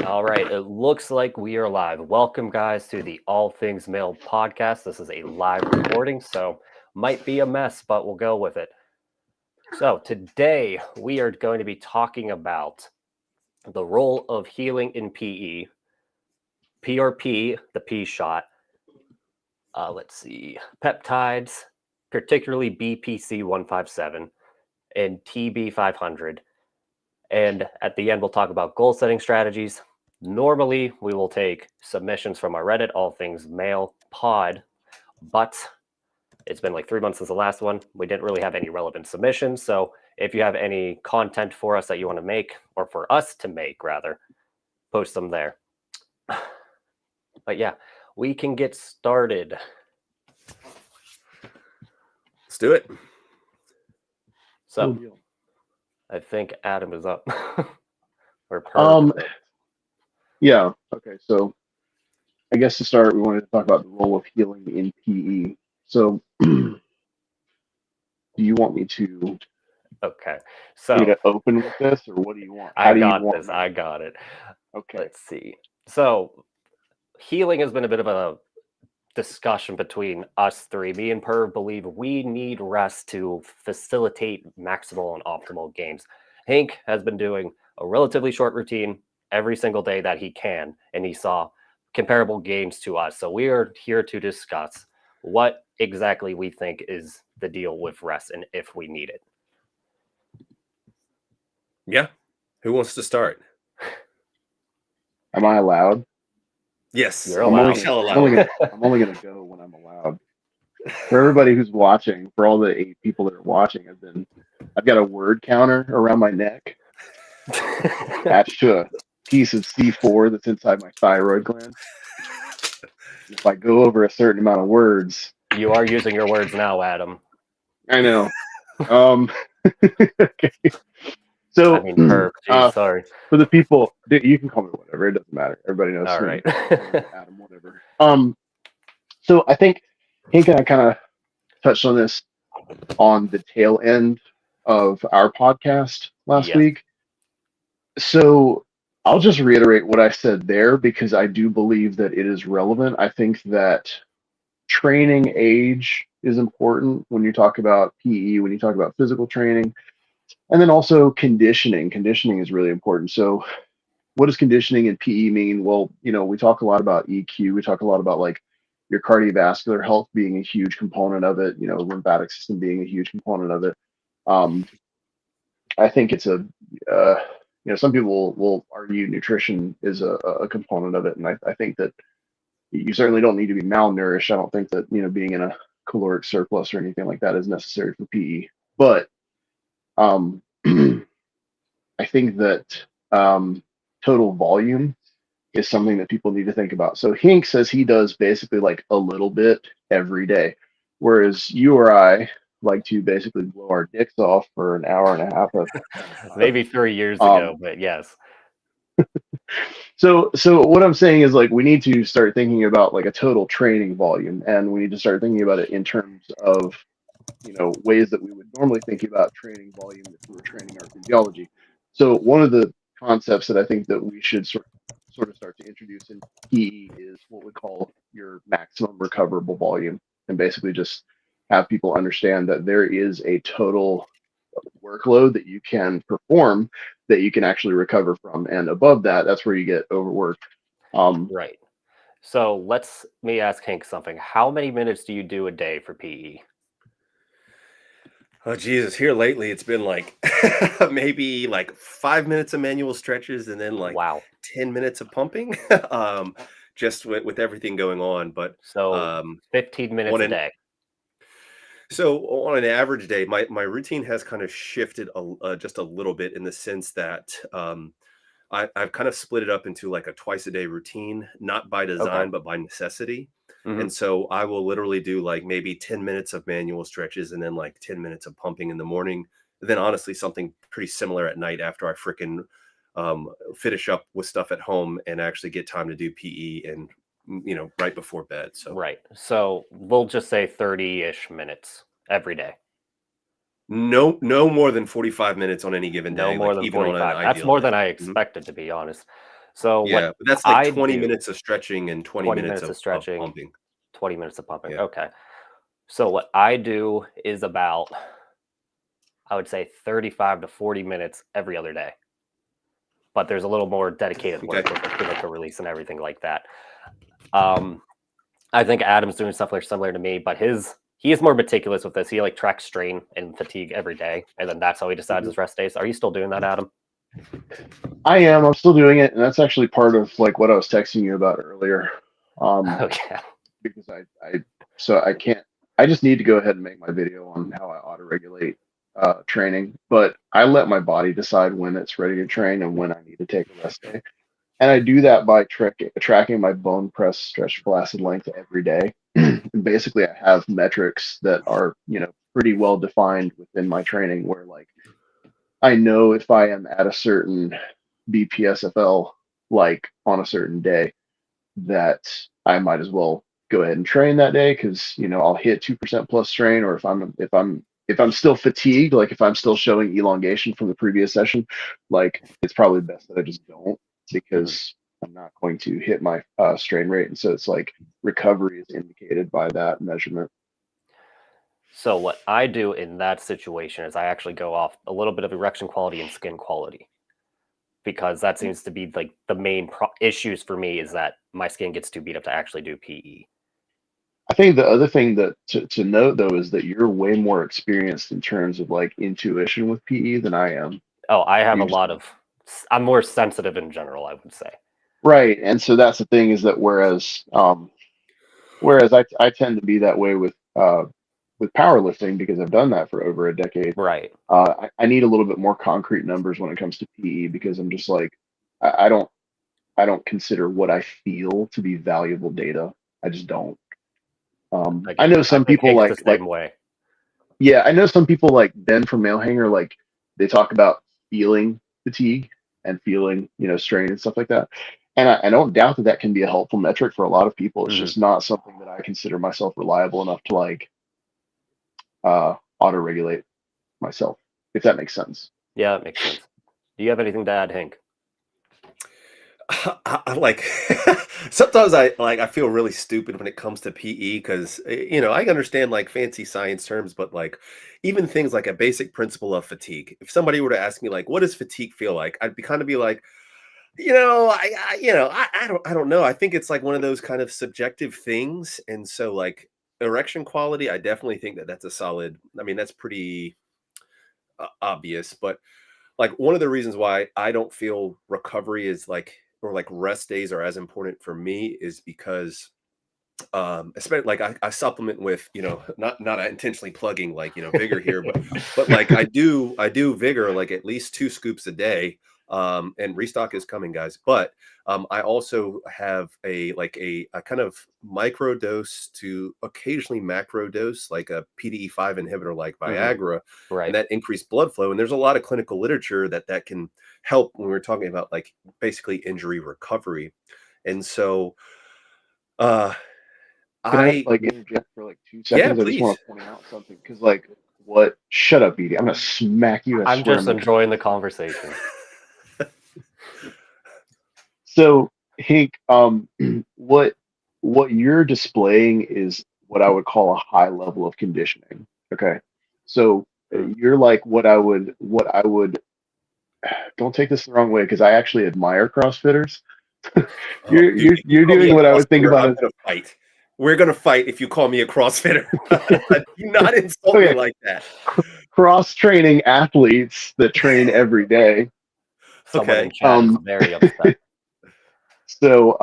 All right, it looks like we are live. Welcome, guys, to the All Things Male podcast. This is a live recording, so might be a mess, but we'll go with it. So today we are going to be talking about the role of healing in PE, PRP, the P shot. Let's see, peptides, particularly BPC-157 and TB500. And at the end, we'll talk about goal setting strategies. Normally, we will take submissions from our Reddit, All Things Male pod, but it's been like 3 months since the last one. We didn't really have any relevant submissions. So if you have any content for us that you want to make, or for us to make, rather, post them there. But yeah, we can get started. Let's do it. So I think Adam is up. Or perfect. Yeah. Okay. So I guess to start, we wanted to talk about the role of healing in PE. So do you want me to Okay. So to open with this, or what do you want? I got this. I got it. Okay. Let's see. So healing has been a bit of a discussion between us three. Me and Perv believe we need rest to facilitate maximal and optimal gains. Hank has been doing a relatively short routine every single day that he can, and he saw comparable gains to us. So we are here to discuss what exactly we think is the deal with rest and if we need it. Yeah. Who wants to start? Am I allowed? Yes. You're I'm allowed. I'm only gonna go when I'm allowed. For everybody who's watching, for all the 8 people that are watching, I've got a word counter around my neck attached to a piece of C4 that's inside my thyroid gland. If I go over a certain amount of words, You are using your words now, Adam. I know. Okay. So I mean, Perv, geez, sorry. for the people, you can call me whatever. It doesn't matter. Everybody knows. All right. Adam, whatever. So I think Hank and I kind of touched on this on the tail end of our podcast last week. So I'll just reiterate what I said there because I do believe that it is relevant. I think that training age is important when you talk about PE, when you talk about physical training, and then also conditioning. Conditioning is really important. So what does conditioning in PE mean? Well, we talk a lot about EQ. We talk a lot about like your cardiovascular health being a huge component of it, lymphatic system being a huge component of it. I think it's some people will argue nutrition is a component of it. And I think that you certainly don't need to be malnourished. I don't think that, being in a caloric surplus or anything like that is necessary for PE. But I think that total volume is something that people need to think about. So Hink says he does basically like a little bit every day, whereas you or I like to basically blow our dicks off for an hour and a half. Maybe 3 years ago, but yes. So what I'm saying is like we need to start thinking about like a total training volume, and we need to start thinking about it in terms of ways that we would normally think about training volume if we were training our physiology. So one of the concepts that I think that we should sort of start to introduce in PE is what we call your maximum recoverable volume, and basically just have people understand that there is a total workload that you can perform that you can actually recover from, and above that, that's where you get overworked. Right. So let me ask Hank something. How many minutes do you do a day for PE? Oh, Jesus. Here lately, it's been like maybe like 5 minutes of manual stretches and then like 10 minutes of pumping, just with everything going on. But so 15 minutes a day. So on an average day, my routine has kind of shifted just a little bit in the sense that I've kind of split it up into like a twice a day routine, not by design, but by necessity. Mm-hmm. And so I will literally do like maybe 10 minutes of manual stretches and then like 10 minutes of pumping in the morning. And then honestly, something pretty similar at night after I freaking finish up with stuff at home and actually get time to do PE and, right before bed. So right. So we'll just say 30-ish minutes every day. No, no more than 45 minutes on any given No day, more like than even on an 45. That's ideal more day. than I Mhm. expected, to be honest. So Yeah, what but that's like I 20 do, minutes of stretching and 20 20 minutes minutes of of stretching, pumping. 20 minutes of pumping. Yeah. Okay. So what I do is about, I would say 35 to 40 minutes every other day. But there's a little more dedicated work Okay. with the clinical release and everything like that. I think Adam's doing stuff similar to me, but he is more meticulous with this. He like tracks strain and fatigue every day, and then that's how he decides his rest days. Are you still doing that, Adam? I am. I'm still doing it, and that's actually part of like what I was texting you about earlier. Okay. Because so I can't. I just need to go ahead and make my video on how I auto regulate training, but I let my body decide when it's ready to train and when I need to take a rest day. And I do that by tracking my bone press stretch flaccid length every day. And basically, I have metrics that are, pretty well defined within my training where like I know if I am at a certain BPSFL, like on a certain day, that I might as well go ahead and train that day because I'll hit 2% plus strain, or if I'm still fatigued, like if I'm still showing elongation from the previous session, like it's probably best that I just don't because I'm not going to hit my strain rate, and so it's like recovery is indicated by that measurement. So what I do in that situation is I actually go off a little bit of erection quality and skin quality, because that seems to be like the main issues for me, is that my skin gets too beat up to actually do PE. I think the other thing that to note though is that you're way more experienced in terms of like intuition with PE than I am. Oh, I have a You just, lot of, I'm more sensitive in general, I would say. right, and so that's the thing is that whereas I tend to be that way with powerlifting because I've done that for over a decade. Right. I need a little bit more concrete numbers when it comes to PE because I'm just like I don't consider what I feel to be valuable data. I just don't. I know I some think people Hank's the like same way. yeah, I know some people like Ben from Mail Hanger, like they talk about feeling fatigue and feeling, strain and stuff like that. And I don't doubt that that can be a helpful metric for a lot of people. It's just not something that I consider myself reliable enough to like auto regulate myself, if that makes sense. Yeah, that makes sense. Do you have anything to add, Hank? I like sometimes I feel really stupid when it comes to PE because I understand like fancy science terms, but like even things like a basic principle of fatigue. If somebody were to ask me like, what does fatigue feel like? I'd be kind of be like, I don't know. I think it's like one of those kind of subjective things, and so like erection quality, I definitely think that that's a solid. I mean, that's pretty obvious, but like one of the reasons why I don't feel recovery is like or like rest days are as important for me is because especially like I supplement with not intentionally plugging like vigor here but like I do vigor like at least 2 scoops a day, and restock is coming, guys, but I also have a kind of micro dose to occasionally macro dose like a PDE5 inhibitor like Viagra, and Right. that increased blood flow, and there's a lot of clinical literature that can help when we're talking about like basically injury recovery. And so uh Can I I like interject for like two yeah, seconds? I just please. want to point out something because like what? Shut up, Edie. I'm gonna smack you. I I'm swear just I'm gonna. enjoying the conversation. So, Hank, what you're displaying is what I would call a high level of conditioning. Okay, so you're like what I would. Don't take this the wrong way because I actually admire CrossFitters. Oh, you're dude, you're if you you're call me doing a what I would think CrossFitter, about I'm as gonna fight. We're gonna fight if you call me a CrossFitter. Do not insult me okay like that. cross training athletes that train every day. Someone in Okay. chat is very upset. So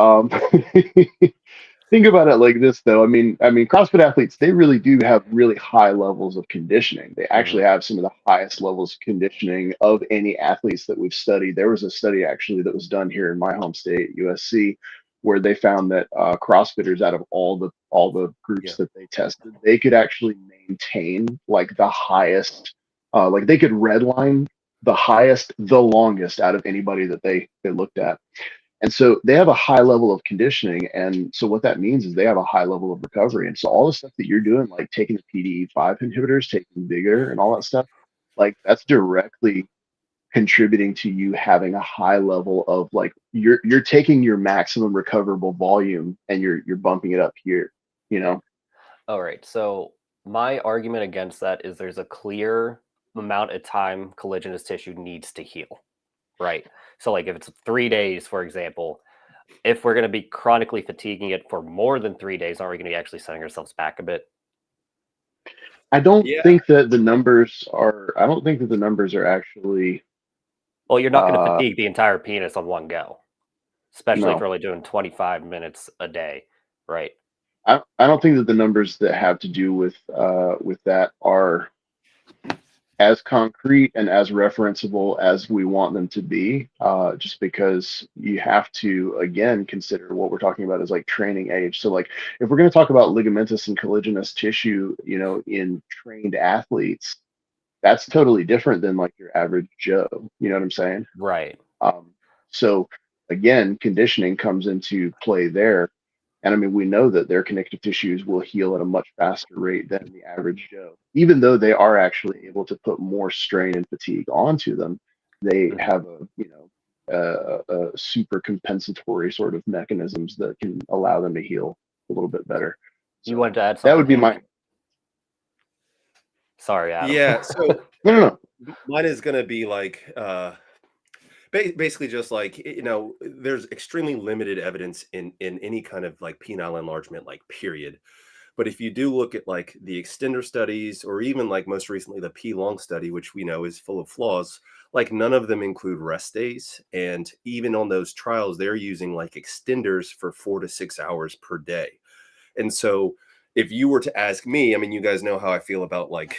think about it like this, though. I mean, CrossFit athletes, they really do have really high levels of conditioning. They actually have some of the highest levels of conditioning of any athletes that we've studied. There was a study actually that was done here in my home state, USC, where they found that CrossFitters, out of all the groups Yeah. that they tested, they could actually maintain like the highest, like they could redline the highest, the longest out of anybody that they looked at. And so they have a high level of conditioning. And so what that means is they have a high level of recovery. And so all the stuff that you're doing, like taking the PDE5 inhibitors, taking Vigor and all that stuff, like that's directly contributing to you having a high level of like you're taking your maximum recoverable volume and you're bumping it up here, you know. All right. So my argument against that is there's a clear amount of time collagenous tissue needs to heal, right? So like if it's 3 days, for example, if we're going to be chronically fatiguing it for more than 3 days, aren't we going to be actually setting ourselves back a bit? I don't Yeah. think that the numbers are actually Well, you're not going to fatigue the entire penis on one go, especially if no. you're only doing 25 minutes a day, right? I don't think that the numbers that have to do with that are as concrete and as referenceable as we want them to be, just because you have to, again, consider what we're talking about is like training age. So like if we're going to talk about ligamentous and collagenous tissue, you know, in trained athletes, that's totally different than like your average Joe. You know what I'm saying? Right. So again, conditioning comes into play there. And I mean, we know that their connective tissues will heal at a much faster rate than the average Joe. Even though they are actually able to put more strain and fatigue onto them, they have a super compensatory sort of mechanisms that can allow them to heal a little bit better. So you wanted to add something? that would be my. Sorry, Adam. Yeah. So No. mine is going to be like, basically just like, you know, there's extremely limited evidence in any kind of like penile enlargement, like period. But if you do look at like the extender studies, or even like most recently the P long study, which we know is full of flaws, like none of them include rest days. And even on those trials, they're using like extenders for 4 to 6 hours per day. And so if you were to ask me, I mean, you guys know how I feel about like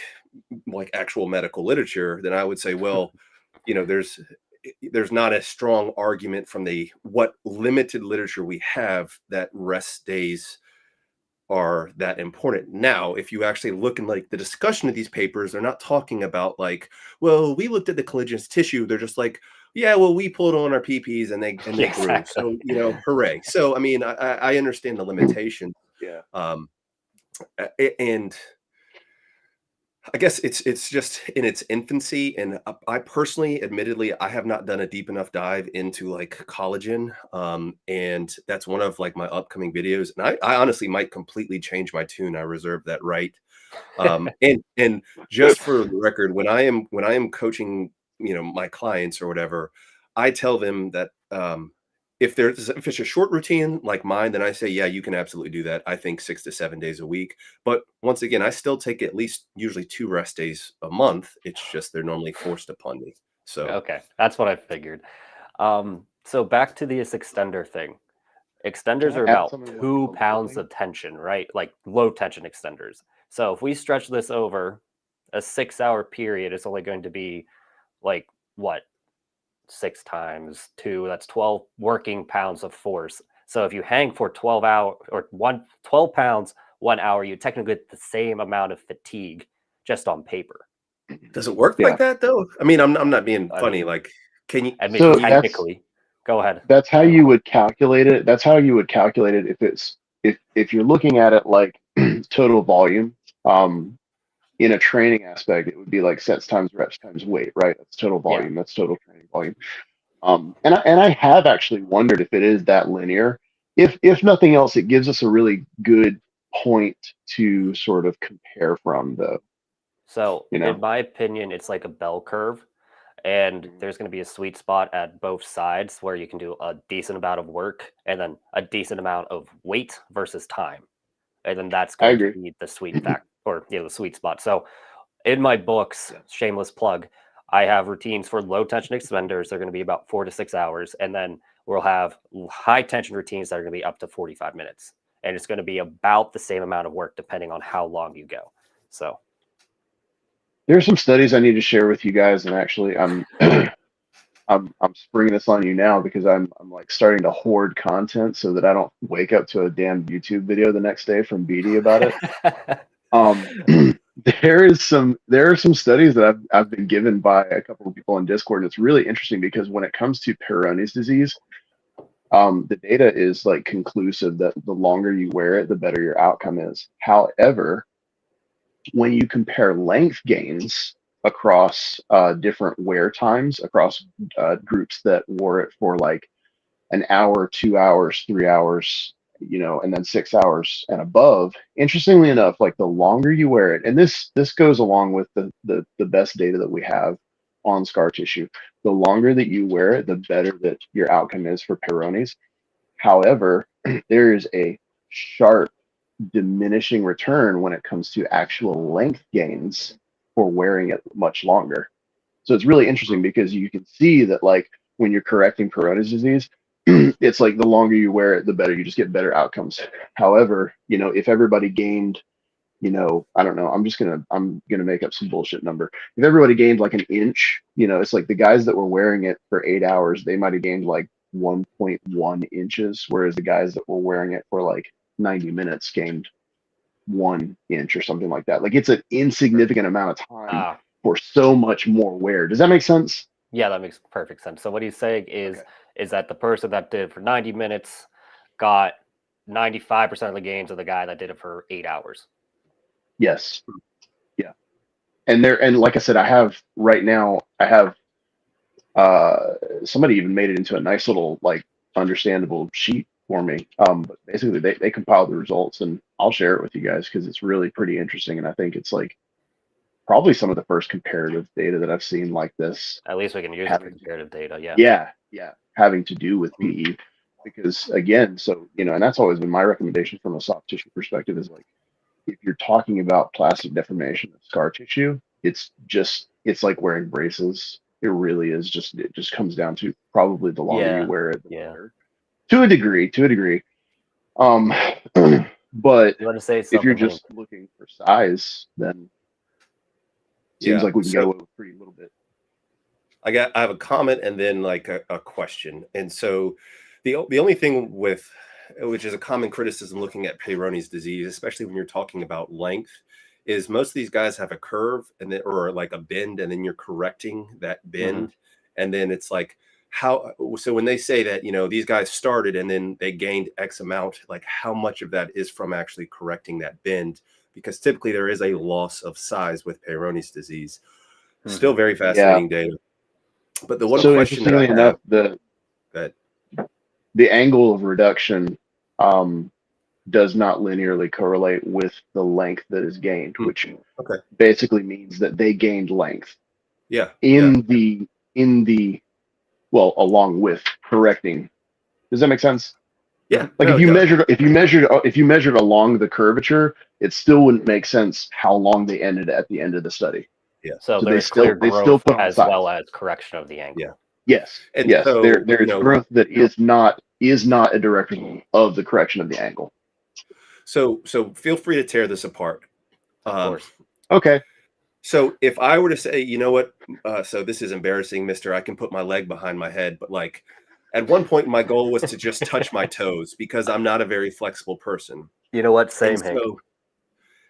actual medical literature, then I would say, well, you know, there's not a strong argument from the what limited literature we have that rest days are that important. Now, if you actually look in like the discussion of these papers, they're not talking about like, well, we looked at the collagenous tissue. They're just like, yeah, well, we pulled on our PPs and they grew. Exactly. So, you know, hooray. So, I mean, I understand the limitation. Yeah. And I guess it's just in its infancy, and I personally, admittedly, I have not done a deep enough dive into like collagen, and that's one of like my upcoming videos. And I honestly might completely change my tune. I reserve that right. And just for the record, when I am coaching, you know, my clients or whatever, I tell them that if it's a short routine like mine, then I say, yeah, you can absolutely do that. I think 6 to 7 days a week. But once again, I still take at least usually 2 rest days a month. It's just they're normally forced upon me. So Okay, that's what I figured. So back to this extender thing. Extenders are about 2 pounds of tension, right? Like low tension extenders. So if we stretch this over a 6-hour period, it's only going to be like what? 6 times 2, that's 12 working pounds of force. So if you hang for 12 hours or 12 pounds 1 hour, you technically get the same amount of fatigue just on paper. does it work like that though? I mean, I'm not being funny. mean, Like, can you? I mean, So technically, go ahead. That's how you would calculate it. That's how you would calculate it if you're looking at it like total volume. In a training aspect, it would be like sets times reps times weight, right? That's total volume. That's total training volume. And I have actually wondered if it is that linear. If nothing else, it gives us a really good point to sort of compare from, though. So, You know? in my opinion, it's like a bell curve, and there's going to be a sweet spot at both sides where you can do a decent amount of work and then a decent amount of weight versus time, and then that's going to be the sweet fact or the sweet spot. So, in my books, shameless plug, I have routines for low tension extenders. They're going to be about 4 to 6 hours, and then we'll have high tension routines that are going to be up to 45 minutes, and it's going to be about the same amount of work depending on how long you go. So. There's some studies I need to share with you guys, and actually, I'm springing this on you now because I'm like starting to hoard content so that I don't wake up to a damn YouTube video the next day from BD about it. There are some studies that I've been given by a couple of people on Discord, and it's really interesting because when it comes to Peyronie's disease, the data is like conclusive that the longer you wear it, the better your outcome is. However, when you compare length gains across different wear times, across groups that wore it for like an hour, 2 hours, 3 hours, and then 6 hours and above, interestingly enough, like the longer you wear it, and this goes along with the best data that we have on scar tissue, the longer that you wear it, the better that your outcome is for Peyronie's. However, there is a sharp diminishing return when it comes to actual length gains for wearing it much longer. So it's really interesting because you can see that like when you're correcting Peyronie's disease, it's like the longer you wear it, the better. You just get better outcomes. However, if everybody gained, I don't know, I'm gonna make up some bullshit number. If everybody gained like an inch, it's like the guys that were wearing it for 8 hours, they might have gained like 1.1 inches, whereas the guys that were wearing it for like 90 minutes gained 1 inch or something like that. Like it's an insignificant amount of time for so much more wear. Does that make sense? Yeah, that makes perfect sense. So what he's saying is that the person that did it for 90 minutes got 95% of the gains of the guy that did it for 8 hours. Yes. Yeah. And like I said, I have somebody even made it into a nice little like understandable sheet for me. But basically they compiled the results, and I'll share it with you guys because it's really pretty interesting, and I think it's like probably some of the first comparative data that I've seen like this. At least we can use it for comparative data. Yeah, having to do with PE, because again, so and that's always been my recommendation from a soft tissue perspective is like if you're talking about plastic deformation of scar tissue, it's like wearing braces. It really is it just comes down to probably the longer you wear it, the better. To a degree. But if you're just looking for size, then it seems like we can get away with pretty little bit. I have a comment and then like a question. And so the only thing which is a common criticism looking at Peyronie's disease, especially when you're talking about length, is most of these guys have a curve or like a bend, and then you're correcting that bend. And then it's like so when they say that, these guys started and then they gained X amount, like how much of that is from actually correcting that bend? Because typically there is a loss of size with Peyronie's disease. Still very fascinating data. But the one question that I have, the angle of reduction does not linearly correlate with the length that is gained, which basically means that they gained length. Along with correcting. Does that make sense? Yeah. Like if you measured along the curvature, it still wouldn't make sense how long they ended at the end of the study. Yeah. So there's clear growth as well as correction of the angle. Yeah. Yes. And yes. So, there's growth that is not a direct result of the correction of the angle. So feel free to tear this apart. Of course. Okay. So if I were to say, you know what, so this is embarrassing, mister, I can put my leg behind my head, but like at one point my goal was to just touch my toes because I'm not a very flexible person. You know what? Same, Hank.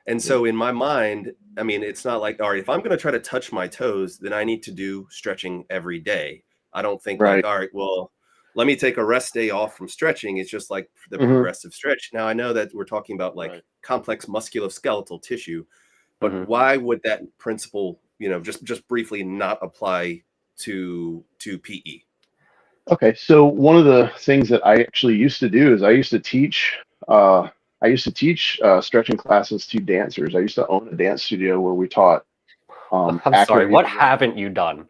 And so in my mind, I mean, it's not like, all right, if I'm going to try to touch my toes, then I need to do stretching every day. I don't think like, all right, well, let me take a rest day off from stretching. It's just like the progressive stretch. Now I know that we're talking about like complex musculoskeletal tissue, but why would that principle, just briefly not apply to PE? Okay, so one of the things that I actually used to do is I used to teach stretching classes to dancers. I used to own a dance studio where we taught. I'm sorry, what haven't you done?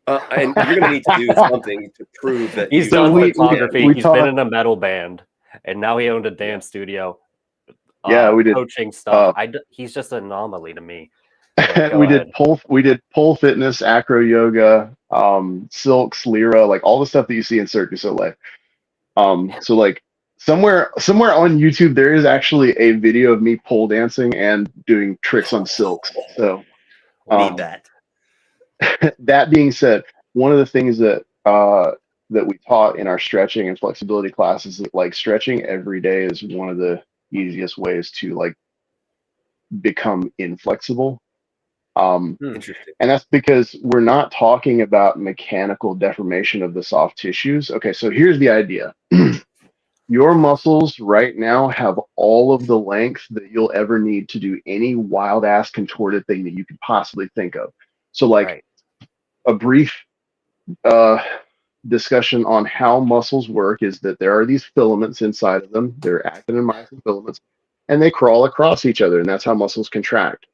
And you're going to need to do something to prove that he's done photography. He's been in a metal band, and now he owned a dance studio. We did coaching stuff. He's just an anomaly to me. We did pole fitness, acro yoga, silks, lira, like all the stuff that you see in Cirque du Soleil. So like somewhere on YouTube there is actually a video of me pole dancing and doing tricks on silks. So need that. That being said, one of the things that we taught in our stretching and flexibility classes is that like stretching every day is one of the easiest ways to like become inflexible. Interesting. And that's because we're not talking about mechanical deformation of the soft tissues. Okay, so here's the idea. Your muscles right now have all of the length that you'll ever need to do any wild ass contorted thing that you could possibly think of. So, like, Right. a brief discussion on how muscles work is that there are these filaments inside of them. They're actin and myosin filaments, and they crawl across each other, and that's how muscles contract.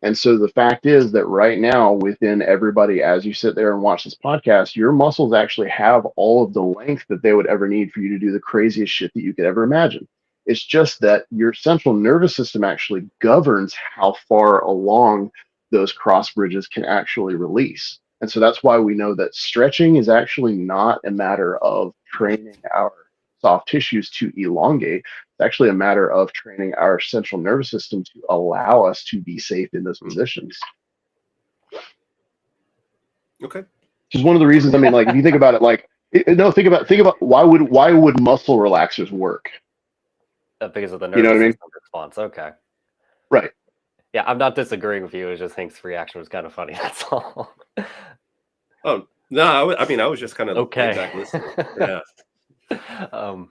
And so the fact is that right now, within everybody, as you sit there and watch this podcast, your muscles actually have all of the length that they would ever need for you to do the craziest shit that you could ever imagine. It's just that your central nervous system actually governs how far along those cross bridges can actually release. And so that's why we know that stretching is actually not a matter of training our soft tissues to elongate. It's actually a matter of training our central nervous system to allow us to be safe in those positions. Okay. Which is one of the reasons. I mean, like, if you think about it, like, think about why would muscle relaxers work? Because of the You know nervous what I mean? system response. Okay. Right. Yeah, I'm not disagreeing with you. It was just Hank's reaction was kind of funny. That's all. Oh no, I was just kind of Okay. laid back listening. Yeah. Um,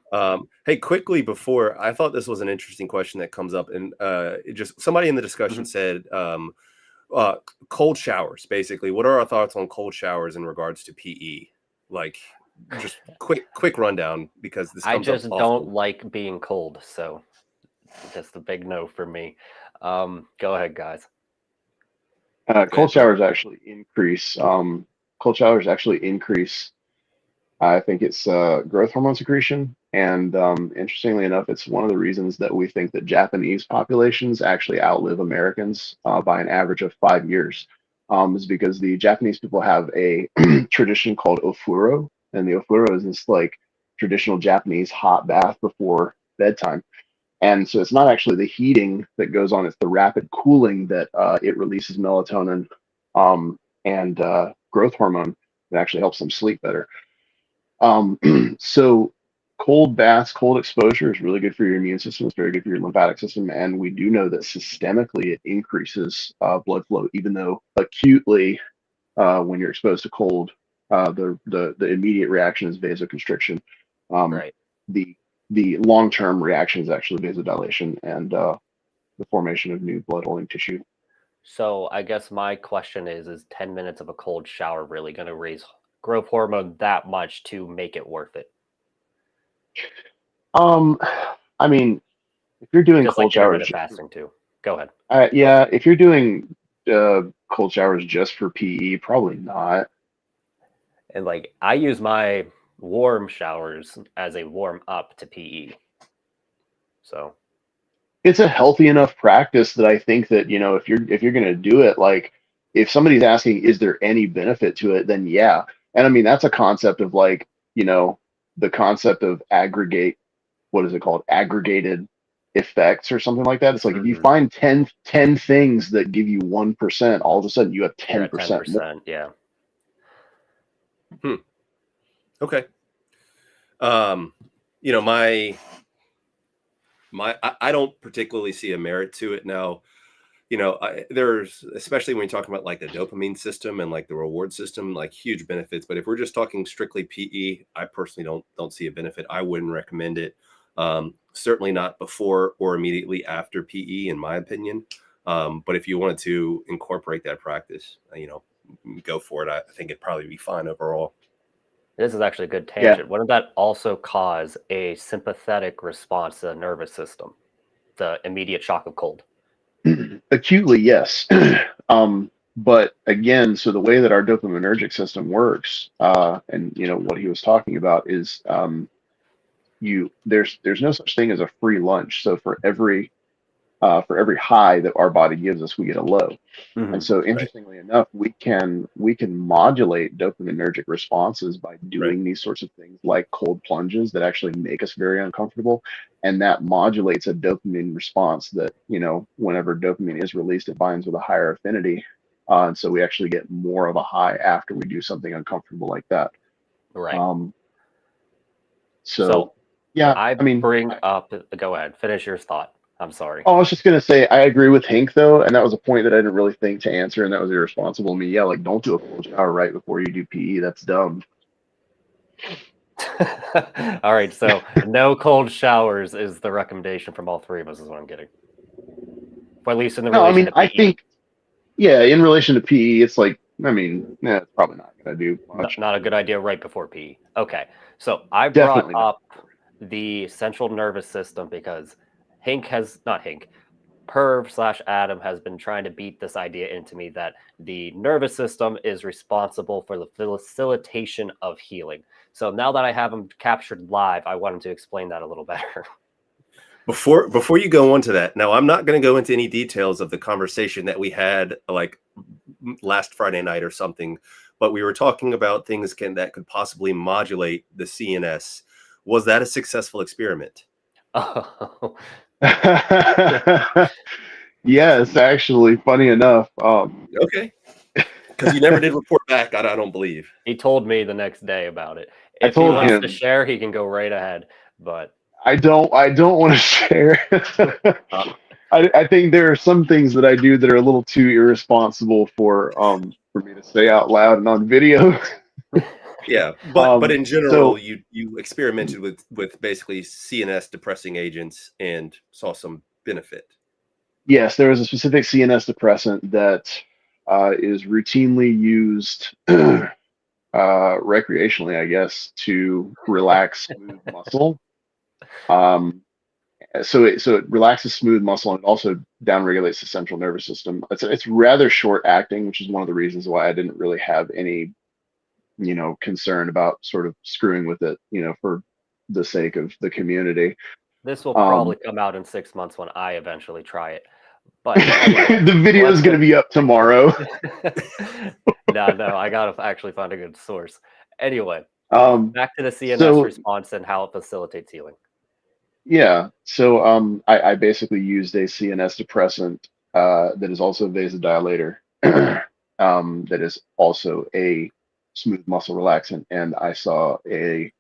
Hey, quickly before, I thought this was an interesting question that comes up, and just somebody in the discussion said cold showers. Basically, what are our thoughts on cold showers in regards to PE? Like, just quick rundown, because this I comes up just often. don't like being cold, so just a big no for me. Go ahead, guys. Cold showers actually increase. Cold showers actually increase. I think it's growth hormone secretion, and interestingly enough, it's one of the reasons that we think that Japanese populations actually outlive Americans by an average of 5 years. Is because the Japanese people have a tradition called ofuro, and the ofuro is this like traditional Japanese hot bath before bedtime. And so it's not actually the heating that goes on; it's the rapid cooling that it releases melatonin and growth hormone that actually helps them sleep better. So cold baths, cold exposure is really good for your immune system. It's very good for your lymphatic system, and we do know that systemically it increases blood flow, even though acutely when you're exposed to cold, the immediate reaction is vasoconstriction. Right. The long-term reaction is actually vasodilation and the formation of new blood-holding tissue. So I guess my question is 10 minutes of a cold shower really going to raise growth hormone that much to make it worth it? I mean, if you're doing Just cold like showers, intermittent fasting too. Go ahead. yeah, if you're doing cold showers just for PE, probably not. And like I use my warm showers as a warm up to PE. So It's a healthy enough practice that I think that, you know, if you're going to do it, like if somebody's asking, is there any benefit to it, then yeah. And I mean, that's a concept of like, you know, the concept of what is it called? Aggregated effects or something like that. It's like if you find 10 things that give you 1%, all of a sudden you have 10% more. 10%, yeah. Okay. You know, I don't particularly see a merit to it now. You know, there's, especially when you're talking about like the dopamine system and like the reward system, like huge benefits. But if we're just talking strictly PE, I personally don't see a benefit. I wouldn't recommend it. Certainly not before or immediately after PE, in my opinion. But if you wanted to incorporate that practice, you know, go for it. I think it'd probably be fine overall. This is actually a good tangent. Wouldn't that also cause a sympathetic response to the nervous system? The immediate shock of cold. Acutely, yes. But again, so the way that our dopaminergic system works, and you know what he was talking about is there's no such thing as a free lunch. So for every high that our body gives us, we get a low. And so interestingly enough, we can modulate dopaminergic responses by doing these sorts of things like cold plunges that actually make us very uncomfortable. And that modulates a dopamine response that, you know, whenever dopamine is released, it binds with a higher affinity. And so we actually get more of a high after we do something uncomfortable like that. Right. So yeah, I mean, go ahead, finish your thought. I'm sorry. Oh, I was just gonna say I agree with Hank though, and that was a point that I didn't really think to answer, and that was irresponsible of me. Yeah, like don't do a cold shower right before you do PE. That's dumb. All right, so no cold showers is the recommendation from all three of us, is what I'm getting. Or at least in the No, I relation mean to I PE. think yeah, in relation to PE, it's like I mean, it's probably not gonna do much. Not a good idea right before PE. Okay, so I brought Definitely not. up the central nervous system because Perv/Adam has been trying to beat this idea into me that the nervous system is responsible for the facilitation of healing. So now that I have him captured live, I want him to explain that a little better. Before you go on to that, now I'm not going to go into any details of the conversation that we had like last Friday night or something, but we were talking about things that could possibly modulate the CNS. Was that a successful experiment? Oh. Yes, actually, funny enough. Okay, because you never did report back. I don't believe. He told me the next day about it. I If he told wants to him share, he can go right ahead. But I don't want to share. I think there are some things that I do that are a little too irresponsible for me to say out loud and on video. Yeah, but in general, So you experimented with basically CNS depressing agents and saw some benefit. yes, there is a specific CNS depressant that is routinely used recreationally, I guess, to relax smooth muscle. So it relaxes smooth muscle and it also downregulates the central nervous system. It's rather short acting, which is one of the reasons why I didn't really have any concern about sort of screwing with it, for the sake of the community. this will Um, probably come out in 6 months when I eventually try it. But anyway, the video is going to be up tomorrow. no, I gotta actually find a good source. Anyway, back to the CNS So response and how it facilitates healing. yeah, so I basically used a CNS depressant that is also a vasodilator, that is also a smooth muscle relaxant, and I saw a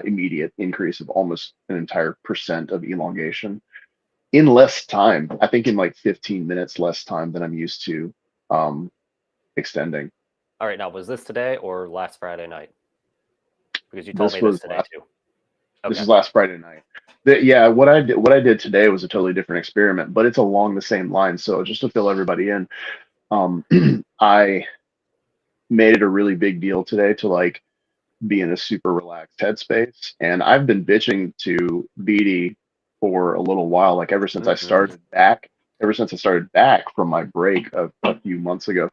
immediate increase of almost an entire percent of elongation in less time. I think in like 15 minutes less time than I'm used to extending. All right, now was this today or last Friday night? Because you told This me this was today too. This Okay. is last Friday night. Yeah, what I did today was a totally different experiment, but it's along the same line. So just to fill everybody in, I made it a really big deal today to like be in a super relaxed headspace, and I've been bitching to BD for a little while, like ever since I started back, from my break a few months ago.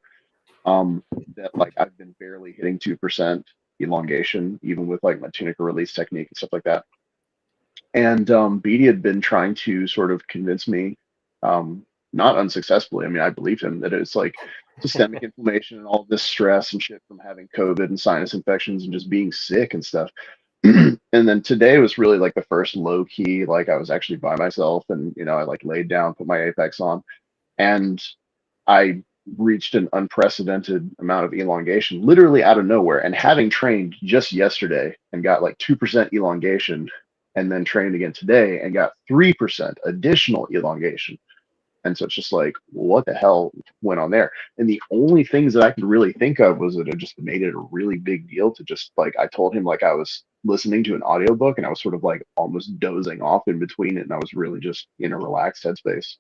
That like I've been barely hitting 2% elongation, even with like my Tunic release technique and stuff like that. And Beatty had been trying to sort of convince me, not unsuccessfully. I mean, I believed him that it's like systemic inflammation and all this stress and shit from having COVID and sinus infections and just being sick and stuff. And then today was really like the first low key, like I was actually by myself and, I like laid down, put my Apex on, and I reached an unprecedented amount of elongation literally out of nowhere. And having trained just yesterday and got like 2% elongation, and then trained again today and got 3% additional elongation. And so it's just like, what the hell went on there? And the only things that I could really think of was that it just made it a really big deal to just like, I told him like I was listening to an audiobook and I was sort of like almost dozing off in between it. And I was really just in a relaxed headspace.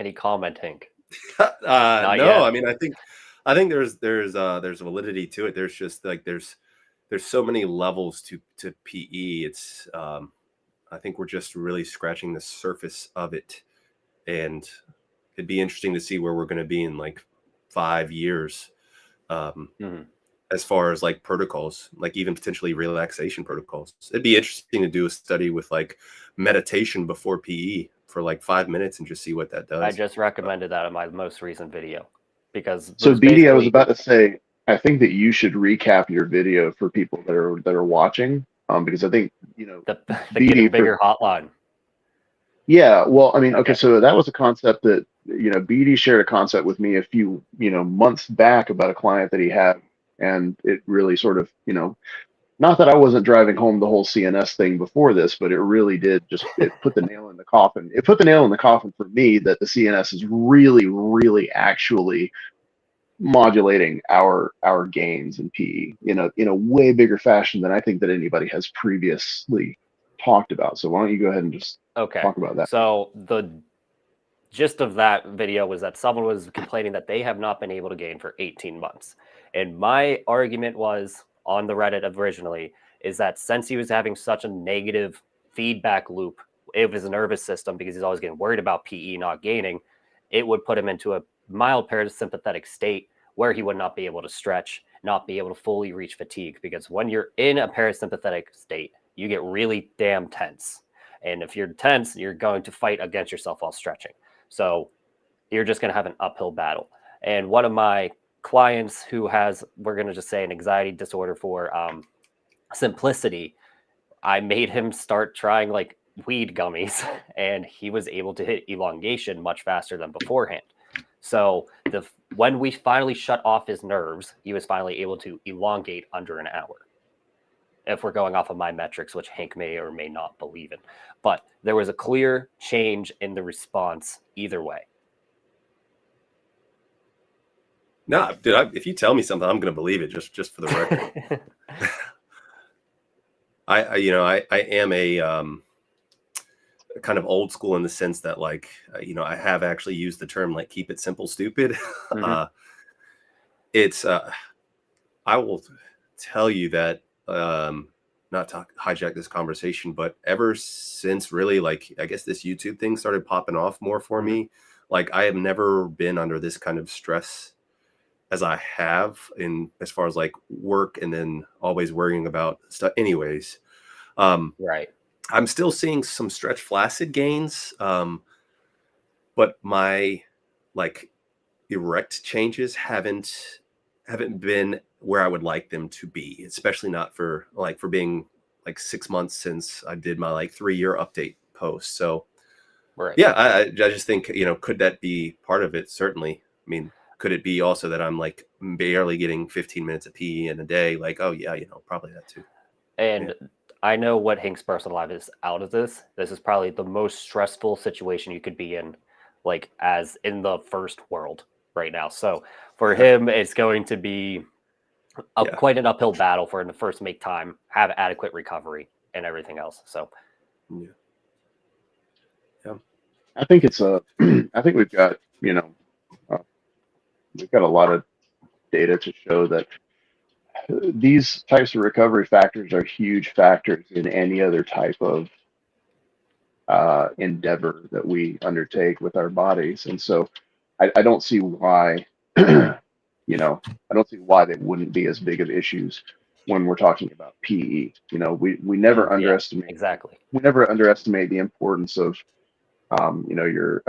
Any comment, Hank? No, yet. I mean, I think there's validity to it. There's just like there's so many levels to PE. It's I think we're just really scratching the surface of it, and it'd be interesting to see where we're going to be in like 5 years, as far as like protocols, like even potentially relaxation protocols. It'd be interesting to do a study with like meditation before PE for like 5 minutes and just see what that does. I just recommended that in my most recent video because So BD, I was about to say, I think that you should recap your video for people that are watching, because I think the getting bigger hotline. Yeah, well, I mean, okay, so that was a concept that BD shared a concept with me a few months back about a client that he had, and it really sort of not that I wasn't driving home the whole CNS thing before this, but it really did it put the nail in the coffin. It put the nail in the coffin for me that the CNS is really, really actually modulating our gains in PE in a way bigger fashion than I think that anybody has previously talked about. So why don't you go ahead and just talk about that? So the gist of that video was that someone was complaining that they have not been able to gain for 18 months. And my argument was on the Reddit originally is that since he was having such a negative feedback loop of his nervous system because he's always getting worried about PE not gaining, it would put him into a mild parasympathetic state where he would not be able to stretch, not be able to fully reach fatigue. Because when you're in a parasympathetic state, you get really damn tense. And if you're tense, you're going to fight against yourself while stretching. So you're just going to have an uphill battle. And one of my clients who has, we're going to just say, an anxiety disorder for simplicity, I made him start trying like weed gummies, and he was able to hit elongation much faster than beforehand. So when we finally shut off his nerves, he was finally able to elongate under an hour. If we're going off of my metrics, which Hank may or may not believe in. But there was a clear change in the response either way. No, dude, if you tell me something, I'm going to believe it just for the record. I am a kind of old school in the sense that like, I have actually used the term like keep it simple, stupid. Mhm. I will tell you that not to hijack this conversation, but ever since really like I guess this YouTube thing started popping off more for me, like I have never been under this kind of stress as I have in as far as like work and then always worrying about stuff anyways. Right. I'm still seeing some stretch flaccid gains, but my like erect changes haven't been where I would like them to be, especially not for being like 6 months since I did my like 3-year update post. So Right. yeah, I just think, could that be part of it? Certainly. I mean, could it be also that I'm like barely getting 15 minutes of PE in a day? Like, oh yeah, probably that too. And I know what Hank's personal life is out of this. This is probably the most stressful situation you could be in, like as in the first world right now. So for him, it's going to be quite an uphill battle for him to first make time, have adequate recovery, and everything else. So Yeah. I think it's I think we've got we've got a lot of data to show that these types of recovery factors are huge factors in any other type of endeavor that we undertake with our bodies. And so I don't see why, I don't see why they wouldn't be as big of issues when we're talking about PE. We never underestimate exactly. We never underestimate the importance of your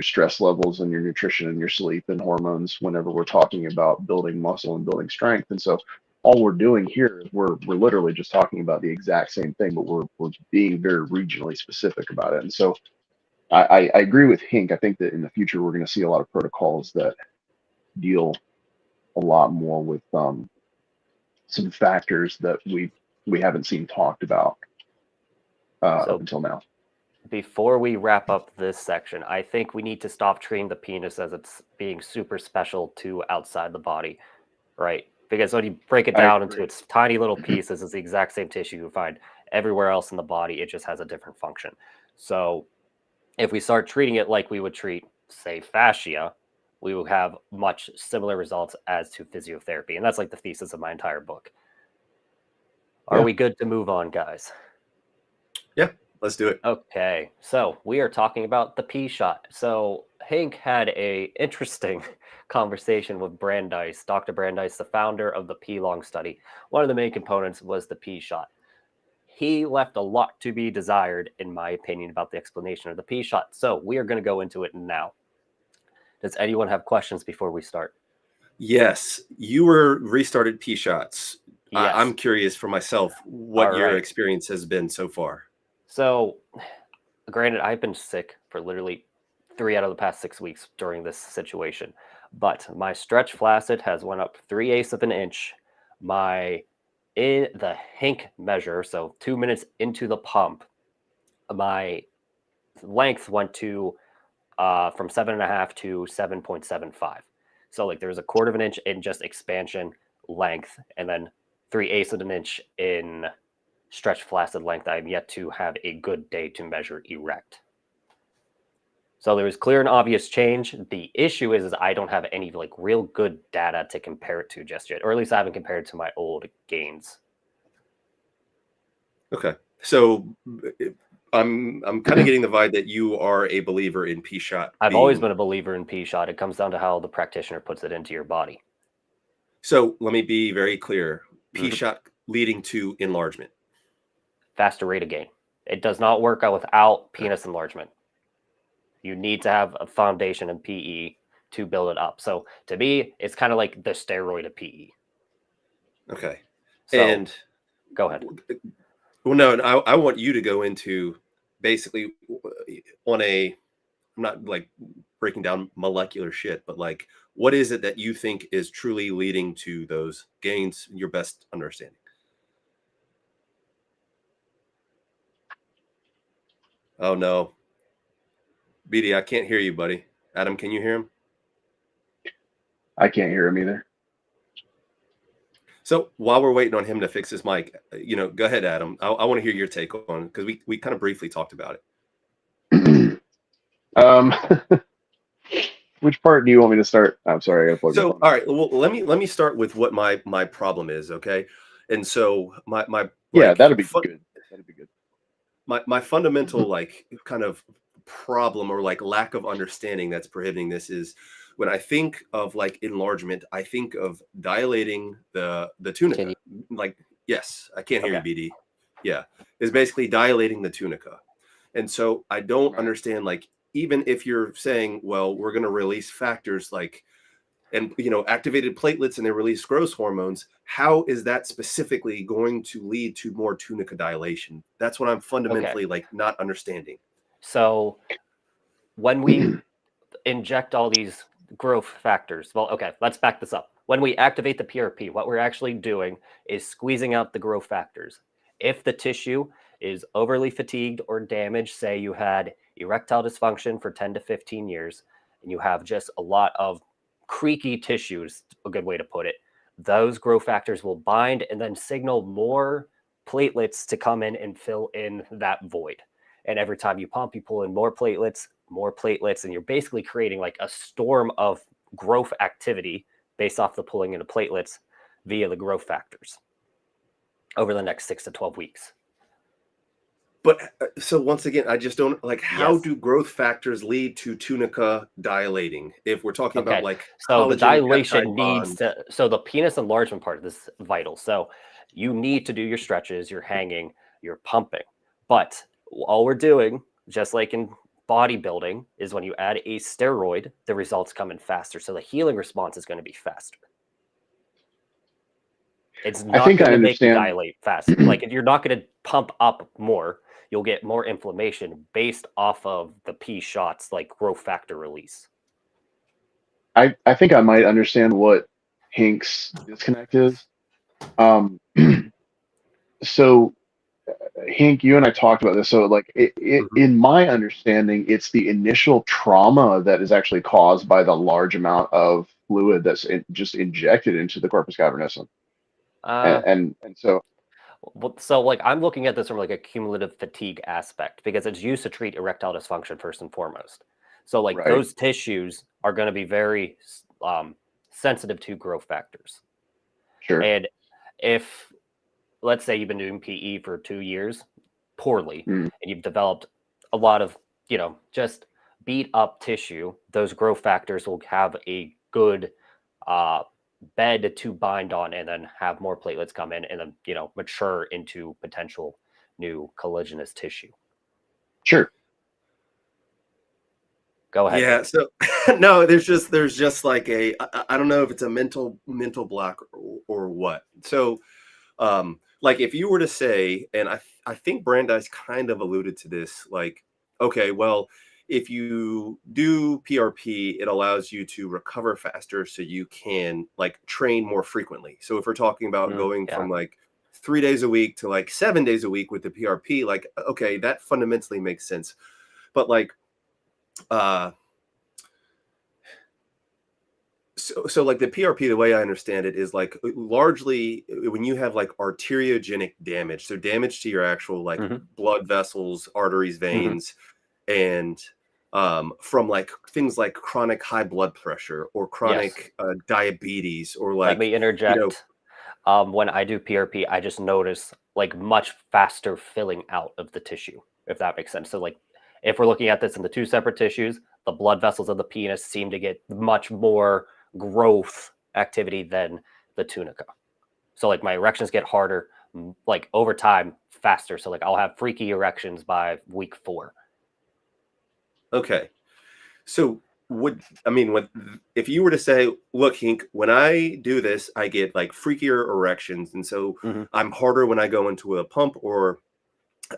stress levels and your nutrition and your sleep and hormones whenever we're talking about building muscle and building strength. And so all we're doing here is we're literally just talking about the exact same thing, but we're being very regionally specific about it. And so I agree with Hink. I think that in the future we're going to see a lot of protocols that deal a lot more with some factors that we haven't seen talked about up until now. Before we wrap up this section, I think we need to stop treating the penis as it's being super special to outside the body, right? Because when you break it down into its tiny little pieces, it's the exact same tissue you find everywhere else in the body. It just has a different function. So if we start treating it like we would treat, say, fascia, we will have much similar results as to physiotherapy. And that's like the thesis of my entire book. Are we good to move on, guys? Yeah. Let's do it. Okay, so we are talking about the P shot. So Hank had a interesting conversation with Brandeis, Dr. Brandeis, the founder of the P long study. One of the main components was the P shot. He left a lot to be desired, in my opinion, about the explanation of the P shot. So we are going to go into it now. Does anyone have questions before we start? Yes, you were restarted P shots. Yes. I'm curious for myself what your experience has been so far. So, granted, I've been sick for literally 3 out of the past 6 weeks during this situation, but my stretch flaccid has went up 3/8 of an inch. My in the Hink measure, so 2 minutes into the pump, my length went to from 7.5 to 7.75. So like there's a quarter of an inch in just expansion length, and then 3/8 of an inch in stretch flaccid length. I'm yet to have a good day to measure erect. So there was clear and obvious change. The issue is I don't have any like real good data to compare it to just yet, or at least I haven't compared to my old gains. Okay, so I'm kind of getting the vibe that you are a believer in P-shot. I've always been a believer in P-shot. It comes down to how the practitioner puts it into your body. So let me be very clear. P-shot leading to enlargement. Faster rate of gain. It does not work out without penis enlargement. You need to have a foundation in PE to build it up. So to me, it's kind of like the steroid of PE. Okay. So, and go ahead. Well, no, I want you to go into basically on a, I'm not like breaking down molecular shit, but like, what is it that you think is truly leading to those gains, your best understanding? Oh, no. BD, I can't hear you, buddy. Adam, can you hear him? I can't hear him either. So while we're waiting on him to fix his mic, go ahead, Adam. I want to hear your take on it because we kind of briefly talked about it. Which part do you want me to start? I'm sorry, I gotta plug my phone. All right, well, let me start with what my problem is, okay? And so my that'd be good. That'd be good. My fundamental like kind of problem or like lack of understanding that's prohibiting this is when I think of like enlargement, I think of dilating the tunica. Like, yes, I can't hear you, BD. Yeah, is basically dilating the tunica. And so I don't understand, like, even if you're saying, well, we're going to release factors like, and, activated platelets and they release growth hormones, how is that specifically going to lead to more tunica dilation? That's what I'm fundamentally like not understanding. So when we inject all these growth factors, well, okay, let's back this up. When we activate the PRP, what we're actually doing is squeezing out the growth factors. If the tissue is overly fatigued or damaged, say you had erectile dysfunction for 10 to 15 years, and you have just a lot of creaky tissues, a good way to put it, those growth factors will bind and then signal more platelets to come in and fill in that void. And every time you pump, you pull in more platelets, and you're basically creating like a storm of growth activity based off the pulling in of platelets via the growth factors over the next 6 to 12 weeks. But so once again, I just don't like, how do growth factors lead to tunica dilating? If we're talking about like, so the dilation needs to, so the penis enlargement part of this is vital. So you need to do your stretches, you're hanging, you're pumping. But all we're doing, just like in bodybuilding, is when you add a steroid, the results come in faster. So the healing response is going to be faster. It's not going to make you dilate faster. Like, if you're not going to pump up more, you'll get more inflammation based off of the P shots, like growth factor release. I think I might understand what Hink's disconnect is. So Hink, you and I talked about this. So like in my understanding, it's the initial trauma that is actually caused by the large amount of fluid that's just injected into the corpus cavernosum. And so like, I'm looking at this from like a cumulative fatigue aspect, because it's used to treat erectile dysfunction first and foremost. So like those tissues are going to be very sensitive to growth factors. Sure. And if, let's say, you've been doing PE for 2 years poorly, and you've developed a lot of, just beat up tissue, those growth factors will have a good bed to bind on, and then have more platelets come in and then, mature into potential new collagenous tissue. Sure. Go ahead. Yeah. So no, there's just like I don't know if it's a mental block or what. So, like, if you were to say, and I think Brandeis kind of alluded to this, like, okay, well, if you do PRP, it allows you to recover faster, so you can like train more frequently. So if we're talking about going from like 3 days a week to like 7 days a week with the PRP, like, okay, that fundamentally makes sense. But like, so like the PRP, the way I understand it is like largely when you have like arteriogenic damage, so damage to your actual like blood vessels, arteries, veins, and from like things like chronic high blood pressure or chronic diabetes or like, let me interject. When I do PRP, I just notice like much faster filling out of the tissue, if that makes sense. So like if we're looking at this in the two separate tissues, the blood vessels of the penis seem to get much more growth activity than the tunica. So like my erections get harder, like over time, faster. So like I'll have freaky erections by week 4. Okay. So if you were to say, look, Hink, when I do this, I get like freakier erections. And so I'm harder when I go into a pump, or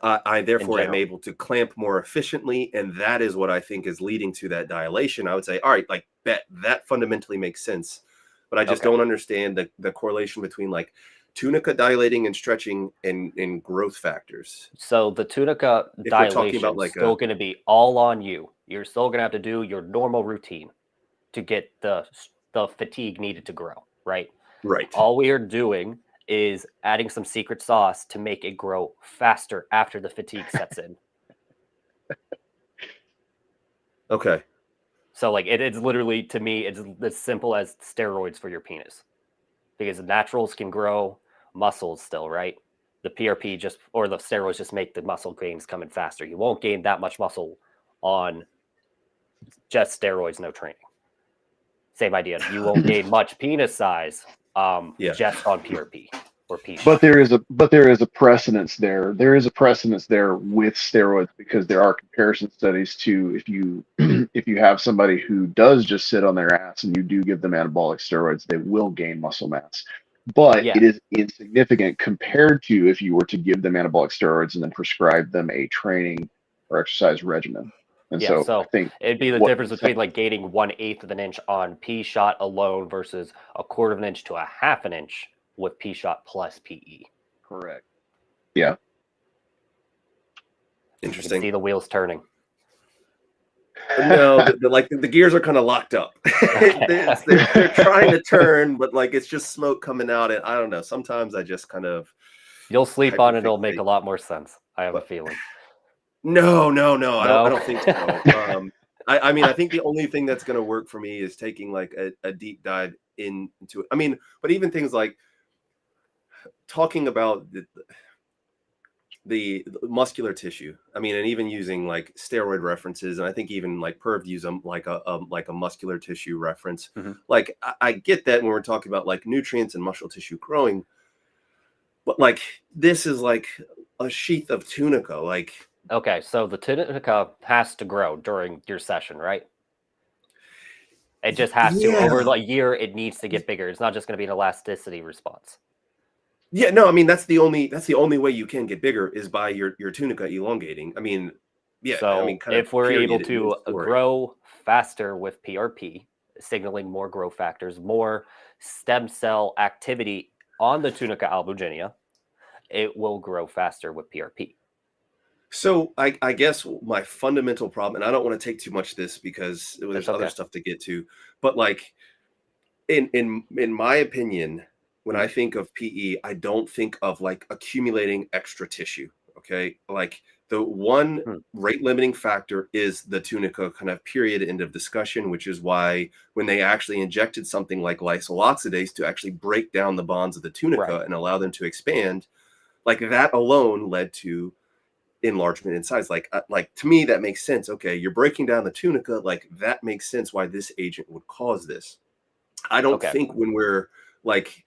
I therefore am able to clamp more efficiently. And that is what I think is leading to that dilation. I would say, all right, like that fundamentally makes sense. But I just don't understand the correlation between like tunica dilating and stretching and growth factors. So the tunica dilation is still going to be all on you. You're still going to have to do your normal routine to get the fatigue needed to grow, right? Right. All we are doing is adding some secret sauce to make it grow faster after the fatigue sets in. Okay. So like it's literally, to me, it's as simple as steroids for your penis, because the naturals can grow muscles still, right? The PRP or the steroids just make the muscle gains coming faster. You won't gain that much muscle on just steroids, no training. Same idea. You won't gain much penis size just on PRP or P. But there is a precedence there. There is a precedence there with steroids, because there are comparison studies to if you have somebody who does just sit on their ass and you do give them anabolic steroids, they will gain muscle mass. But it is insignificant compared to if you were to give them anabolic steroids and then prescribe them a training or exercise regimen. And so I think it'd be the difference between like gaining 1/8 of an inch on P shot alone versus 1/4 of an inch to 1/2 an inch with P shot plus PE. Correct. Yeah. Interesting. You can see the wheels turning. No, the gears are kind of locked up. they're trying to turn, but like it's just smoke coming out, and I don't know. Sometimes I just kind of you'll sleep on it. It'll make a lot more sense. I have a feeling. No. I don't think so. I mean, I think the only thing that's going to work for me is taking like a deep dive into it. I mean, but even things like talking about the muscular tissue. I mean, and even using like steroid references, and I think even like Perv use them like a muscular tissue reference. Like I get that when we're talking about like nutrients and muscle tissue growing, but like this is like a sheath of tunica. Like, okay, so the tunica has to grow during your session, right? It just has to. Over a year, it needs to get bigger. It's not just going to be an elasticity response. Yeah, no, I mean that's the only way you can get bigger is by your tunica elongating. I mean, yeah. So I mean, if we're able to grow faster with PRP, signaling more growth factors, more stem cell activity on the tunica albuginea, it will grow faster with PRP. So I guess my fundamental problem, and I don't want to take too much of this because there's other stuff to get to, but like in my opinion, when I think of PE, I don't think of like accumulating extra tissue. Okay. Like the one rate limiting factor is the tunica, kind of period, end of discussion, which is why when they actually injected something like lysyl oxidase to actually break down the bonds of the tunica and allow them to expand, like that alone led to enlargement in size. Like to me, that makes sense. Okay. You're breaking down the tunica. Like that makes sense why this agent would cause this. I don't think when we're like,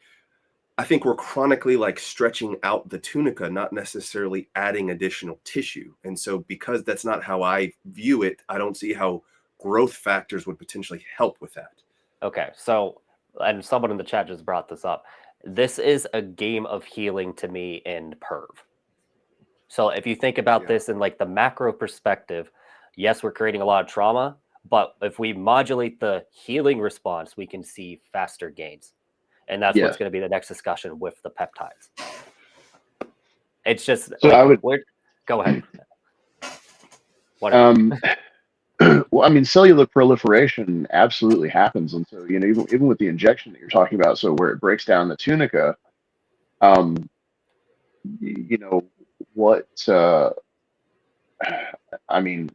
I think we're chronically like stretching out the tunica, not necessarily adding additional tissue. And so because that's not how I view it, I don't see how growth factors would potentially help with that. Okay. So, and someone in the chat just brought this up. This is a game of healing to me in Perv. So if you think about this in like the macro perspective, yes, we're creating a lot of trauma, but if we modulate the healing response, we can see faster gains. And that's what's going to be the next discussion with the peptides. It's just So I would, go ahead. well, I mean, cellular proliferation absolutely happens, and so even with the injection that you're talking about, so where it breaks down the tunica, um, you know what? I mean,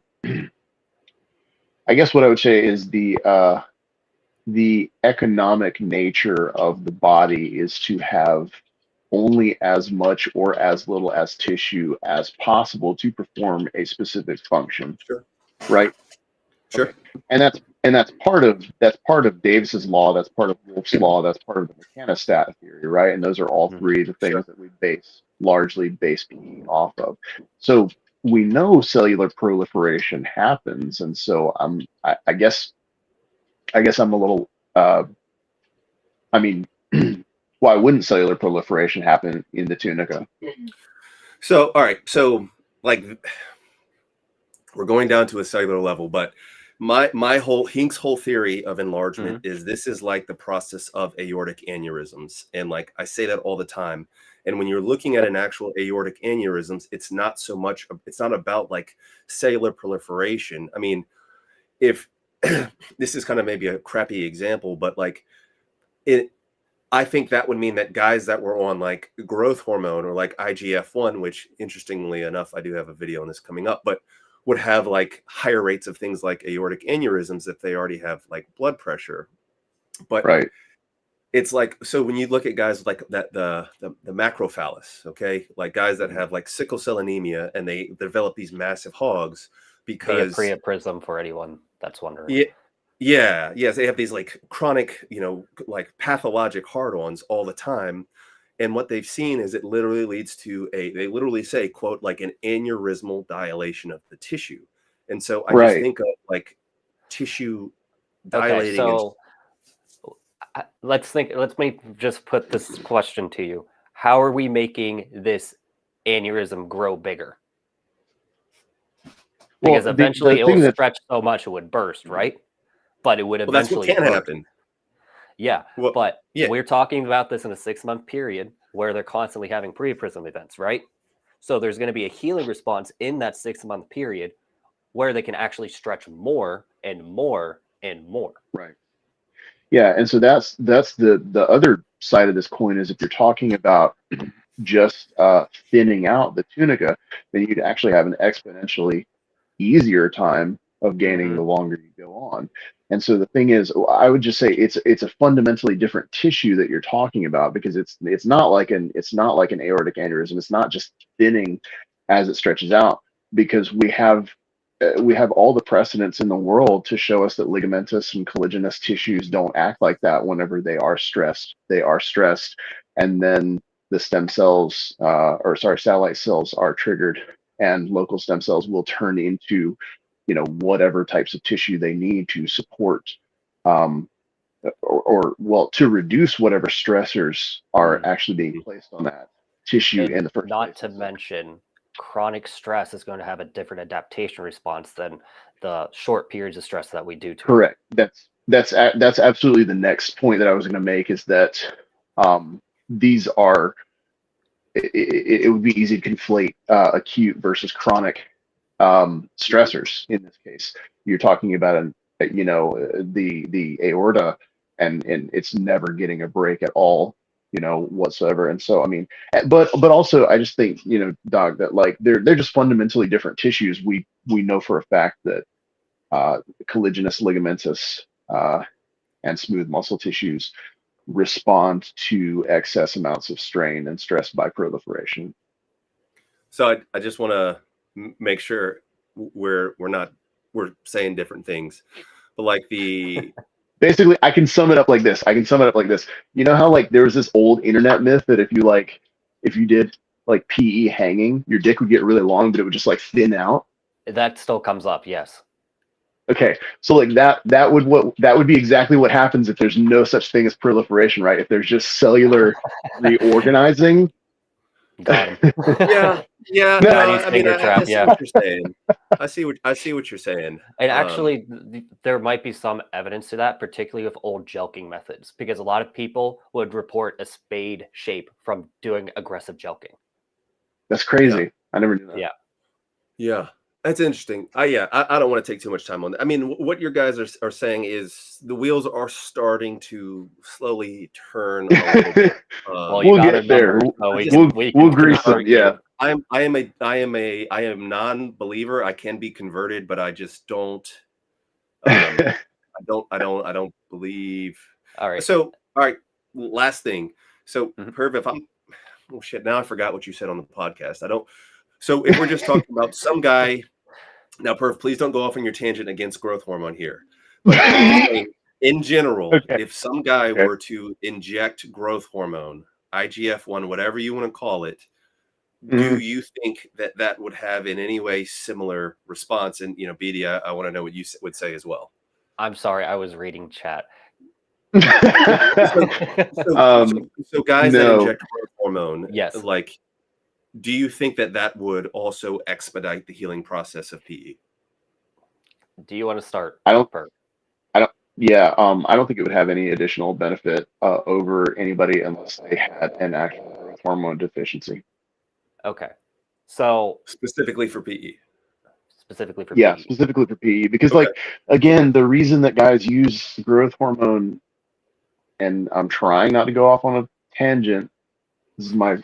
I guess what I would say is the economic nature of the body is to have only as much or as little as tissue as possible to perform a specific function, Sure. right? Sure. Okay. And that's part of Davis's law, that's part of Wolff's law, that's part of the mechanostat theory, right? And those are all three the things that we largely base PE off of. So we know cellular proliferation happens, and so I guess I'm a little I mean, why wouldn't cellular proliferation happen in the tunica? So, all right. So, like, we're going down to a cellular level, but my whole Hink's whole theory of enlargement is this is like the process of aortic aneurysms, and like I say that all the time. And when you're looking at an actual aortic aneurysms, it's not about like cellular proliferation. I mean, if this is kind of maybe a crappy example, but like I think that would mean that guys that were on like growth hormone or like IGF-1, which interestingly enough, I do have a video on this coming up, but would have like higher rates of things like aortic aneurysms if they already have like blood pressure. But Right. it's like, so when you look at guys like that, the macrophallus, okay, like guys that have like sickle cell anemia and they develop these massive hogs because priapism for anyone that's wondering. Yes, they have these like chronic, like pathologic hard-ons all the time. And what they've seen is it literally leads to they literally say, quote, like an aneurysmal dilation of the tissue. And so I just think of like tissue dilating. Okay, so let's me just put this question to you. How are we making this aneurysm grow bigger? Because eventually it will stretch so much it would burst, right? But it would eventually that's what can happen. Yeah, but we're talking about this in a 6-month period where they're constantly having priapism events, right? So there's going to be a healing response in that 6-month period where they can actually stretch more and more and more. Right. Yeah, and so that's the other side of this coin is if you're talking about just thinning out the tunica, then you'd actually have an exponentially easier time of gaining the longer you go on. And so the thing is, I would just say it's a fundamentally different tissue that you're talking about because it's not like an aortic aneurysm. It's not just thinning as it stretches out because we have all the precedents in the world to show us that ligamentous and collagenous tissues don't act like that whenever they are stressed. They are stressed, and then the stem cells, satellite cells are triggered, and local stem cells will turn into, whatever types of tissue they need to support, to reduce whatever stressors are actually being placed on that tissue in the first place. Not to mention, chronic stress is going to have a different adaptation response than the short periods of stress that we do to Correct. That's absolutely the next point that I was going to make is that these are it would be easy to conflate acute versus chronic stressors. In this case, you're talking about the aorta, and it's never getting a break at all, whatsoever. And so, I mean, but also, I just think, Doc, that like they're just fundamentally different tissues. We know for a fact that collagenous, ligamentous, and smooth muscle tissues respond to excess amounts of strain and stress by proliferation. So I just want to make sure we're saying different things, but like basically I can sum it up like this. You know how like there was this old internet myth that if you did like PE hanging, your dick would get really long, but it would just like thin out? That still comes up, yes. Okay, so like that would be exactly what happens if there's no such thing as proliferation, right? If there's just cellular reorganizing. Got him. Yeah. No, I mean, I see what you're saying. I see what you're saying. And actually, there might be some evidence to that, particularly with old jelqing methods, because a lot of people would report a spade shape from doing aggressive jelqing. That's crazy. I never knew that. Yeah. Yeah, that's interesting. I don't want to take too much time on that. I mean, what your guys are saying is the wheels are starting to slowly turn a little bit. Well, you we'll got get there. We We'll can grease them. convert you. Yeah. I am non-believer. I can be converted, but I just don't. I don't believe. All right. So, all right. Last thing. So, Mhm. Perv, if I'm, oh shit, now I forgot what you said on the podcast. I don't. So, if we're just talking about some guy, now, Perv, please don't go off on your tangent against growth hormone here. But I'm just saying, in general, Okay. if some guy were to inject growth hormone, IGF-1, whatever you want to call it, do you think that would have in any way similar response? And, BD, I want to know what you would say as well. I'm sorry, I was reading chat. So guys that inject growth hormone, yes, like, do you think that would also expedite the healing process of PE? Do you want to start? I don't think it would have any additional benefit over anybody unless they had an actual growth hormone deficiency. Okay. So specifically for PE. Specifically for PE, because okay. like, again, the reason that guys use growth hormone, and I'm trying not to go off on a tangent. This is my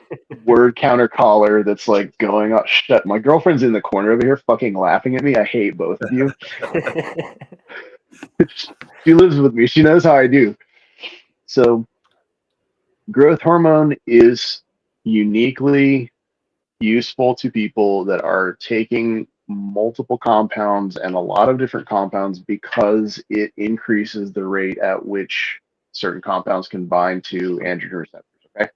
word counter caller that's like going, oh, shut. My girlfriend's in the corner over here fucking laughing at me. I hate both of you. She lives with me. She knows how I do. So growth hormone is uniquely useful to people that are taking multiple compounds and a lot of different compounds because it increases the rate at which certain compounds can bind to androgen receptors. Okay.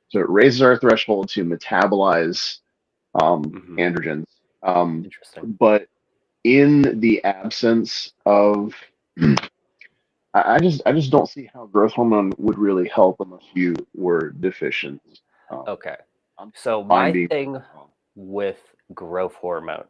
So it raises our threshold to metabolize androgens. Interesting. But in the absence of, I just don't see how growth hormone would really help unless you were deficient. Okay. So my thing with growth hormone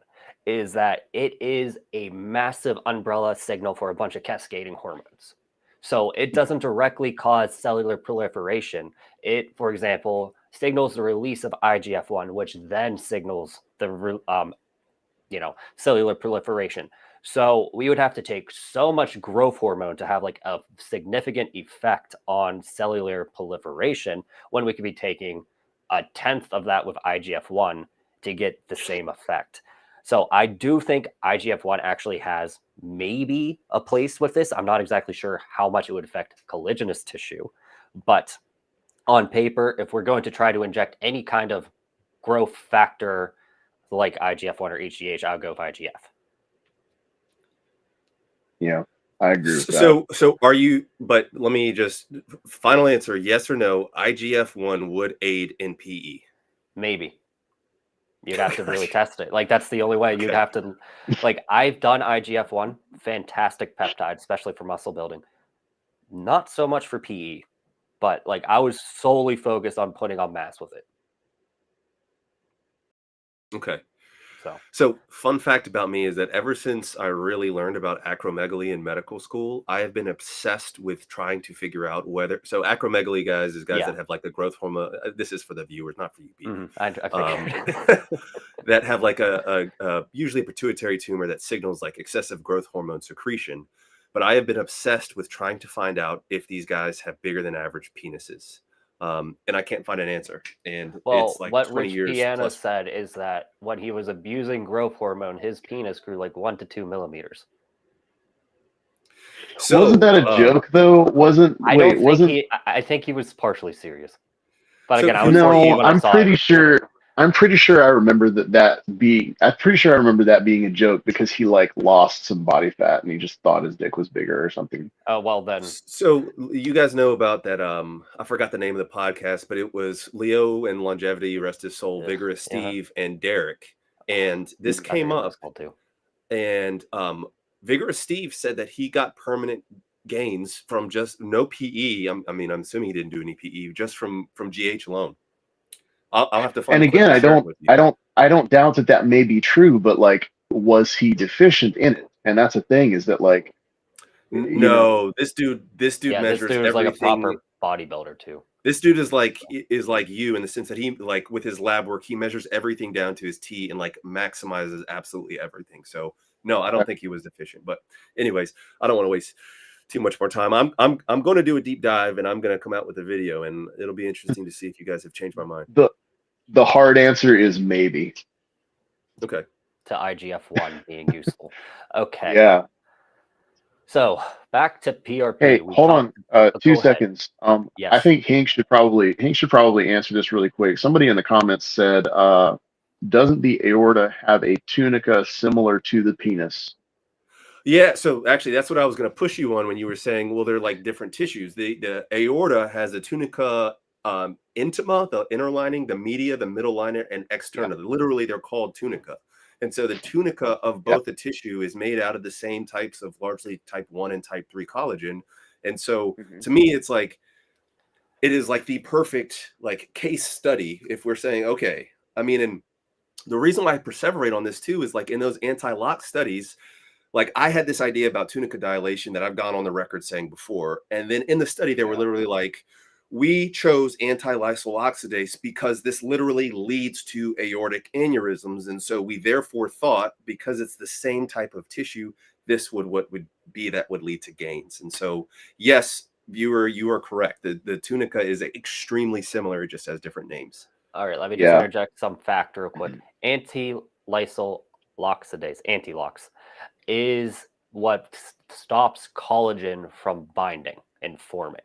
is that it is a massive umbrella signal for a bunch of cascading hormones. So it doesn't directly cause cellular proliferation. It, for example, signals the release of IGF-1, which then signals the cellular proliferation. So we would have to take so much growth hormone to have like a significant effect on cellular proliferation when we could be taking 1/10 of that with IGF-1 to get the same effect. So I do think IGF-1 actually has maybe a place with this. I'm not exactly sure how much it would affect collagenous tissue, but on paper, if we're going to try to inject any kind of growth factor like IGF-1 or HGH, I'll go with IGF. Yeah, I agree with that. So are you, but let me just, final answer, yes or no, IGF-1 would aid in PE? Maybe. You'd have to really test it. Like, that's the only way. You'd have to, like, I've done IGF-1, fantastic peptide, especially for muscle building. Not so much for PE, but like I was solely focused on putting on mass with it. Okay. So fun fact about me is that ever since I really learned about acromegaly in medical school, I have been obsessed with trying to figure out whether, so acromegaly, guys, is guys that have like a growth hormone. This is for the viewers, not for you, Pete. That have like a usually a pituitary tumor that signals like excessive growth hormone secretion. But I have been obsessed with trying to find out if these guys have bigger than average penises. And I can't find an answer. And it's like what 20 Rich years Piana plus. said is that when he was abusing growth hormone, his penis grew like 1 to 2 millimeters. So, wasn't that a joke though? I think he was partially serious. But so, again, I was 14 when I saw it. I'm pretty sure I remember that being a joke because he like lost some body fat and he just thought his dick was bigger or something. Oh, well then. So you guys know about that, I forgot the name of the podcast, but it was Leo and Longevity, rest his soul, Vigorous Steve and Derek. And this came up and Vigorous Steve said that he got permanent gains from just no PE. I'm assuming he didn't do any PE, just from GH alone. I'll have to find. And again, I don't doubt that may be true, but like, was he deficient in it? And that's the thing, is that like, no, this dude measures everything. Like a proper bodybuilder too. This dude is like you in the sense that he, like, with his lab work, he measures everything down to his T and like maximizes absolutely everything. So no, I don't think he was deficient. But anyways, I don't want to waste too much more time. I'm going to do a deep dive, and I'm going to come out with a video, and it'll be interesting to see if you guys have changed my mind. The hard answer is maybe. Okay. To IGF-1 being useful. Okay. Yeah. So back to PRP. Hey, hold on, 2 go seconds. Yes. I think Hank should probably answer this really quick. Somebody in the comments said, doesn't the aorta have a tunica similar to the penis? Yeah, so actually that's what I was going to push you on when you were saying, well, they're like different tissues. The aorta has a tunica intima, the inner lining, the media, the middle liner, and externa. Yeah. Literally, they're called tunica. And so the tunica of both the tissue is made out of the same types of largely type 1 and type 3 collagen. And so to me, it's like, it is like the perfect like case study if we're saying, okay, I mean, and the reason why I perseverate on this too is like in those anti-lock studies, like I had this idea about tunica dilation that I've gone on the record saying before. And then in the study, they were literally like, we chose anti-lysyl oxidase because this literally leads to aortic aneurysms. And so we therefore thought, because it's the same type of tissue, this would that would lead to gains. And so, yes, viewer, you are correct. The tunica is extremely similar. It just has different names. All right, let me just interject some fact real quick. Anti-lysyl oxidase, anti-LOX, is what stops collagen from binding and forming.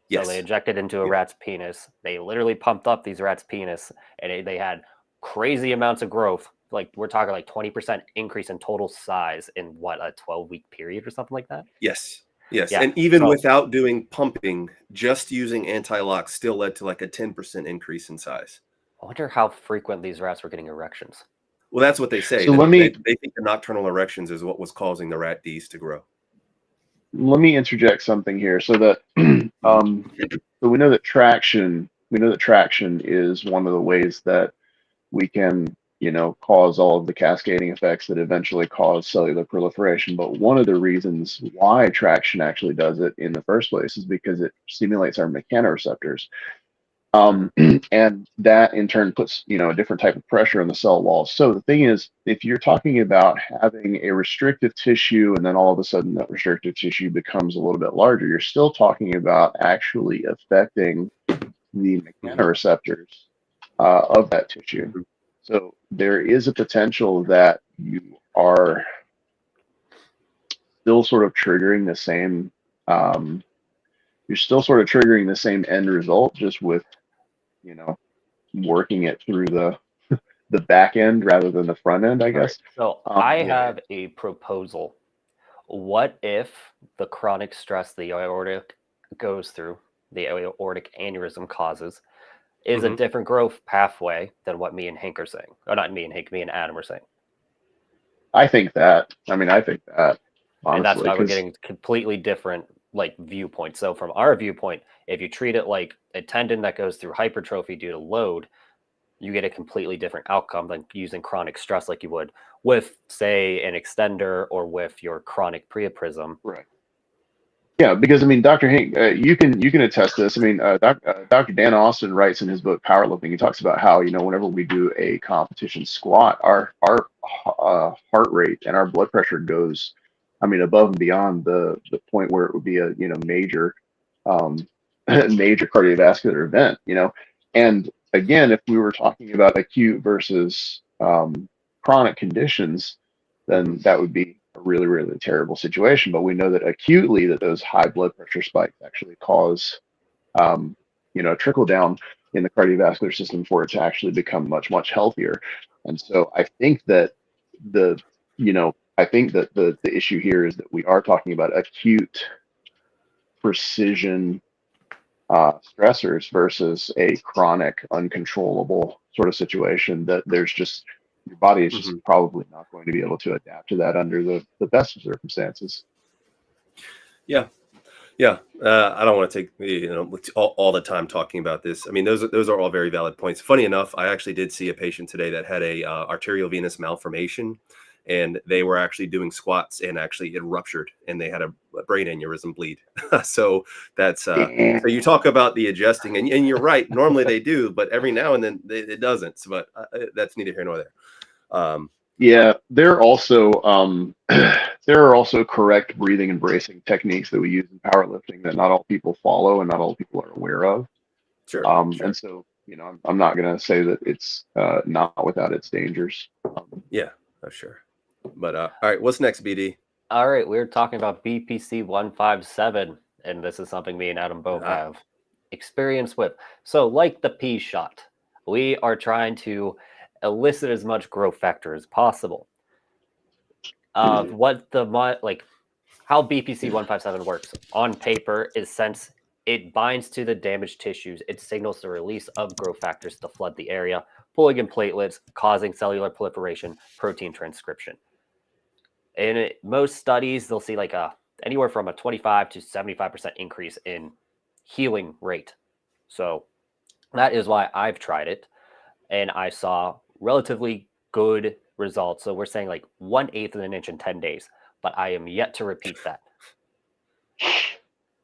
Yes. So they injected into a rat's penis. They literally pumped up these rats' penis, and they had crazy amounts of growth. Like we're talking like 20% increase in total size in what, a 12-week period or something like that? Yes. Yes. Yeah. And even without doing pumping, just using anti-lock still led to like a 10% increase in size. I wonder how frequent these rats were getting erections. Well, that's what they say. So they think the nocturnal erections is what was causing the rat Ds to grow. Let me interject something here. So that so we know that traction is one of the ways that we can, cause all of the cascading effects that eventually cause cellular proliferation. But one of the reasons why traction actually does it in the first place is because it stimulates our mechanoreceptors. And that in turn puts, a different type of pressure on the cell walls. So the thing is, if you're talking about having a restrictive tissue and then all of a sudden that restrictive tissue becomes a little bit larger, you're still talking about actually affecting the mechanoreceptors of that tissue. So there is a potential that you are still sort of triggering the same, end result, just with, working it through the back end rather than the front end, I guess. So I have a proposal. What if the chronic stress the aorta goes through, the aortic aneurysm causes, is a different growth pathway than what me and Hank are saying? Or not me and Hank, me and Adam are saying. I think that. Honestly, and that's why we're getting completely different viewpoints. So from our viewpoint, if you treat it like a tendon that goes through hypertrophy due to load, you get a completely different outcome than using chronic stress like you would with, say, an extender or with your chronic priapism. Right. Yeah, because Dr. Hank, you can attest to this. Dr. Dan Austin writes in his book Powerlifting. He talks about how whenever we do a competition squat, our heart rate and our blood pressure goes, above and beyond the point where it would be a major major cardiovascular event. And again, if we were talking about acute versus chronic conditions, then that would be a really, really terrible situation. But we know that acutely that those high blood pressure spikes actually cause, trickle down in the cardiovascular system for it to actually become much, much healthier. And so I think that the issue here is that we are talking about acute precision stressors versus a chronic, uncontrollable sort of situation that there's just, your body is just probably not going to be able to adapt to that under the best of circumstances. Yeah. I don't want to take all the time talking about this. Those are all very valid points. Funny enough, I actually did see a patient today that had a arteriovenous malformation, and they were actually doing squats, and actually it ruptured, and they had a brain aneurysm bleed. So that's so you talk about the adjusting, and you're right. Normally they do, but every now and then it doesn't. So, but that's neither here nor there. Yeah, there are also correct breathing and bracing techniques that we use in powerlifting that not all people follow and not all people are aware of. Sure. And so, I'm not going to say that it's not without its dangers. Yeah, sure. But all right, what's next, BD? All right, we're talking about BPC-157, and this is something me and Adam both have experience with. So, like the P shot, we are trying to elicit as much growth factor as possible. How BPC-157 works on paper is, since it binds to the damaged tissues, it signals the release of growth factors to flood the area, pulling in platelets, causing cellular proliferation, protein transcription. In most studies, they'll see like anywhere from a 25 to 75% increase in healing rate. So that is why I've tried it, and I saw relatively good results. So we're saying like 1/8 of an inch in 10 days, but I am yet to repeat that.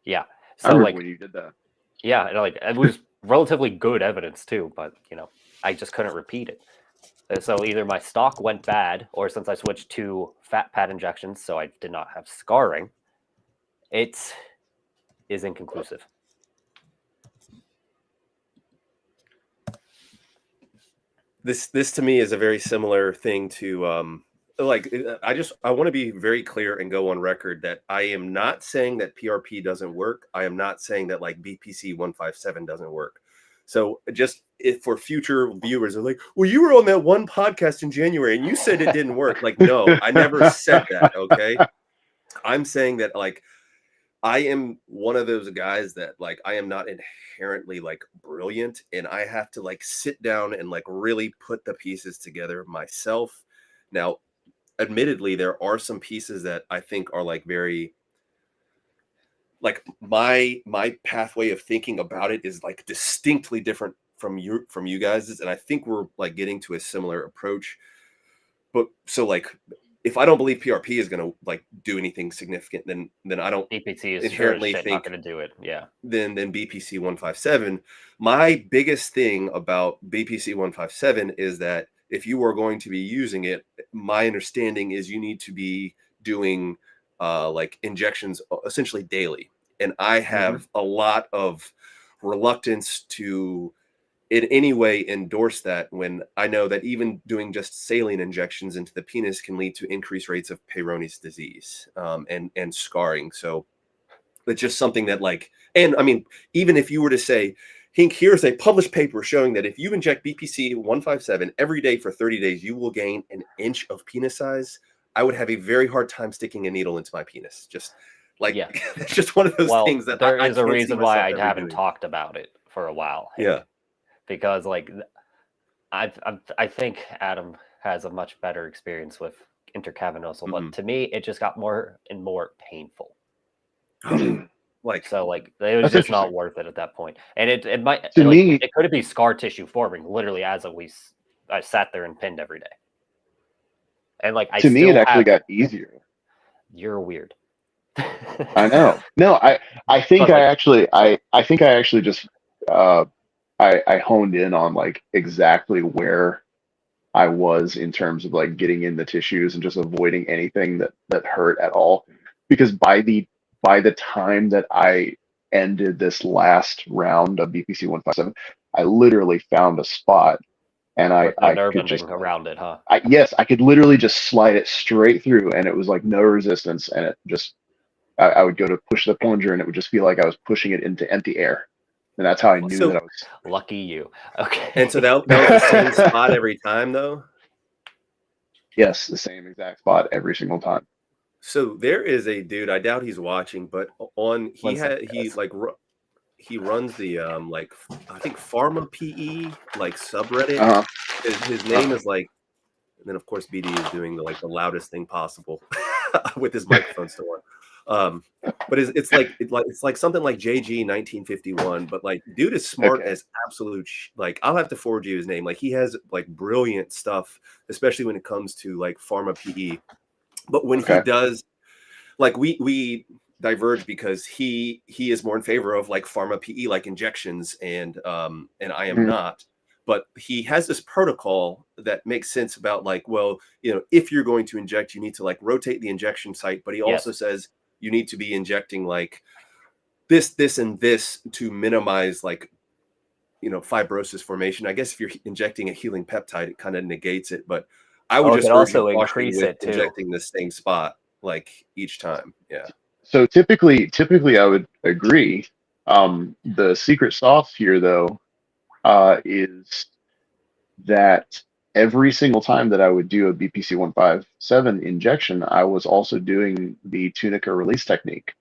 Yeah. So I remember like when you did that. Yeah, like it was relatively good evidence too, but I just couldn't repeat it. So either my stock went bad, or since I switched to fat pad injections, so I did not have scarring, it is inconclusive. This to me is a very similar thing to I want to be very clear and go on record that I am not saying that PRP doesn't work. I am not saying that like BPC-157 doesn't work. So just if for future viewers are like, well, you were on that one podcast in January and you said it didn't work. Like, no, I never said that. Okay. I'm saying that like I am one of those guys that like I am not inherently like brilliant, and I have to like sit down and like really put the pieces together myself. Now, admittedly, there are some pieces that I think are like very like my pathway of thinking about it is like distinctly different from you guys's, and I think we're like getting to a similar approach. But so like if I don't believe PRP is going to like do anything significant, then I don't BPC is inherently not think going to do it. Yeah. Then BPC-157. My biggest thing about BPC-157 is that if you are going to be using it, my understanding is you need to be doing like injections essentially daily. And I have a lot of reluctance to in any way endorse that when I know that even doing just saline injections into the penis can lead to increased rates of Peyronie's disease and scarring. So it's just something that like, and I mean, even if you were to say, Hink, here's a published paper showing that if you inject BPC-157 every day for 30 days, you will gain an inch of penis size. I would have a very hard time sticking a needle into my penis. Just like, it's just one of those things that there is I a reason why I haven't talked about it for a while. Hank. Yeah. Because like, I think Adam has a much better experience with intercavernosal, but to me, it just got more and more painful. Like so like it was just not worth it at that point. And it might to me it could be scar tissue forming literally as I sat there and pinned every day. And like to me it actually got easier. You're weird. I know. No, I think I think I actually just I honed in on like exactly where I was in terms of like getting in the tissues and just avoiding anything that hurt at all. Because by the time that I ended this last round of BPC-157, I literally found a spot, and I could just around it, huh? Yes, I could literally just slide it straight through, and it was like no resistance, and it just I would go to push the plunger, and it would just feel like I was pushing it into empty air, and that's how I knew that I was lucky you. Okay. And so that was the same spot every time, though. Yes, the same exact spot every single time. So there is a dude, I doubt he's watching, but he runs the like I think Pharma PE like subreddit. His name is like, and then of course BD is doing the loudest thing possible with his microphone still But it's like something like JG 1951. But like, dude is smart Okay. as absolute. Like, I'll have to forward you his name. Like, he has like brilliant stuff, especially when it comes to like pharma PE. But when he Okay. does, like, we diverge because he is more in favor of like pharma PE, like injections, and I am Mhm. not. But he has this protocol that makes sense about like, well, if you're going to inject, you need to like rotate the injection site. But he also Yes. says you need to be injecting like this, and this to minimize like, fibrosis formation. I guess if you're injecting a healing peptide, it kind of negates it. But I would Oh, it just could urge you also caution increase with it too. injecting the same spot like each time. Yeah. So typically I would agree. The secret sauce here, though, is that every single time that I would do a BPC-157 injection, I was also doing the tunica release technique.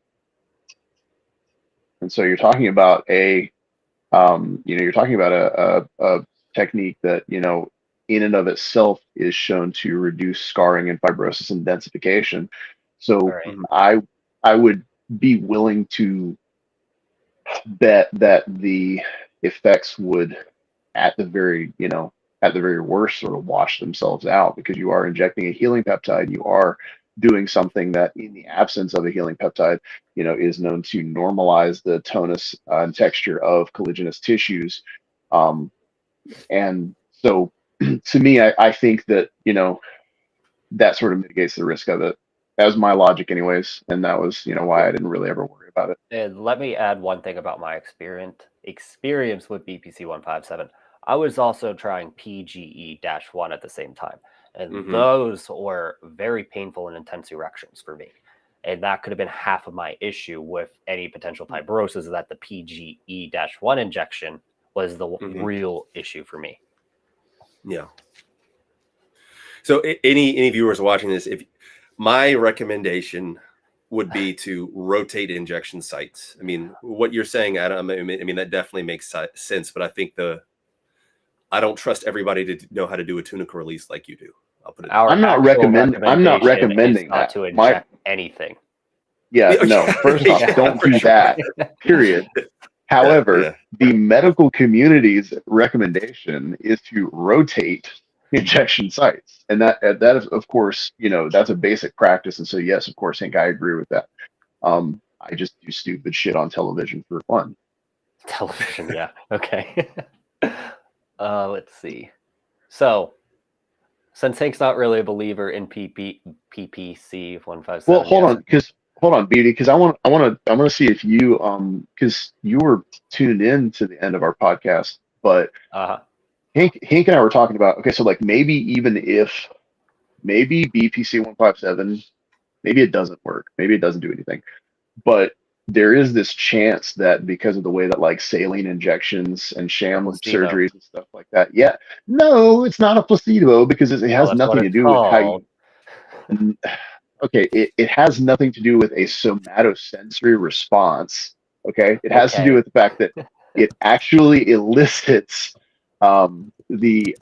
And so you're talking about a technique that, in and of itself is shown to reduce scarring and fibrosis and densification. All So right. I would be willing to bet that the effects would, at the very, at the very worst, sort of wash themselves out, because you are injecting a healing peptide. You are doing something that, in the absence of a healing peptide, is known to normalize the tonus and texture of collagenous tissues. And so, to me, I think that, that sort of mitigates the risk of it. That was my logic, anyways, and that was, why I didn't really ever worry about it. And let me add one thing about my experience with BPC-157. I was also trying PGE-1 at the same time, and those were very painful and intense erections for me. And that could have been half of my issue with any potential fibrosis, that the PGE-1 injection was the real issue for me. Yeah. So any viewers watching this, if my recommendation would be to rotate injection sites. I mean, what you're saying, Adam, I mean that definitely makes sense, but I think I don't trust everybody to know how to do a tunica release like you do. I'll put it. Our I'm not actual recommending is not that. to inject anything. Yeah, no. First off, don't do that. Period. However, the medical community's recommendation is to rotate injection sites, and that is, of course, that's a basic practice. And so, yes, of course, Hank, I agree with that. I just do stupid shit on television for fun. Television, yeah. Okay. Let's see. So, since Hank's not really a believer in PPC-157, well, hold on, Beauty, because I want to see if you because you were tuned in to the end of our podcast, but Hank and I were talking about, okay, so like maybe BPC-157, maybe it doesn't work, maybe it doesn't do anything, but there is this chance that, because of the way that like saline injections and sham surgeries and stuff like that, no, it's not a placebo, because it has nothing to do with how you. Okay, it has nothing to do with a somatosensory response. Okay, it has to do with the fact that it actually elicits the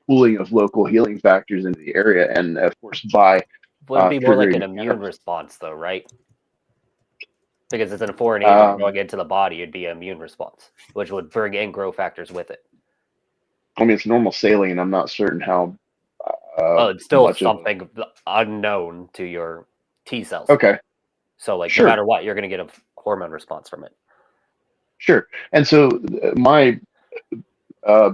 pooling of local healing factors into the area, and of course by would be more like an immune response, though, right? Because it's a foreign agent going into the body, it'd be an immune response, which would bring in growth factors with it. I mean, it's normal saline. I'm not certain how. It's still something unknown to your T cells. Okay. So, like, no matter what, you're going to get a hormone response from it. Sure. And so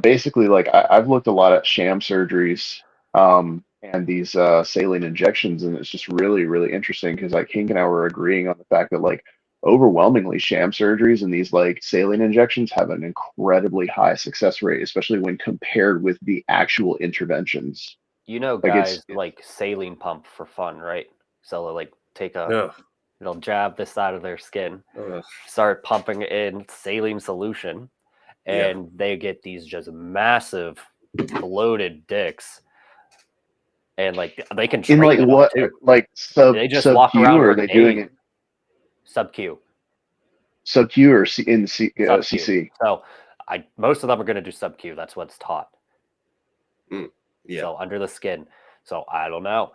basically, like, I've looked a lot at sham surgeries and these saline injections, and it's just really, really interesting, because like Hank and I were agreeing on the fact that like overwhelmingly sham surgeries and these like saline injections have an incredibly high success rate, especially when compared with the actual interventions. Guys like saline pump for fun, right? So they'll like take they'll jab this side of their skin, start pumping in saline solution, and they get these just massive bloated dicks, and like they can train in like what too. Like they just walk around, or are they doing it sub-Q? Sub-Q or CC? So most of them are going to do sub-Q. That's what's taught. Yeah. So under the skin. So I don't know.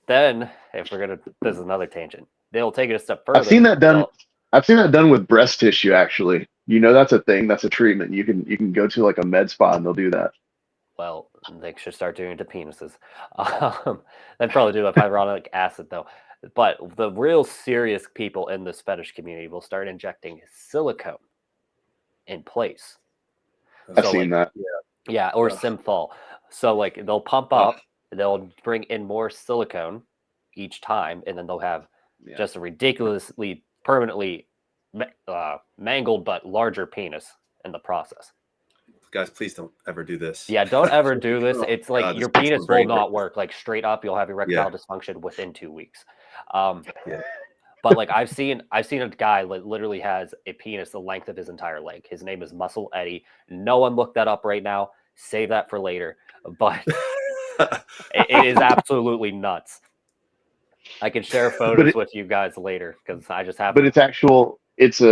Then if we're gonna, this is another tangent. they'll take it a step further. I've seen that done. They'll- I've seen that done with breast tissue. Actually, you know, that's a thing. That's a treatment. You can go to like a med spa and they'll do that. Well, they should start doing it to penises. They'd probably do it with hyaluronic acid, though. But the real serious people in this fetish community will start injecting silicone in place. I've So, seen that. Yeah, or synthol. So, like, they'll pump up, they'll bring in more silicone each time, and then they'll have just a ridiculously, permanently mangled but larger penis in the process. Guys, please don't ever do this. Yeah, don't ever do this. It's like God, your this makes penis my brain will not hurt. work. Like straight up, you'll have erectile dysfunction within 2 weeks. Yeah. But like I've seen a guy that literally has a penis the length of his entire leg. His name is Muscle Eddie. No one look that up right now. Save that for later. But it is absolutely nuts. I can share photos with you guys later because I just have. But it's actual. It's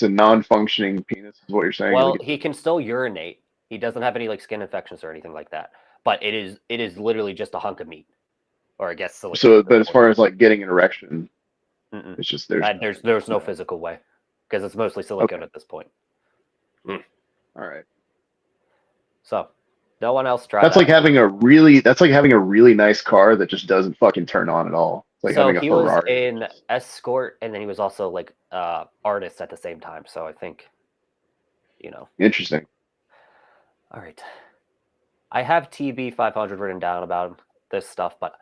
a non-functioning penis, is what you're saying. Well, like he can still urinate. He doesn't have any like skin infections or anything like that. But it is literally just a hunk of meat, or I guess silicone. So, but as far as like getting an erection, it's just there's no physical way because it's mostly silicone at this point. All right. So, no one else tried. That's like having a really nice car that just doesn't fucking turn on at all. It's like having a Ferrari. Was an escort, and then he was also like artist at the same time. So I think, Interesting. All right. I have TB500 written down about this stuff, but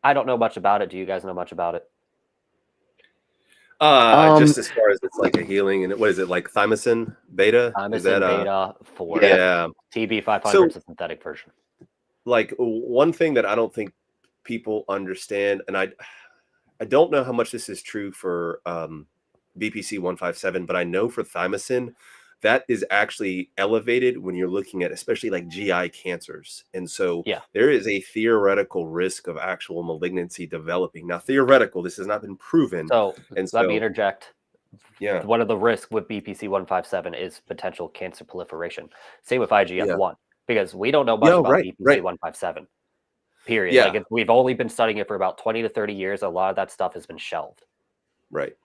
I don't know much about it. Do you guys know much about it? Just as far as it's like a healing, and what is it, like thymosin beta? Thymosin is that beta for TB500 is a synthetic version. Like one thing that I don't think people understand, and I don't know how much this is true for BPC-157, but I know for thymosin, that is actually elevated when you're looking at especially like GI cancers. And so there is a theoretical risk of actual malignancy developing. Now, theoretical, this has not been proven. So let me interject. Yeah. One of the risks with BPC-157 is potential cancer proliferation. Same with IGF-1, because we don't know much about BPC-157. Period. Yeah. Like we've only been studying it for about 20 to 30 years. A lot of that stuff has been shelved. Right.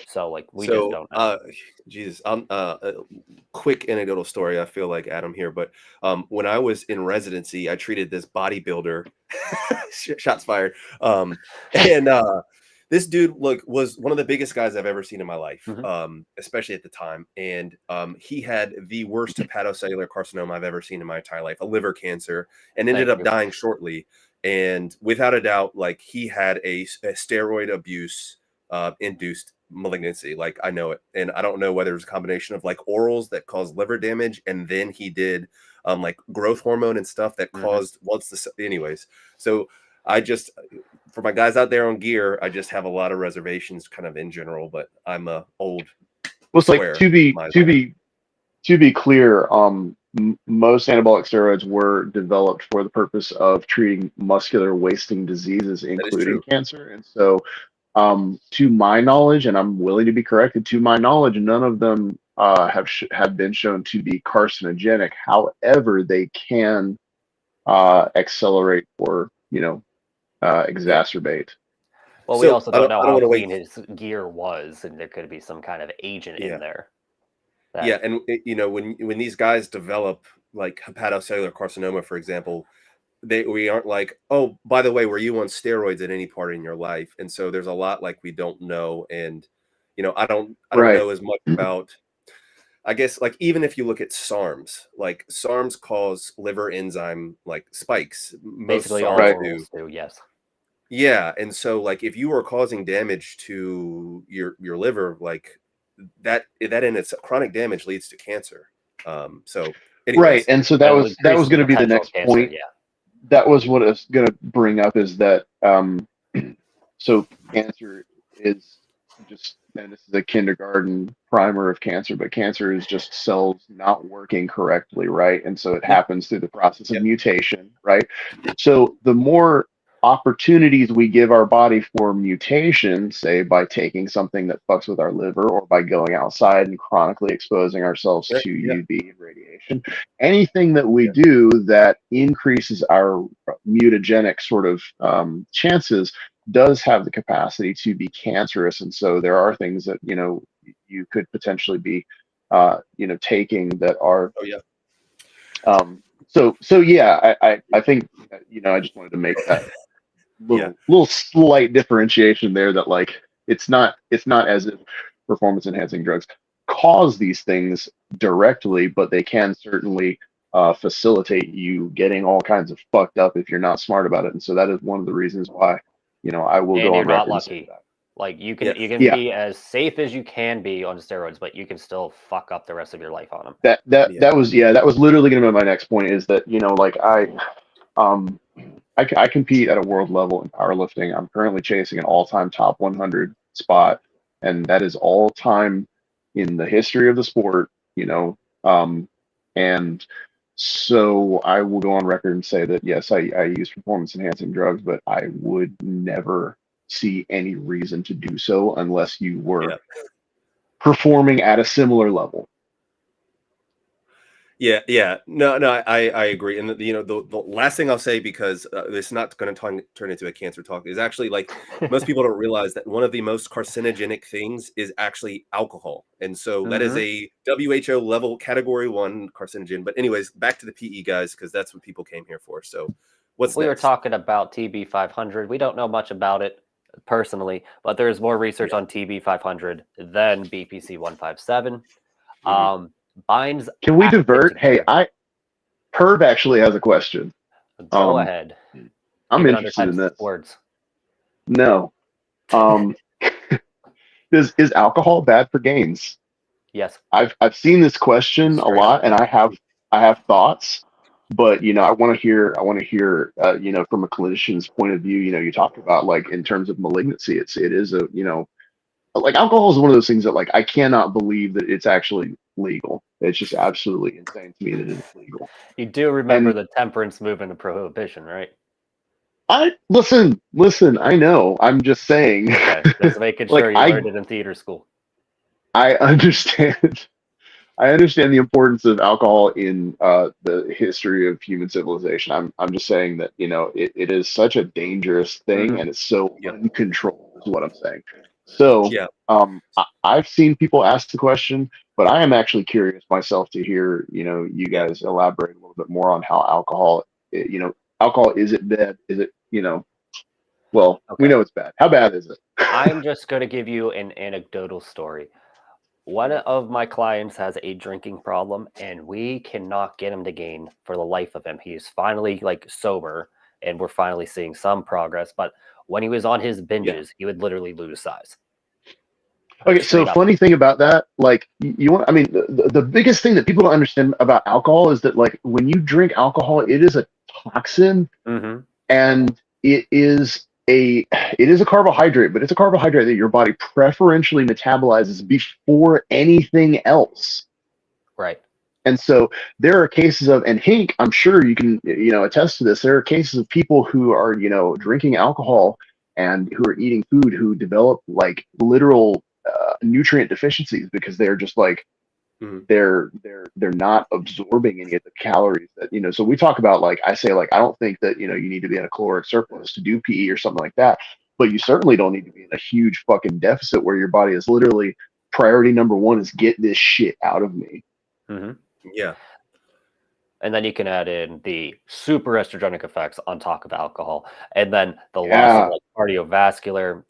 So like we just don't know. Jesus, quick anecdotal story. I feel like Adam here, but when I was in residency, I treated this bodybuilder. Shots fired. This dude was one of the biggest guys I've ever seen in my life, especially at the time. And he had the worst hepatocellular carcinoma I've ever seen in my entire life, a liver cancer, and ended up dying shortly. And without a doubt, like he had a steroid abuse induced malignancy. Like I know it. And I don't know whether it was a combination of like orals that caused liver damage. And then he did like growth hormone and stuff that caused anyways. So I just, for my guys out there on gear, I just have a lot of reservations kind of in general, but I'm a old. Well, it's like to be clear, most anabolic steroids were developed for the purpose of treating muscular wasting diseases, including cancer. And so, to my knowledge, and I'm willing to be corrected, to my knowledge, none of them have been shown to be carcinogenic. However, they can accelerate or exacerbate. Well, we also don't know how clean his gear was, and there could be some kind of agent in there. Yeah, and when these guys develop like hepatocellular carcinoma, for example, we aren't like, oh, by the way, were you on steroids at any part in your life? And so there's a lot like we don't know, and I don't know as much about. I guess like even if you look at SARMs, like SARMs cause liver enzyme like spikes. Basically, all orals do, yes. Yeah, and so like if you are causing damage to your liver, like that in its chronic damage leads to cancer. So anyways, and so that was going to be the next point. Yeah, that was what I was going to bring up, is that so cancer is just, and this is a kindergarten primer of cancer, but cancer is just cells not working correctly, right? And so it happens through the process of mutation, right? So the more opportunities we give our body for mutation, say by taking something that fucks with our liver, or by going outside and chronically exposing ourselves to UV and radiation, anything that we do that increases our mutagenic sort of chances does have the capacity to be cancerous, and so there are things that you could potentially be taking that are Oh yeah. So yeah, I think I just wanted to make that Yeah. little slight differentiation there, that like it's not as if performance enhancing drugs cause these things directly, but they can certainly facilitate you getting all kinds of fucked up if you're not smart about it. And so that is one of the reasons why I will And go you're on not record and say lucky. that. Like you Yeah. can Yeah. be as safe as you can be on steroids, but you can still fuck up the rest of your life on them. That was literally going to be my next point, is that like I compete at a world level in powerlifting. I'm currently chasing an all-time top 100 spot, and that is all time in the history of the sport. And so I will go on record and say that yes, I use performance enhancing drugs, but I would never see any reason to do so unless you were Yeah. performing at a similar level. Yeah. No, I agree. And the last thing I'll say, because it's not going to turn into a cancer talk, is actually like most people don't realize that one of the most carcinogenic things is actually alcohol, and so that is a WHO level category 1 carcinogen. But anyways, back to the PE guys, because that's what people came here for. So what's We were next? talking about TB500. We don't know much about it personally, but there's more research on TB500 than BPC-157. Binds. Can we active divert? Hey, together. Perv actually has a question. Go ahead. I'm Keep it under interested in 10 this. words. No. Is alcohol bad for gains? Yes. I've seen this question Straight a lot, up. and I have thoughts, but I want to hear from a clinician's point of view. You talked about, like, in terms of malignancy, it is a like, alcohol is one of those things that, like, I cannot believe that it's actually legal. It's just absolutely insane to me that it's legal. You do remember And the temperance movement of prohibition, right? I listen. I know. I'm just saying. Okay, just making Like, sure you learned it in theater school. I understand. I understand the importance of alcohol in the history of human civilization. I'm just saying that it is such a dangerous thing, and it's so uncontrolled, is what I'm saying. So Yeah. I've seen people ask the question, but I am actually curious myself to hear you guys elaborate a little bit more on how alcohol. Alcohol, is it bad? Is it well, we know it's bad. How bad is it? I'm just going to give you an anecdotal story. One of my clients has a drinking problem, and we cannot get him to gain for the life of him. He's finally, like, sober, and we're finally seeing some progress. But when he was on his binges, he would literally lose size. Okay, so funny thing about that, like, I mean, the biggest thing that people don't understand about alcohol is that, like, when you drink alcohol, it is a toxin, and it is a carbohydrate, but it's a carbohydrate that your body preferentially metabolizes before anything else. Right. And so there are cases of, and Hank, I'm sure you can attest to this. There are cases of people who are drinking alcohol and who are eating food who develop, like, literal nutrient deficiencies, because they're just like they're not absorbing any of the calories that so we talk about, like, I say, like, I don't think that you need to be in a caloric surplus to do PE or something like that, but you certainly don't need to be in a huge fucking deficit where your body is literally priority number 1 is get this shit out of me. Yeah. And then you can add in the super estrogenic effects on top of alcohol, and then the loss of, like, cardiovascular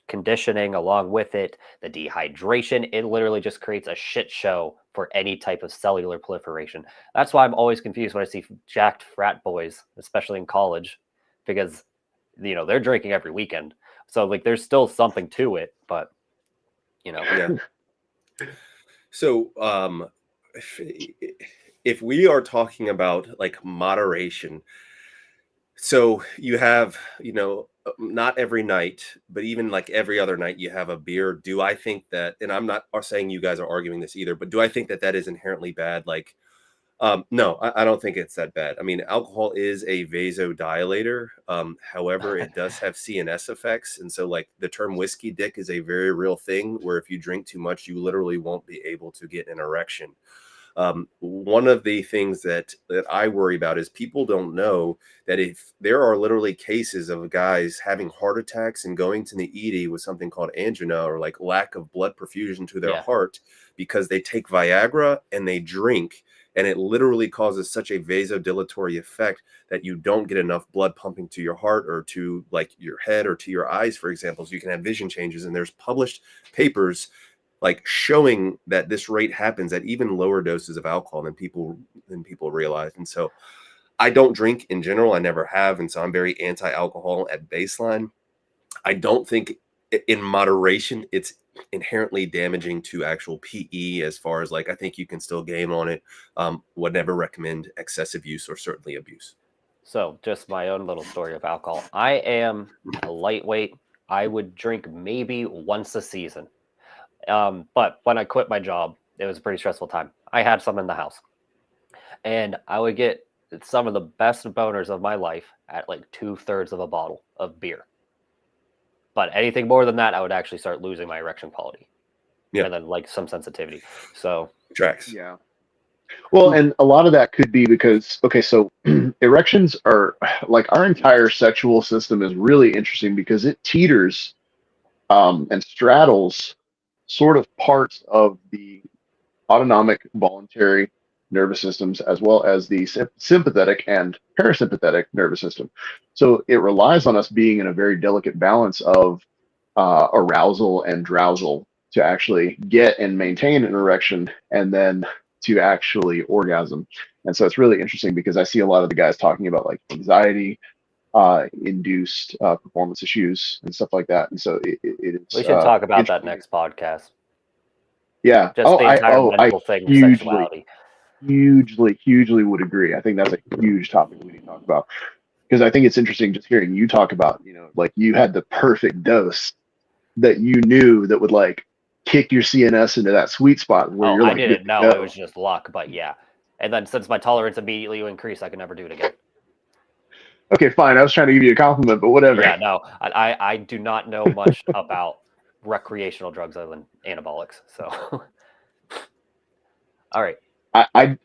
conditioning along with it, the dehydration. It literally just creates a shit show for any type of cellular proliferation. That's why I'm always confused when I see jacked frat boys, especially in college, because they're drinking every weekend. So, like, there's still something to it, but Yeah. So if we are talking about, like, moderation, so you have not every night, but even, like, every other night you have a beer. Do I think that, and I'm not saying you guys are arguing this either, but do I think that is inherently bad? Like, no, I don't think it's that bad. I mean, alcohol is a vasodilator. However, it does have CNS effects. And so, like, the term whiskey dick is a very real thing, where if you drink too much, you literally won't be able to get an erection. One of the things that I worry about is people don't know that if there are literally cases of guys having heart attacks and going to the ED with something called angina or like lack of blood perfusion to their heart because they take Viagra and they drink, and it literally causes such a vasodilatory effect that you don't get enough blood pumping to your heart or to like your head or to your eyes, for example. So you can have vision changes. And there's published papers like showing that this rate happens at even lower doses of alcohol than people realize. And so I don't drink in general. I never have. And so I'm very anti-alcohol at baseline. I don't think in moderation it's inherently damaging to actual PE as far as like, I think you can still game on it. Would never recommend excessive use or certainly abuse. So just my own little story of alcohol. I am a lightweight. I would drink maybe once a season. But when I quit my job, it was a pretty stressful time. I had some in the house, and I would get some of the best boners of my life at like 2/3 of a bottle of beer. But anything more than that, I would actually start losing my erection quality. Yeah. And then like some sensitivity. So tracks. Yeah. Well, and a lot of that could be because, okay, so erections are like our entire sexual system is really interesting because it teeters and straddles sort of parts of the autonomic voluntary nervous systems as well as the sympathetic and parasympathetic nervous system. So it relies on us being in a very delicate balance of arousal and drousal to actually get and maintain an erection and then to actually orgasm. And so it's really interesting because I see a lot of the guys talking about like anxiety induced performance issues and stuff like that. And so it is. We should talk about that next podcast. Yeah. Just the entire mental thing of sexuality. Hugely would agree. I think that's a huge topic we need to talk about because I think it's interesting just hearing you talk about, you know, like you had the perfect dose that you knew that would like kick your CNS into that sweet spot where you're like, I didn't know it was just luck, but yeah. And then since my tolerance immediately increased, I could never do it again. Okay, fine. I was trying to give you a compliment, but whatever. Yeah, no, I do not know much about recreational drugs other than anabolics. So, all right. I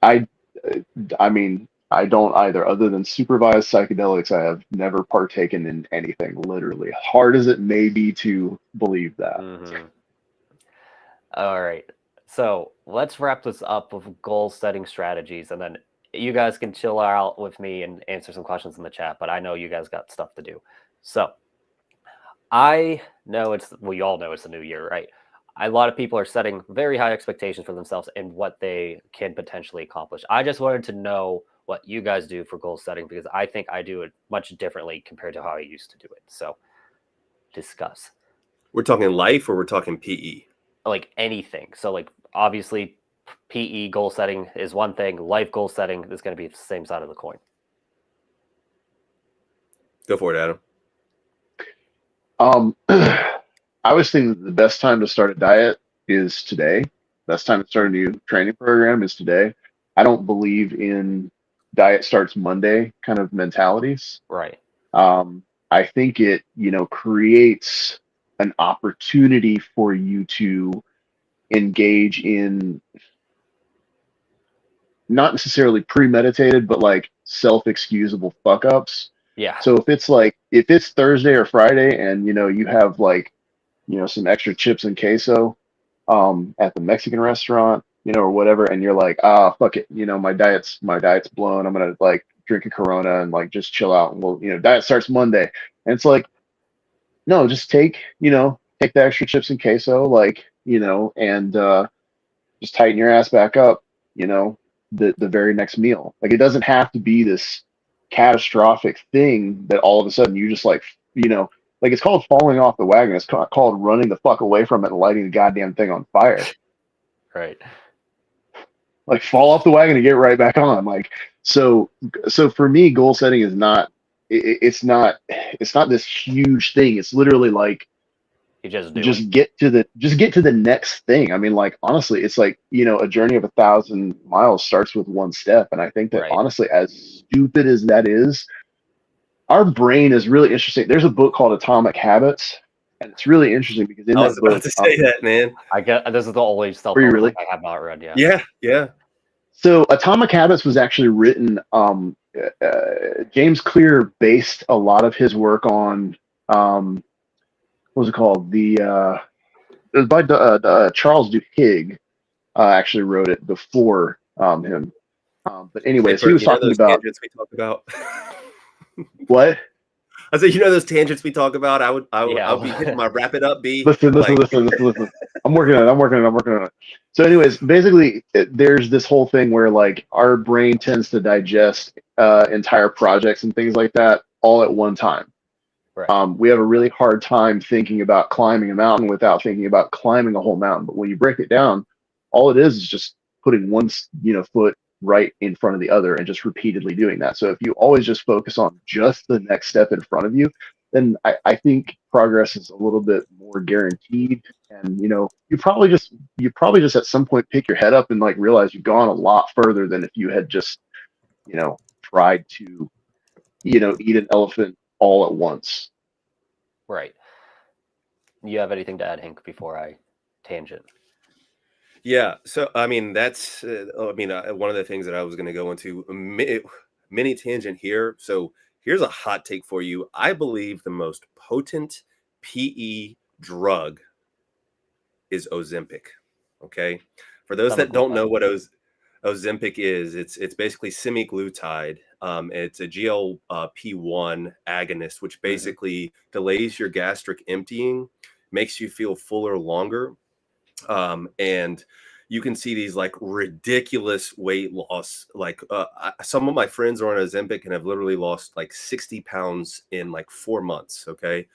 mean, I don't either. Other than supervised psychedelics, I have never partaken in anything. Literally, hard as it may be to believe that. Mm-hmm. All right. So let's wrap this up with goal setting strategies, and then you guys can chill out with me and answer some questions in the chat, but I know you guys got stuff to do. So I know we all know it's the new year, right? A lot of people are setting very high expectations for themselves and what they can potentially accomplish. I just wanted to know what you guys do for goal setting because I think I do it much differently compared to how I used to do it. So discuss. We're talking life or we're talking PE? Like anything. So like obviously PE goal setting is one thing. Life goal setting is going to be the same side of the coin. Go for it, Adam. I was thinking the best time to start a diet is today. Best time to start a new training program is today. I don't believe in diet starts Monday kind of mentalities. Right. I think it, you know, creates an opportunity for you to engage in not necessarily premeditated, but like self-excusable fuck ups. Yeah. So if it's Thursday or Friday and, you know, you have like, you know, some extra chips and queso at the Mexican restaurant, you know, or whatever, and you're like, fuck it, you know, my diet's blown. I'm gonna like drink a Corona and like just chill out, and we'll, you know, diet starts Monday. And it's like, no, just take the extra chips and queso, like, you know, and just tighten your ass back up, you know, the very next meal. Like it doesn't have to be this catastrophic thing that all of a sudden you just like, you know, like it's called falling off the wagon. It's called running the fuck away from it and lighting the goddamn thing on fire. Right. Like fall off the wagon and get right back on. Like, so for me, goal setting is not, it's not this huge thing. It's literally like, you just get to the next thing. I mean, like, honestly, it's like, you know, a journey of 1,000 miles starts with one step. And I think that honestly, as stupid as that is, our brain is really interesting. There's a book called Atomic Habits, and it's really interesting because I was about to say that, man. I get this is the only stuff really? I have not read yet. Yeah. So Atomic Habits was actually written. James Clear based a lot of his work on what was it called? It was by Charles Duhigg. Actually wrote it before him. But anyways, he was You know talking those about tangents we talk about. what? I said, you know those tangents we talk about. I'll be Yeah. hitting my wrap it up beat. Listen. Like, Listen. I'm working on it. So, anyways, basically, there's this whole thing where like our brain tends to digest entire projects and things like that all at one time. Right. We have a really hard time thinking about climbing a mountain without thinking about climbing a whole mountain. But when you break it down, all it is just putting one, foot right in front of the other and just repeatedly doing that. So if you always just focus on just the next step in front of you, then I think progress is a little bit more guaranteed. And you probably just at some point pick your head up and like realize you've gone a lot further than if you had just tried to eat an elephant all at once. Right. You have anything to add, Hank, before I tangent? yeah. So I mean, that's one of the things that I was going to go into mini tangent here. So here's a hot take for you. I believe the most potent PE drug is Ozempic. Okay, for those that don't know what Ozempic is, it's basically semaglutide. It's a GLP-1 agonist, which basically delays your gastric emptying, makes you feel fuller longer, and you can see these like ridiculous weight loss. Like some of my friends are on Ozempic and have literally lost like 60 pounds in like 4 months. Okay.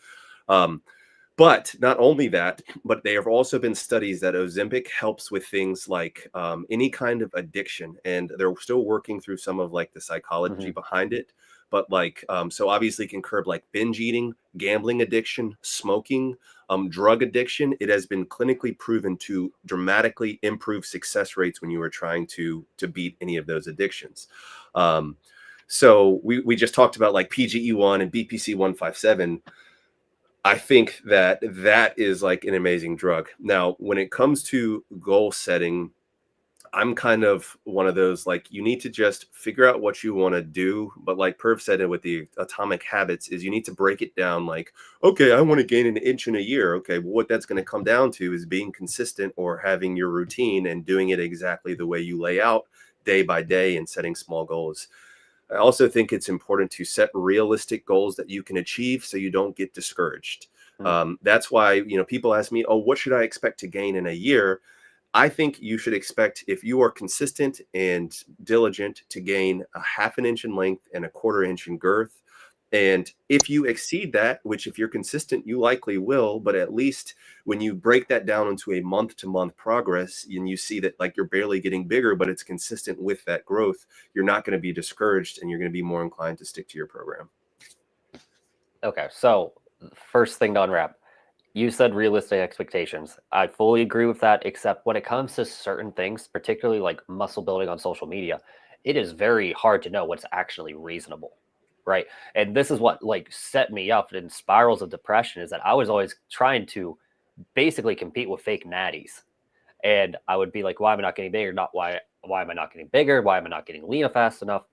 But not only that, but there have also been studies that Ozempic helps with things like any kind of addiction, and they're still working through some of like the psychology behind it. But like, so obviously can curb like binge eating, gambling addiction, smoking, drug addiction. It has been clinically proven to dramatically improve success rates when you are trying to beat any of those addictions. So we just talked about like PGE1 and BPC-157. I think that is like an amazing drug. Now, when it comes to goal setting, I'm kind of one of those, like, you need to just figure out what you want to do. But like Perv said with the Atomic Habits is you need to break it down like, okay, I want to gain an inch in a year. Okay, well, what that's going to come down to is being consistent or having your routine and doing it exactly the way you lay out day by day and setting small goals. I also think it's important to set realistic goals that you can achieve so you don't get discouraged. That's why, people ask me, oh, what should I expect to gain in a year? I think you should expect, if you are consistent and diligent, to gain a 1/2 inch in length and 1/4 inch in girth. And if you exceed that, which if you're consistent, you likely will, but at least when you break that down into a month-to-month progress and you see that like you're barely getting bigger, but it's consistent with that growth, you're not going to be discouraged and you're going to be more inclined to stick to your program. Okay, so first thing to unwrap. You said realistic expectations. I fully agree with that, except when it comes to certain things, particularly like muscle building on social media, it is very hard to know what's actually reasonable, right? And this is what like set me up in spirals of depression, is that I was always trying to basically compete with fake natties. And I would be like, why am I not getting bigger? Why am I not getting bigger? Why am I not getting lean fast enough?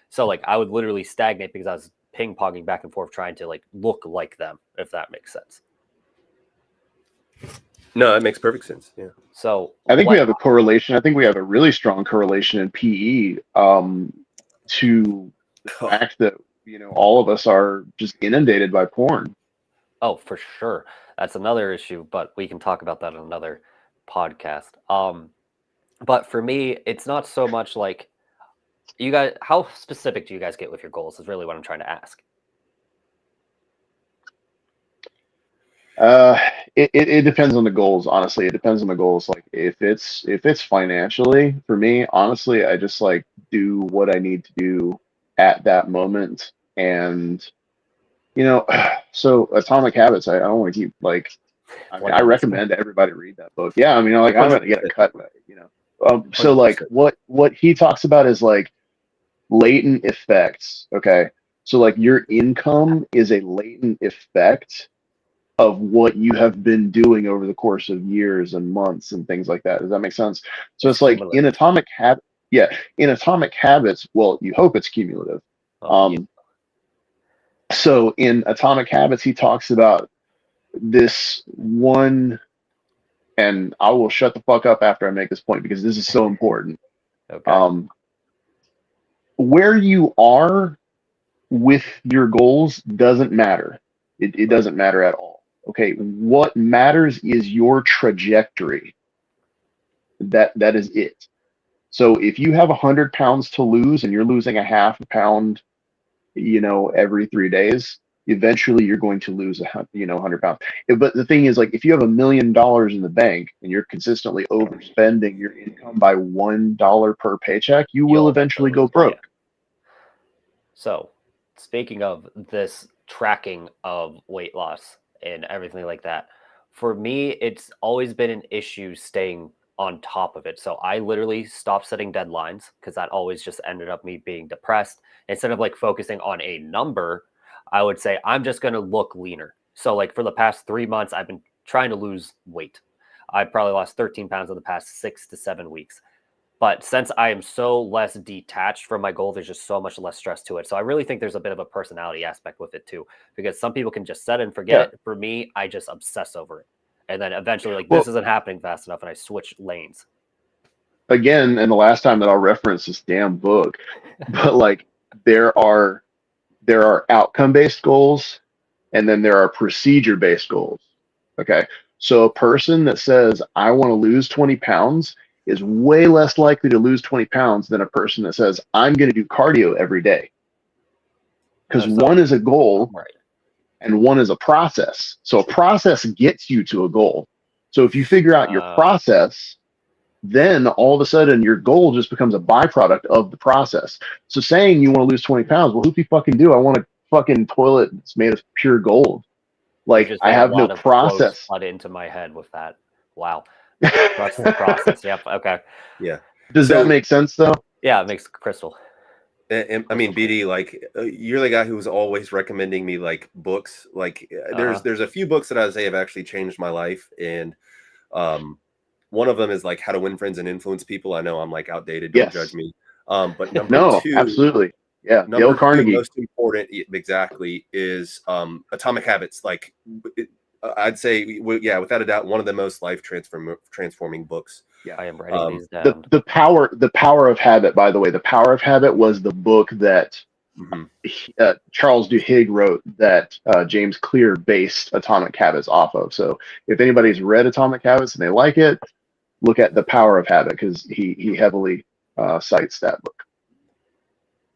So like I would literally stagnate because I was ping-ponging back and forth trying to like look like them, if that makes sense. No, that makes perfect sense. Yeah. So I think we have a correlation. I think we have a really strong correlation in PE to the fact that all of us are just inundated by porn. Oh, for sure. That's another issue, but we can talk about that in another podcast. But for me, it's not so much like you guys. How specific do you guys get with your goals? Is really what I'm trying to ask. It depends on the goals. Honestly, it depends on the goals. Like if it's financially, for me, honestly, I just like do what I need to do at that moment. And so Atomic Habits, I don't want to keep like, I recommend everybody read that book. Yeah, I mean, like I'm gonna get a cut, so like what he talks about is like latent effects. Okay, so like your income is a latent effect of what you have been doing over the course of years and months and things like that. Does that make sense? So it's like in Atomic Habits, Yeah, in Atomic Habits, well, you hope it's cumulative. So in Atomic Habits, he talks about this one, and I will shut the fuck up after I make this point because this is so important. Okay. Where you are with your goals doesn't matter. It doesn't matter at all. Okay, what matters is your trajectory. That is it. So if you have 100 pounds to lose and you're losing a half a pound, every 3 days, eventually you're going to lose 100 pounds. But the thing is, like, if you have $1 million in the bank and you're consistently overspending your income by $1 per paycheck, you will eventually go broke. Yeah. So, speaking of this tracking of weight loss and everything like that, for me, it's always been an issue staying on top of it. So I literally stopped setting deadlines because that always just ended up me being depressed. Instead of like focusing on a number, I would say I'm just going to look leaner. So like for the past 3 months, I've been trying to lose weight. I probably lost 13 pounds in the past 6 to 7 weeks. But since I am so less detached from my goal, there's just so much less stress to it. So I really think there's a bit of a personality aspect with it too, because some people can just set it and forget it. For me, I just obsess over it. And then eventually, like, this isn't happening fast enough, and I switch lanes. Again, and the last time that I'll reference this damn book, but like there are outcome-based goals, and then there are procedure-based goals. Okay, so a person that says I want to lose 20 pounds is way less likely to lose 20 pounds than a person that says I'm going to do cardio every day, because one is a goal. Right. And one is a process. So a process gets you to a goal. So if you figure out your process, then all of a sudden your goal just becomes a byproduct of the process. So saying you want to lose 20 pounds, well, who you fucking do? I want a fucking toilet that's made of pure gold. Like, I have no process. Flood into my head with that. Wow. That's the process. Yep. Okay. Yeah. Does that make sense though? Yeah, it makes crystal. And I mean, BD, like, you're the guy who's always recommending me like books. Like, there's a few books that I say have actually changed my life, and one of them is like How to Win Friends and Influence People. I know I'm like outdated. Don't judge me. But number two, absolutely, yeah. Number Dale Carnegie. two, most important, exactly, is Atomic Habits. Like, I'd say, without a doubt, one of the most life transforming books. Yeah, I am writing these down. The power of habit. By the way, the power of habit was the book that Charles Duhigg wrote that James Clear based Atomic Habits off of. So if anybody's read Atomic Habits and they like it, look at the power of habit, because he heavily cites that book.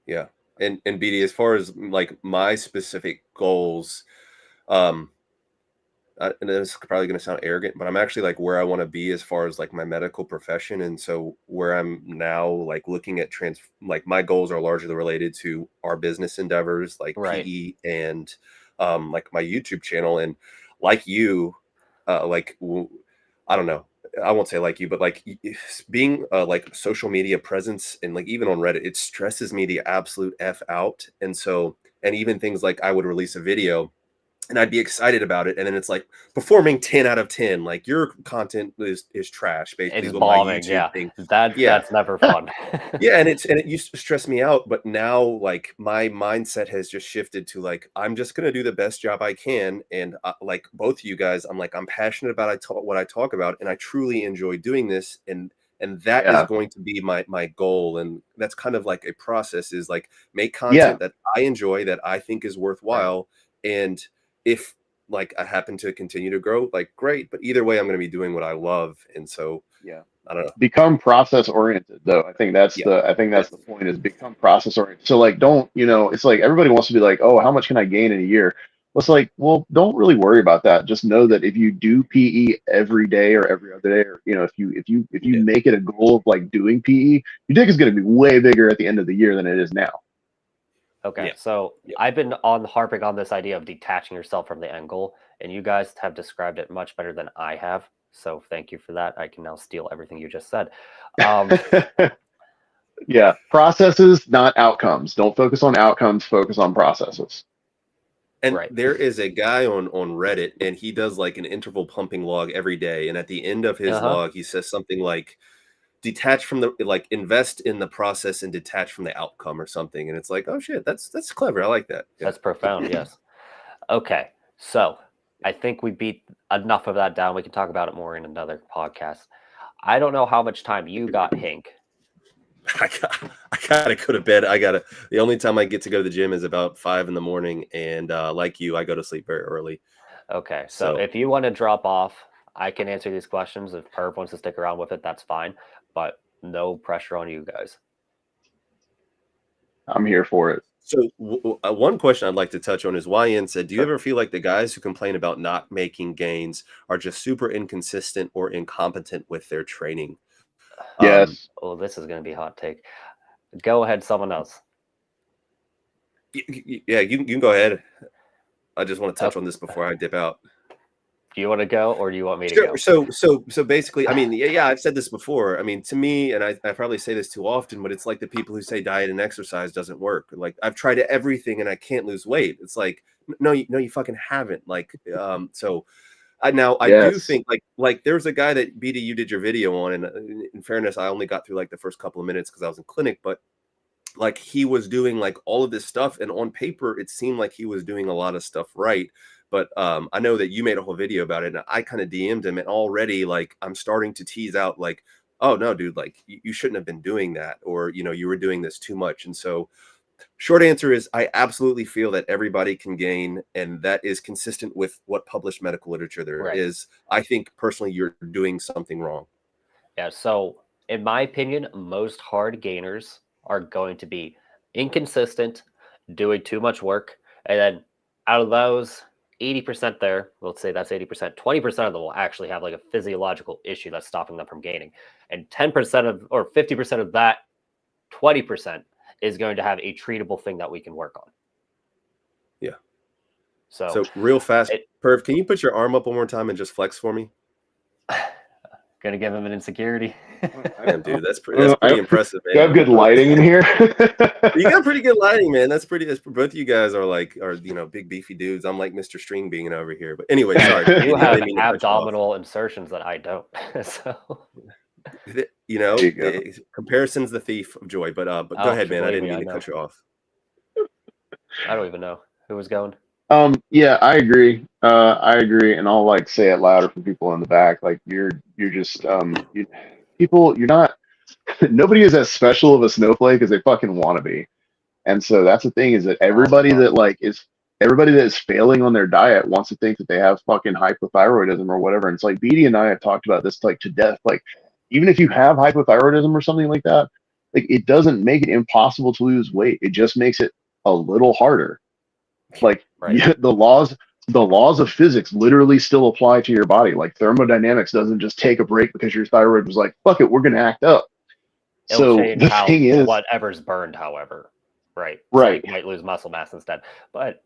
Yeah, and BD, as far as like my specific goals, and this is probably going to sound arrogant, but I'm actually like where I want to be as far as like my medical profession. And so where I'm now, like looking at like my goals are largely related to our business endeavors, like PE and like my YouTube channel. And like you, like, I don't know, I won't say like you, but like being like social media presence, and like even on Reddit, it stresses me the absolute F out. And so, and even things like I would release a video and I'd be excited about it, and then it's like performing 10 out of 10. Like, your content is trash, basically. It's bombing, thing. That's never fun. Yeah, and it used to stress me out, but now like my mindset has just shifted to like I'm just gonna do the best job I can, and like both of you guys, I'm like I'm passionate about what I talk about, and I truly enjoy doing this, and that is going to be my goal, and that's kind of like a process, is like make content that I enjoy, that I think is worthwhile, and if like I happen to continue to grow, like great, but either way, I'm going to be doing what I love. And so, I don't know. Become process oriented, though. I think that's the point, is become process oriented. So like, don't, it's like everybody wants to be like, oh, how much can I gain in a year? Well, it's like, well, don't really worry about that. Just know that if you do PE every day or every other day, or if you make it a goal of like doing PE, your dick is going to be way bigger at the end of the year than it is now. Okay, so I've been harping on this idea of detaching yourself from the end goal, and you guys have described it much better than I have. So thank you for that. I can now steal everything you just said. Yeah, processes, not outcomes. Don't focus on outcomes. Focus on processes. And there is a guy on Reddit, and he does like an interval pumping log every day. And at the end of his log, he says something like, detach from the, like, invest in the process and detach from the outcome or something. And it's like, oh shit, that's clever. I like that. Yeah. That's profound. Yes. Okay. So I think we beat enough of that down. We can talk about it more in another podcast. I don't know how much time you got, Hank. I gotta go to bed. The only time I get to go to the gym is about 5 a.m. And like you, I go to sleep very early. Okay. So if you want to drop off, I can answer these questions. If Perv wants to stick around with it, that's fine. But no pressure on you guys. I'm here for it. So one question I'd like to touch on is YN said, do you ever feel like the guys who complain about not making gains are just super inconsistent or incompetent with their training? Yes. Oh, this is going to be a hot take. Go ahead, someone else. Yeah, you can go ahead. I just want to touch on this before I dip out. Do you want to go, or do you want me to go? So basically, I mean, yeah, I've said this before. I mean, to me, and I probably say this too often, but it's like the people who say diet and exercise doesn't work. Like, I've tried everything and I can't lose weight. It's like, no, you fucking haven't. Like, so I do think like there's a guy that BD you did your video on, and in fairness, I only got through like the first couple of minutes because I was in clinic, but like he was doing like all of this stuff, and on paper, it seemed like he was doing a lot of stuff right. But I know that you made a whole video about it, and I kind of DM'd him, and already like I'm starting to tease out like, oh no, dude, like you shouldn't have been doing that, or you were doing this too much. And so short answer is I absolutely feel that everybody can gain, and that is consistent with what published medical literature there is. I think personally you're doing something wrong. Yeah, so in my opinion, most hard gainers are going to be inconsistent, doing too much work, and then out of those 80% there, let's say that's 80%, 20% of them will actually have like a physiological issue that's stopping them from gaining. And 10% of, or 50% of that 20% is going to have a treatable thing that we can work on. Yeah. So real fast, Perv, can you put your arm up one more time and just flex for me? Gonna give him an insecurity. Damn, dude, that's pretty impressive, man. You have good lighting in here. You got pretty good lighting, man. That's both of you guys are big beefy dudes. I'm like Mr. String being over here. But anyway, sorry. You have abdominal insertions that I don't. So comparison's the thief of joy. But go ahead, man. I didn't mean to cut you off. I don't even know who was going. Yeah, I agree. And I'll like say it louder for people in the back. Like you're just you're not nobody is as special of a snowflake as they fucking want to be. And so that's the thing, is that everybody that is failing on their diet wants to think that they have fucking hypothyroidism or whatever. And it's like BD and I have talked about this like to death. Like even if you have hypothyroidism or something like that, like it doesn't make it impossible to lose weight. It just makes it a little harder. Like the laws of physics literally still apply to your body. Like thermodynamics doesn't just take a break because your thyroid was like, fuck it, we're gonna act up. It'll change the thing is whatever's burned, however. Right. So you might lose muscle mass instead. But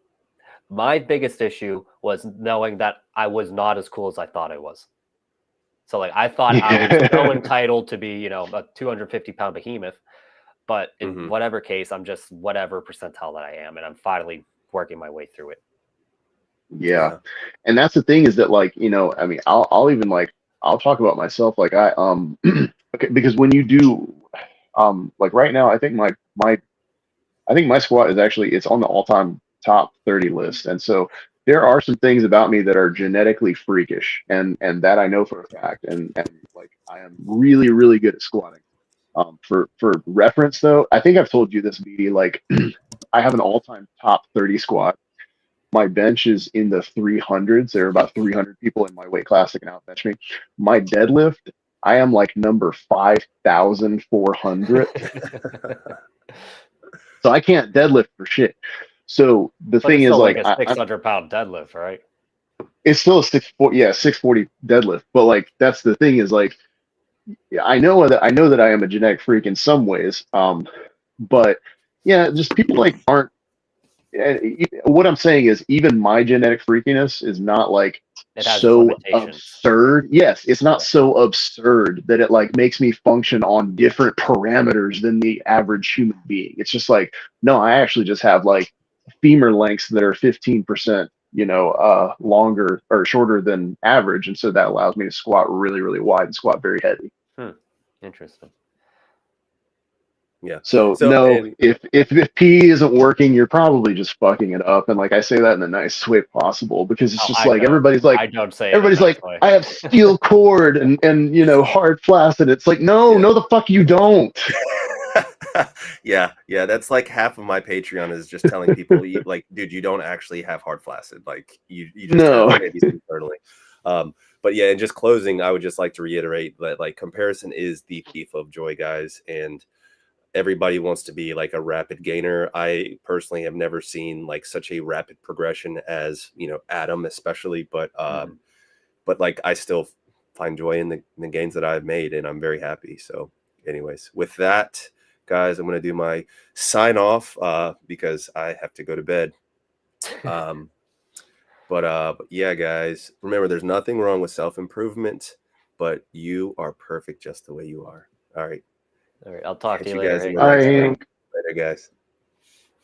my biggest issue was knowing that I was not as cool as I thought I was. So like I thought I was so entitled to be, a 250-pound behemoth. But in whatever case, I'm just whatever percentile that I am, and I'm finally working my way through it. Yeah. And that's the thing, is that like, I mean, I'll even like, I'll talk about myself. Like I, okay, because when you do, like right now, I think my squat is actually, it's on the all-time top 30 list. And so there are some things about me that are genetically freakish, and that I know for a fact. And like, I am really, really good at squatting. For reference though, I think I've told you this, BD, like I have an all-time top 30 squat. My bench is in the 300s. There are about 300 people in my weight class that can outbench me. My deadlift, I am like number 5,400. So I can't deadlift for shit. So the thing is like a 600-pound deadlift, right? It's still a 640 deadlift. But like that's the thing, is like I know that I am a genetic freak in some ways. But yeah, just people like aren't. What I'm saying is, even my genetic freakiness is not like so absurd. Yes, it's not so absurd that it like makes me function on different parameters than the average human being. It's just like, no, I actually just have like femur lengths that are 15%, longer or shorter than average, and so that allows me to squat really, really wide and squat very heavy. Interesting. Yeah. So no, if pee isn't working, you're probably just fucking it up. And like I say that in the nicest way possible, because it's just like everybody's I don't say it in a nice way. I have steel cord and you know hard flaccid. It's like no the fuck you don't. yeah, that's like half of my Patreon is just telling people like, dude, you don't actually have hard flaccid. Like you just have maybe internally. But yeah, and just closing, I would just like to reiterate that like comparison is the thief of joy, guys, and everybody wants to be like a rapid gainer. I personally have never seen like such a rapid progression as, you know, Adam especially, but like I still find joy in the gains that I've made, and I'm very happy. So anyways, with that, guys, I'm going to do my sign off because I have to go to bed. But yeah, guys, remember, there's nothing wrong with self-improvement, but you are perfect just the way you are. All right. I'll talk to you later. Later, guys.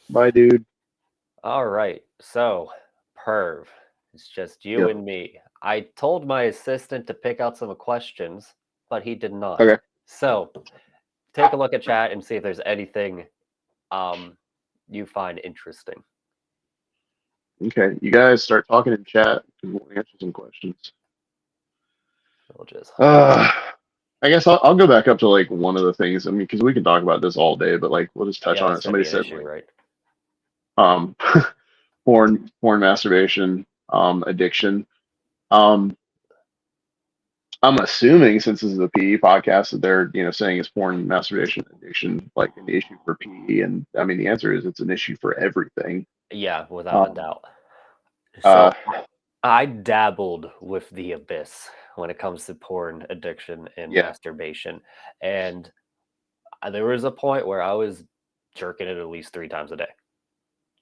Bye, dude. All right. So, Perv, it's just you and me. I told my assistant to pick out some questions, but he did not. Okay. So, take a look at chat and see if there's anything you find interesting. Okay, you guys start talking in chat and we'll answer some questions. We'll just I guess I'll go back up to like one of the things. I mean, because we can talk about this all day, but like we'll just touch on it. Somebody said issue, like, right? porn masturbation, addiction. I'm assuming since this is a PE podcast that they're saying is porn masturbation addiction like an issue for PE, and I mean the answer is it's an issue for everything. Yeah, without a doubt. So I dabbled with the abyss when it comes to porn addiction and masturbation, and there was a point where I was jerking it at least 3 times a day.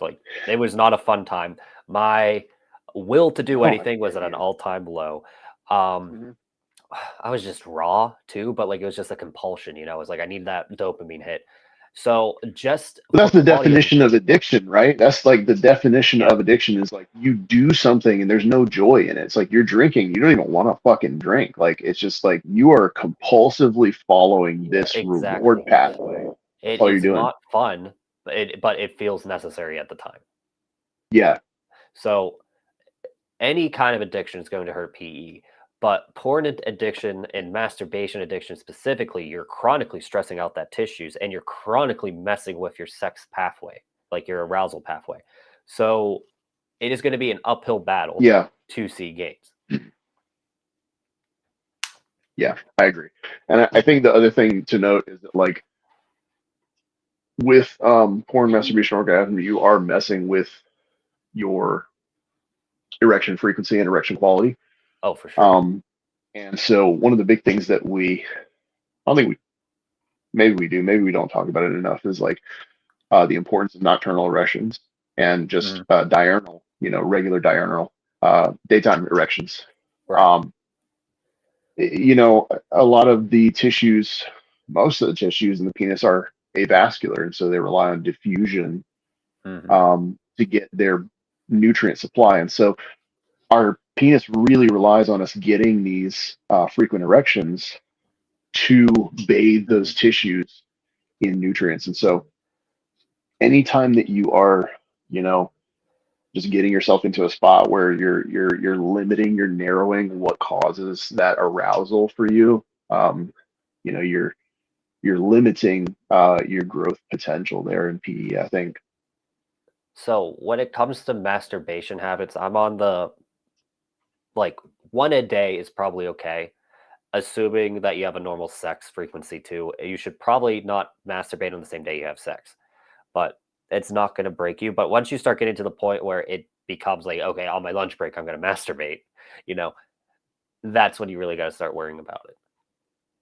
Like, it was not a fun time. My will to do anything was at an all-time low. I was just raw too, but like it was just a compulsion, It was like I need that dopamine hit. So that's the definition of addiction, right? That's like the definition of addiction is like you do something and there's no joy in it. It's like you're drinking, you don't even want to fucking drink. Like it's just like you are compulsively following this reward pathway. It is not fun, but it feels necessary at the time. Yeah. So any kind of addiction is going to hurt PE. But porn addiction and masturbation addiction specifically, you're chronically stressing out that tissues and you're chronically messing with your sex pathway, like your arousal pathway. So it is going to be an uphill battle to see gains. Yeah, I agree. And I think the other thing to note is that like with porn, masturbation, orgasm, you are messing with your erection frequency and erection quality. Oh, for sure. And so one of the big things that maybe we don't talk about it enough is like the importance of nocturnal erections and just diurnal, regular diurnal daytime erections. Right. A lot of the tissues, most of the tissues in the penis are avascular, and so they rely on diffusion to get their nutrient supply. And so our penis really relies on us getting these frequent erections to bathe those tissues in nutrients. And so anytime that you are, just getting yourself into a spot where you're limiting, you're narrowing what causes that arousal for you, you're limiting your growth potential there in PE, I think. So when it comes to masturbation habits, I'm on the like 1 a day is probably okay, assuming that you have a normal sex frequency too. You should probably not masturbate on the same day you have sex, but it's not going to break you. But once you start getting to the point where it becomes like, okay, on my lunch break, I'm going to masturbate, that's when you really got to start worrying about it.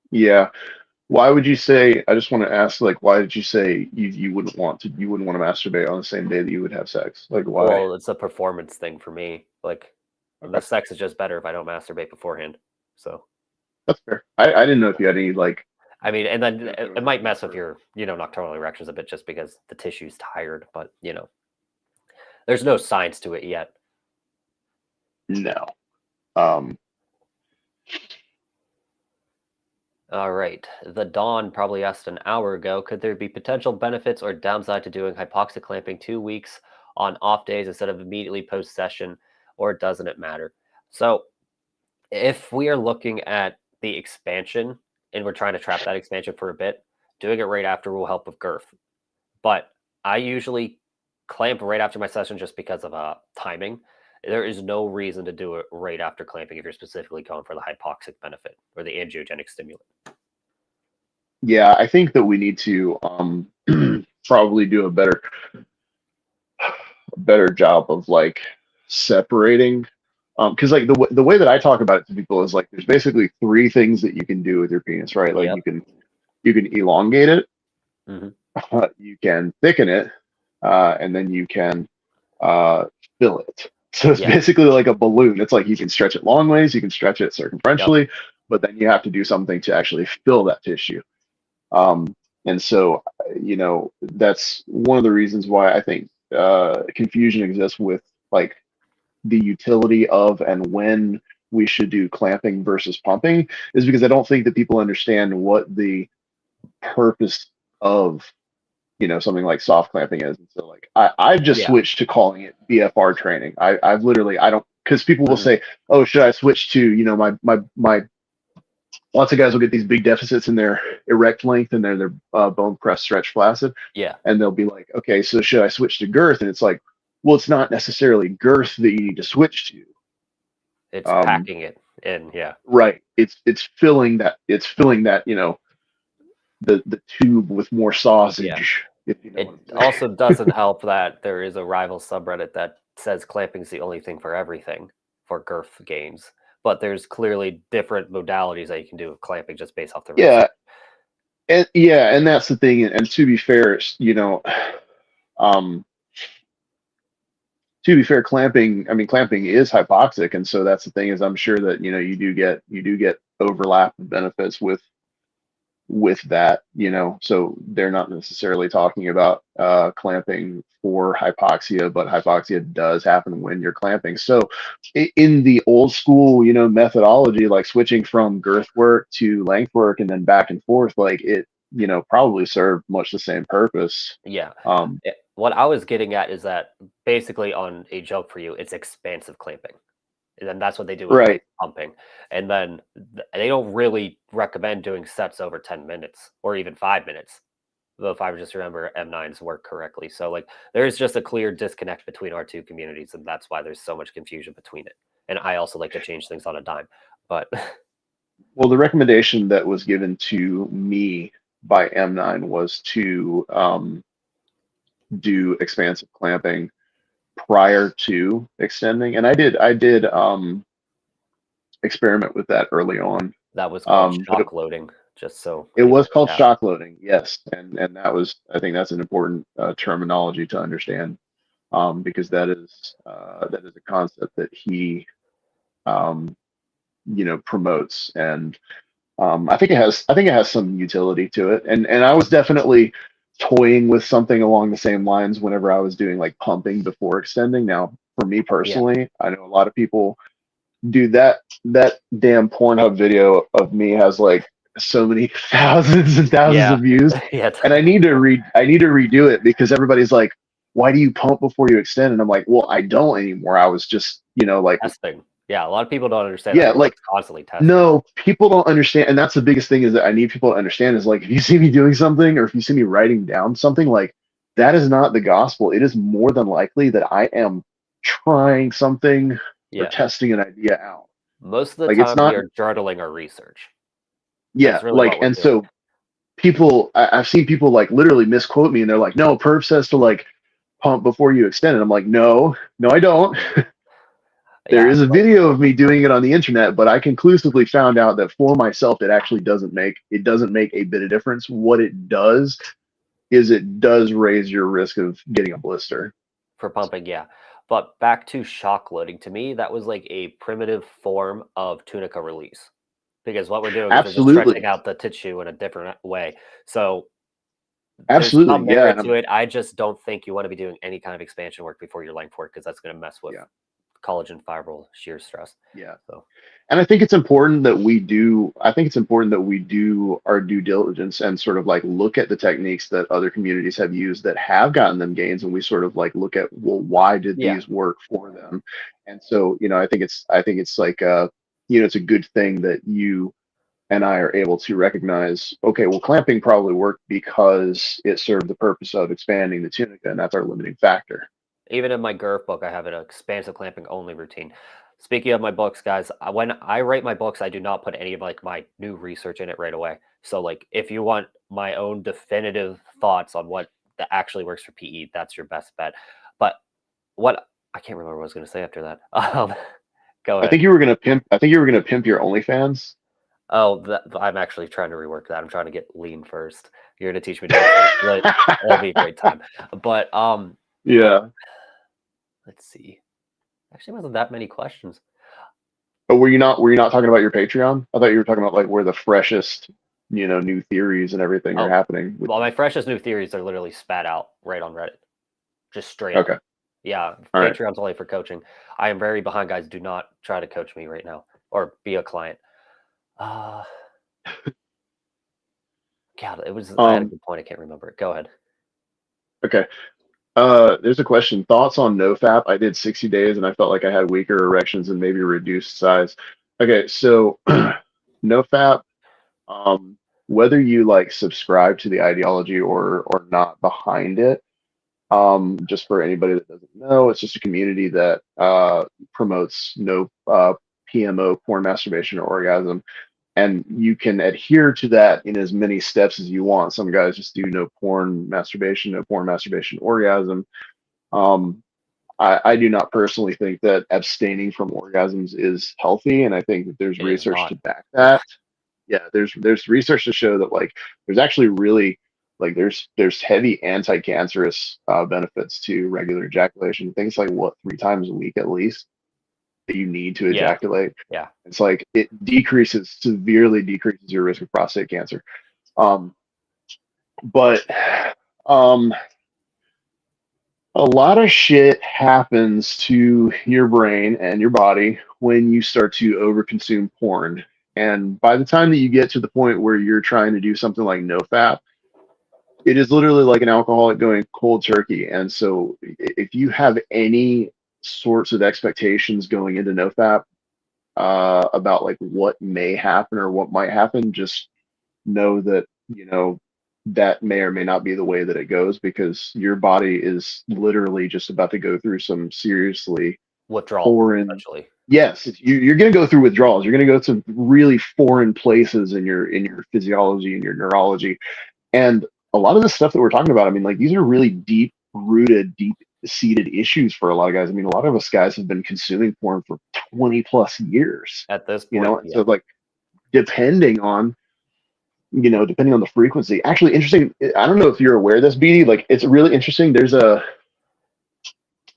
Yeah. Why would you say, I just want to ask, like, why did you say you wouldn't want to masturbate on the same day that you would have sex? Like, why? Well, it's a performance thing for me. Like, the sex is just better if I don't masturbate beforehand. So that's fair. I didn't know if you had any like. I mean, and then it might mess with your, nocturnal erections a bit just because the tissue's tired, but there's no science to it yet. No. All right. The Dawn probably asked an hour ago, could there be potential benefits or downside to doing hypoxic clamping 2 weeks on off days instead of immediately post session, or doesn't it matter? So if we are looking at the expansion and we're trying to trap that expansion for a bit, doing it right after will help with girth. But I usually clamp right after my session just because of timing. There is no reason to do it right after clamping if you're specifically going for the hypoxic benefit or the angiogenic stimulant. Yeah, I think that we need to probably do a better job of like separating, because like the way that I talk about it to people is like there's basically three things that you can do with your penis, right? Like Yep. you can elongate it, Mm-hmm. you can thicken it, and then you can fill it. So it's Yeah. basically like a balloon. It's like you can stretch it long ways, you can stretch it circumferentially, Yep. but then you have to do something to actually fill that tissue. And so, you know, that's one of the reasons why I think confusion exists with like the utility of and when we should do clamping versus pumping, is because I don't think that people understand what the purpose of, you know, something like soft clamping is. And so like I've just Yeah. switched to calling it BFR training. I've literally, I don't, because people will Mhm. say, oh, should I switch to, you know, my lots of guys will get these big deficits in their erect length and their bone press stretch flaccid, Yeah. and they'll be like, okay, so should I switch to girth? And it's like, well, it's not necessarily girth that you need to switch to. It's packing it in. Yeah. Right. It's filling that, you know, the tube with more sausage. Yeah. If you know It what I'm saying. also doesn't help that there is a rival subreddit that says clamping's the only thing for everything for girth gains. But there's clearly different modalities that you can do with clamping just based off the research. Yeah, and that's the thing. And to be fair, you know, um, to be fair, clamping, I mean, clamping is hypoxic, and so that's the thing is I'm sure that, you know, you do get overlap of benefits with that, you know. So they're not necessarily talking about clamping for hypoxia, but hypoxia does happen when you're clamping. So in the old school, you know, methodology, like switching from girth work to length work and then back and forth, like it, you know, probably served much the same purpose. Yeah. What I was getting at is that basically on a joke for you, it's expansive clamping. And then that's what they do with Right. pumping. And then they don't really recommend doing sets over 10 minutes or even 5 minutes. Though if I just remember M9's work correctly. So like there's just a clear disconnect between our two communities, and that's why there's so much confusion between it. And I also like to change things on a dime. But Well, the recommendation that was given to me by M9 was to do expansive clamping prior to extending, and I did experiment with that early on. that was called But shock loading, just so it was people called know. shock loading, yes, and that was, I think that's an important terminology to understand, because that is a concept that he you know, promotes, and I think it has some utility to it, and I was definitely toying with something along the same lines whenever I was doing like pumping before extending. Now, for me personally, I know a lot of people do that. That damn Pornhub video of me has like so many thousands and thousands Yeah. of views, Yeah. and I need to redo it because everybody's like, "Why do you pump before you extend?" And I'm like, "Well, I don't anymore. I was just, you know, like, Testing. Yeah, a lot of people don't understand yeah, that. like." Constantly testing. No, people don't understand, and that's the biggest thing is that I need people to understand is like if you see me doing something or if you see me writing down something, like that is not the gospel. It is more than likely that I am trying something or testing an idea out. Most of the Like it's time we not, are journaling our research. yeah, That's really like, what we're and doing. so people, I've seen people like literally misquote me and they're like, no, Perp says to like pump before you extend. And I'm like, no, I don't. There Yeah, is a video of me doing it on the internet, but I conclusively found out that for myself, it actually doesn't make a bit of difference. What it does is it does raise your risk of getting a blister. for pumping, yeah. But back to shock loading, to me, that was like a primitive form of tunica release. Because what we're doing is we're just Absolutely, stretching out the tissue in a different way. So there's absolutely, some yeah. merit to it. I just don't think you want to be doing any kind of expansion work before your length work because that's going to mess with Yeah. collagen fibril shear stress. Yeah. So, and I think it's important that we do. I think it's important that we do our due diligence and sort of like look at the techniques that other communities have used that have gotten them gains, and we sort of like look at, well, why did yeah, these work for them? And so, I think it's like it's a good thing that you and I are able to recognize, okay, well, clamping probably worked because it served the purpose of expanding the tunica, and that's our limiting factor. even in my GIRF book, I have an expansive clamping only routine. Speaking of my books, guys, when I write my books, I do not put any of like my new research in it right away. So like, if you want my own definitive thoughts on what that actually works for PE, that's your best bet. But what I can't remember what I was going to say after that. Go ahead. I think you were gonna pimp your OnlyFans. Oh, I'm actually trying to rework that. I'm trying to get lean first. You're going to teach me to do it first. It'll be a great time. But Yeah. let's see. Actually, wasn't that many questions. But were you not talking about your Patreon? I thought you were talking about like where the freshest, new theories and everything are happening. Well, my freshest new theories are literally spat out right on Reddit. Just straight Okay. up. Yeah. All right. Patreon's only for coaching. I am very behind, guys. Do not try to coach me right now or be a client. God, it was I had a good point. I can't remember it. Go ahead. Okay. There's a question. Thoughts on NoFap? I did 60 days and I felt like I had weaker erections and maybe reduced size. Okay, so NoFap, whether you like subscribe to the ideology or not behind it, just for anybody that doesn't know, it's just a community that promotes no PMO, porn, masturbation, or orgasm. And you can adhere to that in as many steps as you want. Some guys just do no porn, masturbation, orgasm. I do not personally think that abstaining from orgasms is healthy, and I think that there's research to back that. Yeah, there's research to show that like there's actually really like there's heavy anti-cancerous benefits to regular ejaculation. Things like 3 times a week at least that you need to ejaculate. Yeah. It's like it severely decreases your risk of prostate cancer. But a lot of shit happens to your brain and your body when you start to overconsume porn. And by the time that you get to the point where you're trying to do something like NoFap, it is literally like an alcoholic going cold turkey. And so if you have any sorts of expectations going into NoFap about like what may happen or what might happen, just know that, that may or may not be the way that it goes, because your body is literally just about to go through some seriously withdrawal, essentially. Yes, you're going to go through withdrawals. You're going to go to really foreign places in your physiology and your neurology. And a lot of the stuff that we're talking about, I mean, like these are really deep-rooted, deep-seated issues for a lot of guys. I mean, a lot of us guys have been consuming porn for 20 plus years. At this point, so like depending on the frequency. Actually, interesting. I don't know if you're aware of this, BD. Like, it's really interesting. There's a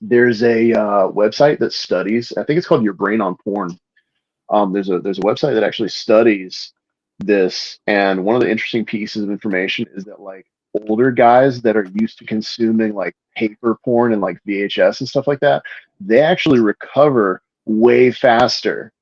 website that studies. I think it's called Your Brain on Porn. There's a website that actually studies this, and one of the interesting pieces of information is that like older guys that are used to consuming like paper porn and like VHS and stuff like that, they actually recover way faster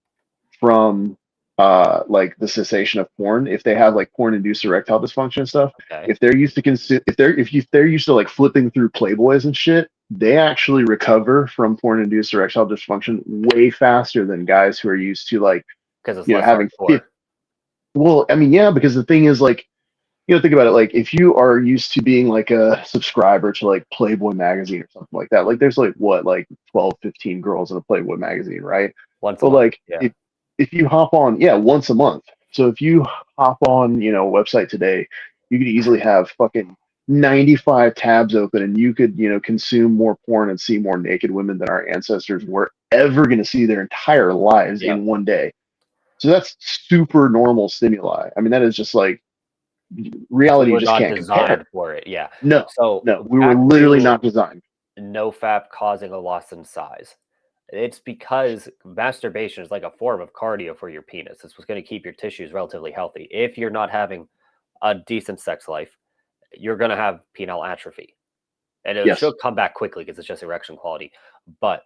from like the cessation of porn if they have like porn induced erectile dysfunction and stuff. Okay. If they're used to they're used to like flipping through Playboys and shit, they actually recover from porn induced erectile dysfunction way faster than guys who are used to like, because it's having hardcore. Well, I mean, yeah, because the thing is like, think about it, like if you are used to being like a subscriber to like Playboy magazine or something like that, like there's like 12, 15 girls in a Playboy magazine, right? Once a month, like if you hop on, once a month. So if you hop on, a website today, you could easily have fucking 95 tabs open, and you could, consume more porn and see more naked women than our ancestors were ever going to see their entire lives in one day. So that's super normal stimuli. I mean, that is just like reality. You just can't compare for it. Yeah. No. So no, we were literally not designed. NoFap causing a loss in size. It's because masturbation is like a form of cardio for your penis. It's what's going to keep your tissues relatively healthy. If you're not having a decent sex life, you're going to have penile atrophy. And it should come back quickly because it's just erection quality. But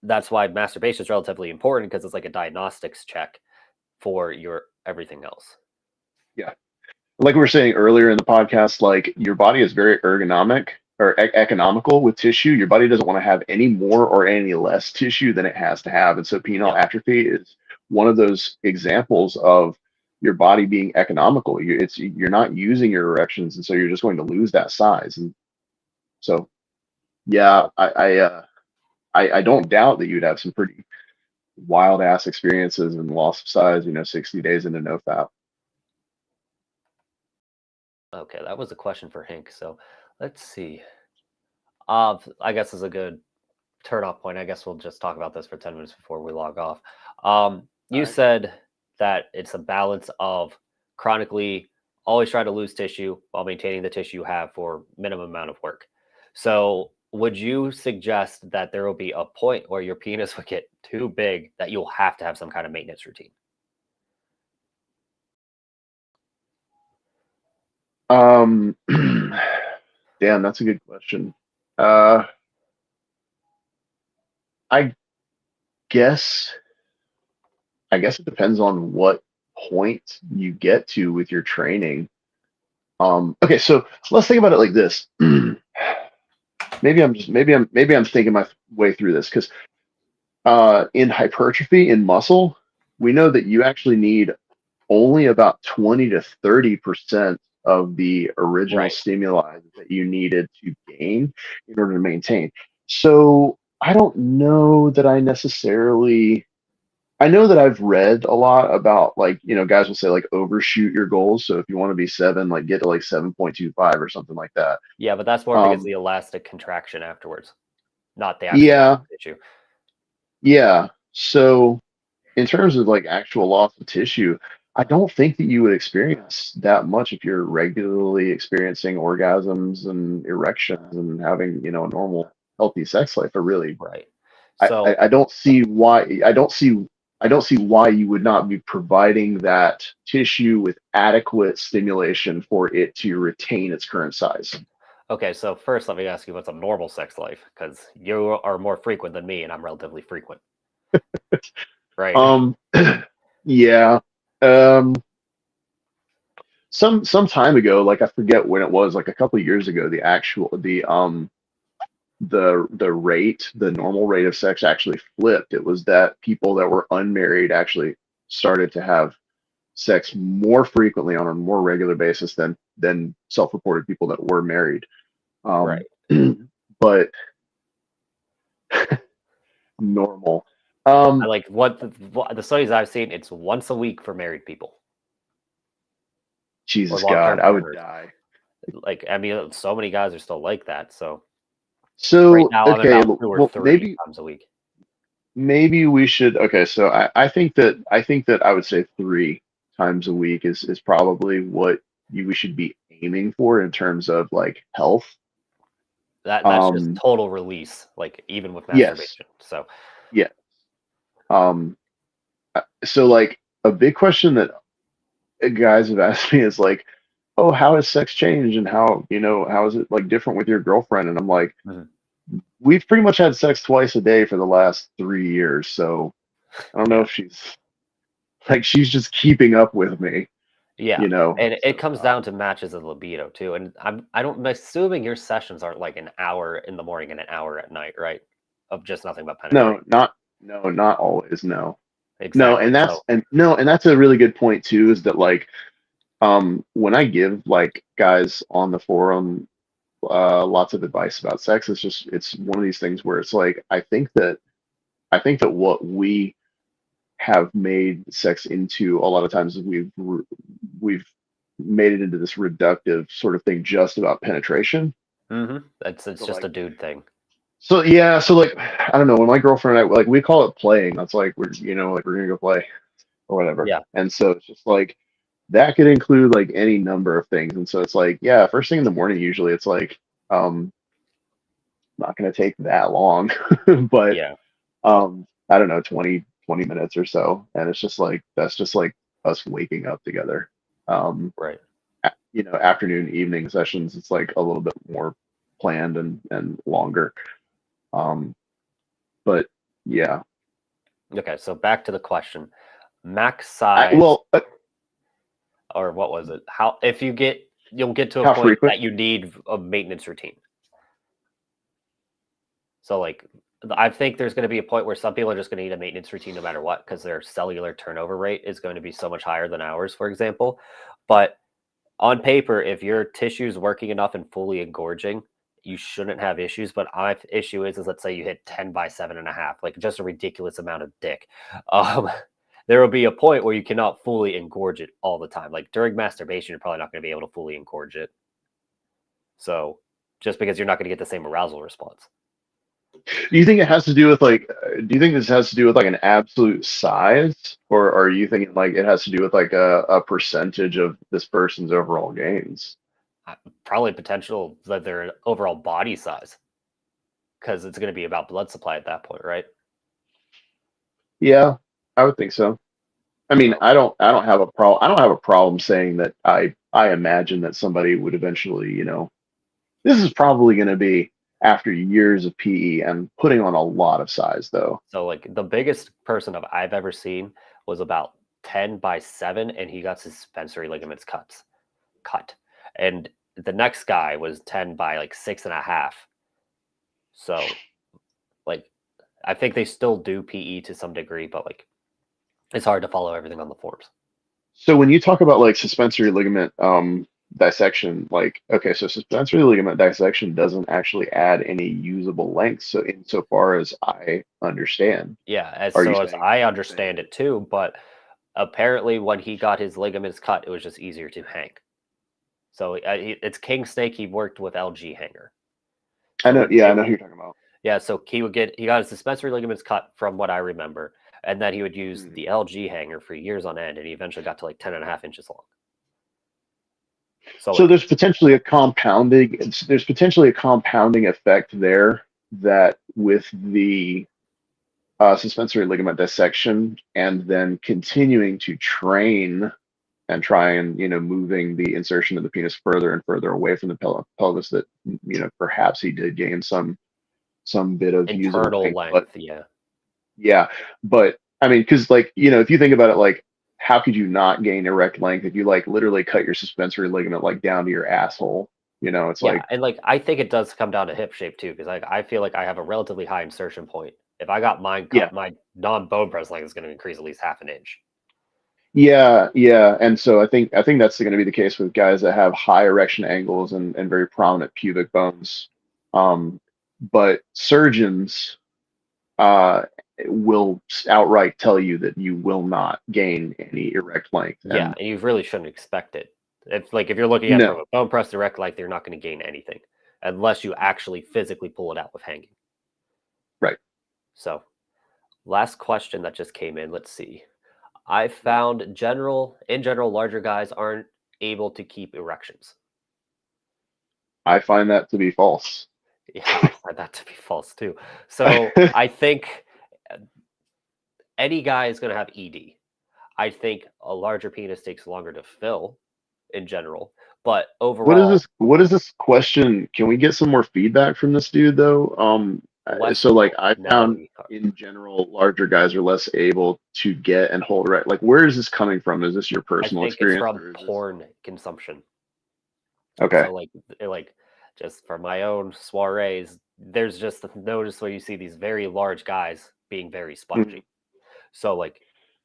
that's why masturbation is relatively important, because it's like a diagnostics check for your everything else. Yeah. Like we were saying earlier in the podcast, like your body is very ergonomic or economical with tissue. Your body doesn't want to have any more or any less tissue than it has to have. And so penile atrophy is one of those examples of your body being economical. You're not using your erections, and so you're just going to lose that size. And so, yeah, I don't doubt that you'd have some pretty wild ass experiences and loss of size, 60 days into NoFap. Okay, that was a question for Hank. So let's see. I guess is a good turn off point. I guess we'll just talk about this for 10 minutes before we log off. You said that it's a balance of chronically always try to lose tissue while maintaining the tissue you have for minimum amount of work. So would you suggest that there will be a point where your penis would get too big that you'll have to have some kind of maintenance routine? Damn, that's a good question. I guess it depends on what point you get to with your training. Okay, so let's think about it like this. maybe I'm thinking my way through this, because in hypertrophy in muscle, we know that you actually need only about 20 to 30% of the original stimuli that you needed to gain in order to maintain. So I don't know that I know that I've read a lot about, like, guys will say like overshoot your goals. So if you want to be 7, like get to like 7.25 or something like that. Yeah, but that's more because of the elastic contraction afterwards, not the actual tissue. Yeah. So in terms of like actual loss of tissue, I don't think that you would experience that much if you're regularly experiencing orgasms and erections and having, a normal, healthy sex life. So I don't see why you would not be providing that tissue with adequate stimulation for it to retain its current size. Okay, so first let me ask you, what's a normal sex life? Because you are more frequent than me, and I'm relatively frequent. Right. Yeah. Some time ago, like I forget when it was, like a couple of years ago, the normal rate of sex actually flipped. It was that people that were unmarried actually started to have sex more frequently on a more regular basis than self-reported people that were married. But normal. Like what the studies I've seen, it's once a week for married people. Jesus God, I would die. Like, I mean, so many guys are still like that. So right now okay, I'm about 2 or 3 times a week. Maybe we should. Okay, so I think that I would say 3 times a week is probably what we should be aiming for in terms of like health. That's just total release, like even with masturbation. Yes. So yeah. So like a big question that guys have asked me is like, oh, how has sex changed, and how is it like different with your girlfriend? And I'm like, we've pretty much had sex twice a day for the last 3 years, so I don't know if she's just keeping up with me. Yeah, and it comes down to matches of libido too. And I'm assuming your sessions aren't like an hour in the morning and an hour at night, right? Of just nothing but penetration. Not always. No. Exactly. No, and that's a really good point too, is that like when I give like guys on the forum lots of advice about sex, it's one of these things where it's like I think that what we have made sex into a lot of times is we've made it into this reductive sort of thing just about penetration. It's just like a dude thing. So yeah, so like I don't know, when my girlfriend and I, like, we call it playing. That's like we're gonna go play or whatever. Yeah. And so it's just like that could include like any number of things. And so it's like, yeah, first thing in the morning usually it's like not gonna take that long. But yeah. I don't know, 20 minutes or so. And it's just like that's just like us waking up together. Right. Afternoon, evening sessions, it's like a little bit more planned and longer. But Yeah. Okay, so back to the question. Max size, or what was it? How if you'll get to a how point frequent? that you need a maintenance routine. So like I think there's going to be a point where some people are just going to need a maintenance routine no matter what, because their cellular turnover rate is going to be so much higher than ours, for example. But on paper, if your tissue is working enough and fully engorging, you shouldn't have issues. But my issue is let's say you hit 10 by 7.5, like just a ridiculous amount of dick. There will be a point where you cannot fully engorge it all the time. Like during masturbation, you're probably not going to be able to fully engorge it. So just because you're not going to get the same arousal response. Do you think it has to do with like, do you think this has to do with like an absolute size, or are you thinking like it has to do with like a percentage of this person's overall gains? Probably potential that their overall body size, because it's going to be about blood supply at that point, right? Yeah, I would think so. I mean, I don't have a problem. I don't have a problem saying that I imagine that somebody would eventually, this is probably going to be after years of PE and putting on a lot of size, though. So like the biggest person I've ever seen was about 10 by 7, and he got suspensory ligaments cut. And the next guy was 10 by like 6.5. So like I think they still do PE to some degree, but like it's hard to follow everything on the forms. So when you talk about like suspensory ligament dissection, like okay, so suspensory ligament dissection doesn't actually add any usable length. So insofar as I understand, Yeah, as are you so as saying? I understand it too, but apparently when he got his ligaments cut, it was just easier to hang. So it's King Snake. He worked with LG hanger. I So know, yeah, I know who you're talking about. yeah, so he got his suspensory ligaments cut from what I remember, and then he would use the LG hanger for years on end, and he eventually got to like 10.5 inches long. So So like, there's potentially a compounding effect there that with the suspensory ligament dissection and then continuing to train and try and moving the insertion of the penis further and further away from the pelvis that perhaps he did gain some bit of usable internal length. But length, yeah, but I mean, because like if you think about it, like how could you not gain erect length if you like literally cut your suspensory ligament like down to your asshole? It's yeah, like and like I think it does come down to hip shape too, because like I feel like I have a relatively high insertion point. If I got mine yeah. cut, my non-bone press length is going to increase at least 1/2 inch. Yeah, and so I think that's going to be the case with guys that have high erection angles and very prominent pubic bones. But surgeons will outright tell you that you will not gain any erect length. Yeah, And and you really shouldn't expect it. If you're looking at it from no, a bone press direct length, you're not going to gain anything unless you actually physically pull it out with hanging. right. So, last question that just came in. Let's see. I found in general, larger guys aren't able to keep erections. I find that to be false. Yeah, I find that to be false too. So I think any guy is going to have ED. I think a larger penis takes longer to fill in general, but What is overall, this? What is this question? Can we get some more feedback from this dude though? less So like I found quality. in general, larger guys are less able to get and hold erect. Like, where is this coming from? Is this your I personal think it's experience, from or is this porn consumption. okay? So like just for my own soirees, there's just a notice where you see these very large guys being very spongy. Mhm. So like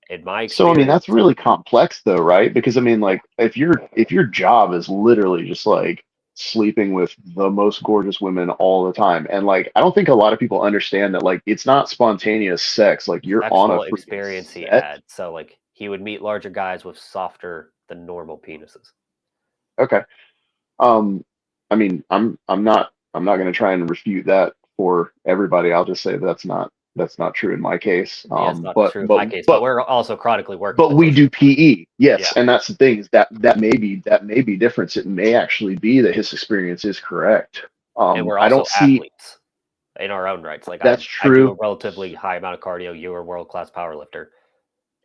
in my So I mean, experience, that's really complex though, right? Because I mean, yeah, like, if your job is literally just like sleeping with the most gorgeous women all the time, and like, I don't think a lot of people understand that like it's not spontaneous sex. Like you're on a sexual freaking experience he set. had. So like he would meet larger guys with softer than normal penises. Okay. I mean, I'm not going to try and refute that for everybody. I'll just say that's not true in my case. Yeah, it's not true in my case, but we're also chronically working but with we those. do PE, Yeah, yes, and that's the thing is that may be different. It may actually be that his experience is correct. and we're I also don't see athletes in our own rights. Like that's I do a true. relatively high amount of cardio. You are a world class power lifter,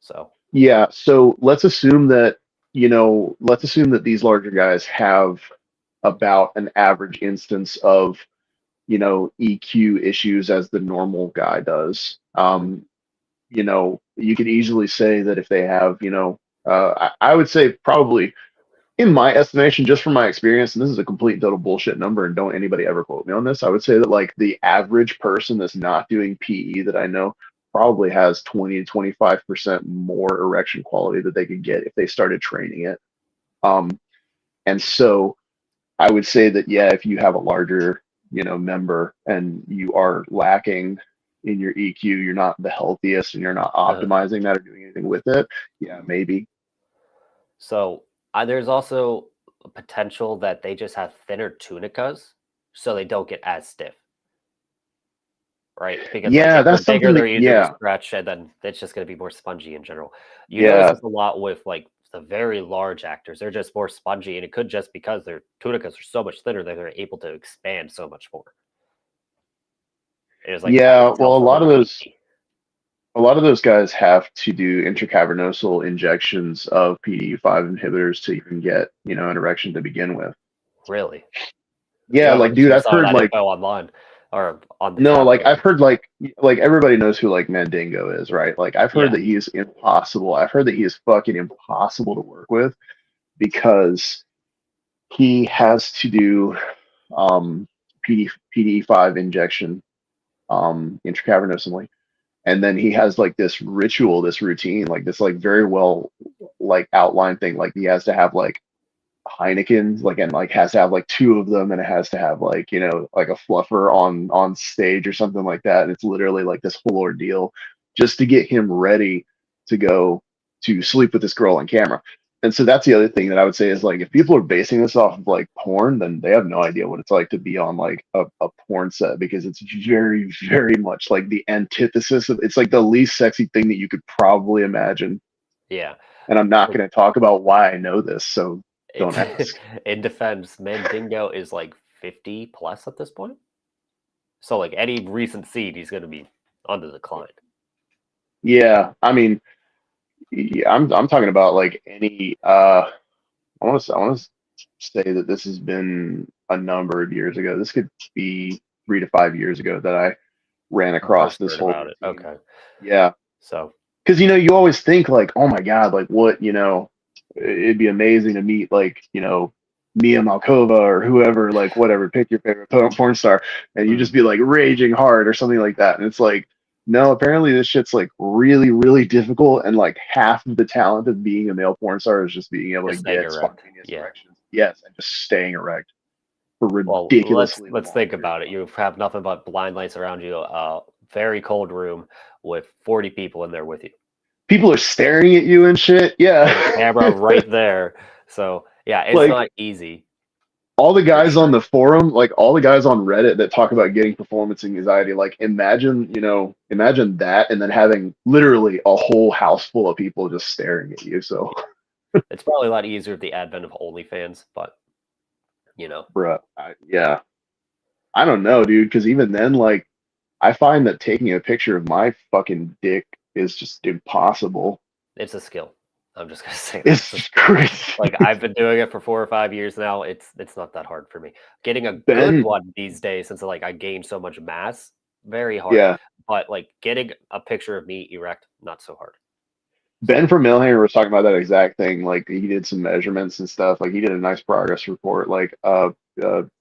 so Yeah, so let's assume that these larger guys have about an average instance of EQ issues as the normal guy does. You know, you could easily say that if they have, you know, I would say probably, in my estimation, just from my experience, and this is a complete total bullshit number, and don't anybody ever quote me on this, I would say that like the average person that's not doing PE that I know probably has 20 to 25% more erection quality that they could get if they started training it. And so I would say that, yeah, if you have a larger, you know, member and you are lacking in your EQ, you're not the healthiest and you're not optimizing that or doing anything with it. Yeah, maybe. So there's also a potential that they just have thinner tunicas, so they don't get as stiff, right? Because Yeah, like if they're that's bigger, something they're that, easier to yeah, stretch, and then it's just going to be more spongy in general. You notice yeah, this a lot with like the very large actors; they're just more spongy, and it could just because their tunicas are so much thinner that they're able to expand so much more. It was like kind of yeah. Well, self-limiting. a lot of those guys have to do intracavernosal injections of PDE5 inhibitors to even get, you know, an erection to begin with. Really? You Yeah, know, I'm like, dude, sure I've some of heard that like, info online or on the no, chat like I've room. heard like everybody knows who like Mandingo is, right? Like I've heard Yeah. that he is impossible. I've heard that he is fucking impossible to work with because he has to do PDE5 injection intracavernosally, and then he has like this ritual, this routine, like this like very well like outlined thing. Like he has to have like Heineken's, like, and like has to have like two of them, and it has to have like, you know, like a fluffer on stage or something like that. And it's literally like this whole ordeal just to get him ready to go to sleep with this girl on camera. And so that's the other thing that I would say is like if people are basing this off of like porn, then they have no idea what it's like to be on like a porn set, because it's very, very much like the antithesis of, it's like the least sexy thing that you could probably imagine. Yeah. And I'm not going to talk about why I know this, so don't It's ask. in defense, Mandingo is like 50 plus at this point. So like any recent seed, he's going to be on the decline. Yeah, I mean, yeah, I'm talking about like any I want to say that this has been a number of years ago. This could be 3 to 5 years ago that I ran You across first this heard whole about it. routine. Okay. Yeah, So because you know you always think like, oh my God, like what, you know, it'd be amazing to meet like, you know, Mia Malkova or whoever, like whatever, pick your favorite porn star, and you just be like raging hard or something like that. And it's like, no, apparently this shit's like really, really difficult. And like half of the talent of being a male porn star is just being able to just staying get erect. spontaneous Yeah. erections. Yes, and just staying erect for Well, ridiculously let's long think periods about of it. time. You have nothing but blind lights around you, a very cold room with 40 people in there with you. People are staring at you and shit. Yeah. And a camera right there. So yeah, it's Like not easy. all the For guys on sure. the forum, like all the guys on Reddit that talk about getting performance anxiety, like imagine, you know, imagine that and then having literally a whole house full of people just staring at you. So, It's probably a lot easier with the advent of OnlyFans, but you know, bruh, yeah, I don't know, dude, because even then, like, I find that taking a picture of my fucking dick is just impossible. it's a skill. I'm just gonna say that it's a It's skill. crazy. Like I've been doing it for 4 or 5 years now. It's not that hard for me. Getting a good Ben, one these days, since like I gained so much mass, very hard. yeah, But like getting a picture of me erect, not so hard. Ben So from Mailhanger was talking about that exact thing. Like he did some measurements and stuff. Like he did a nice progress report like a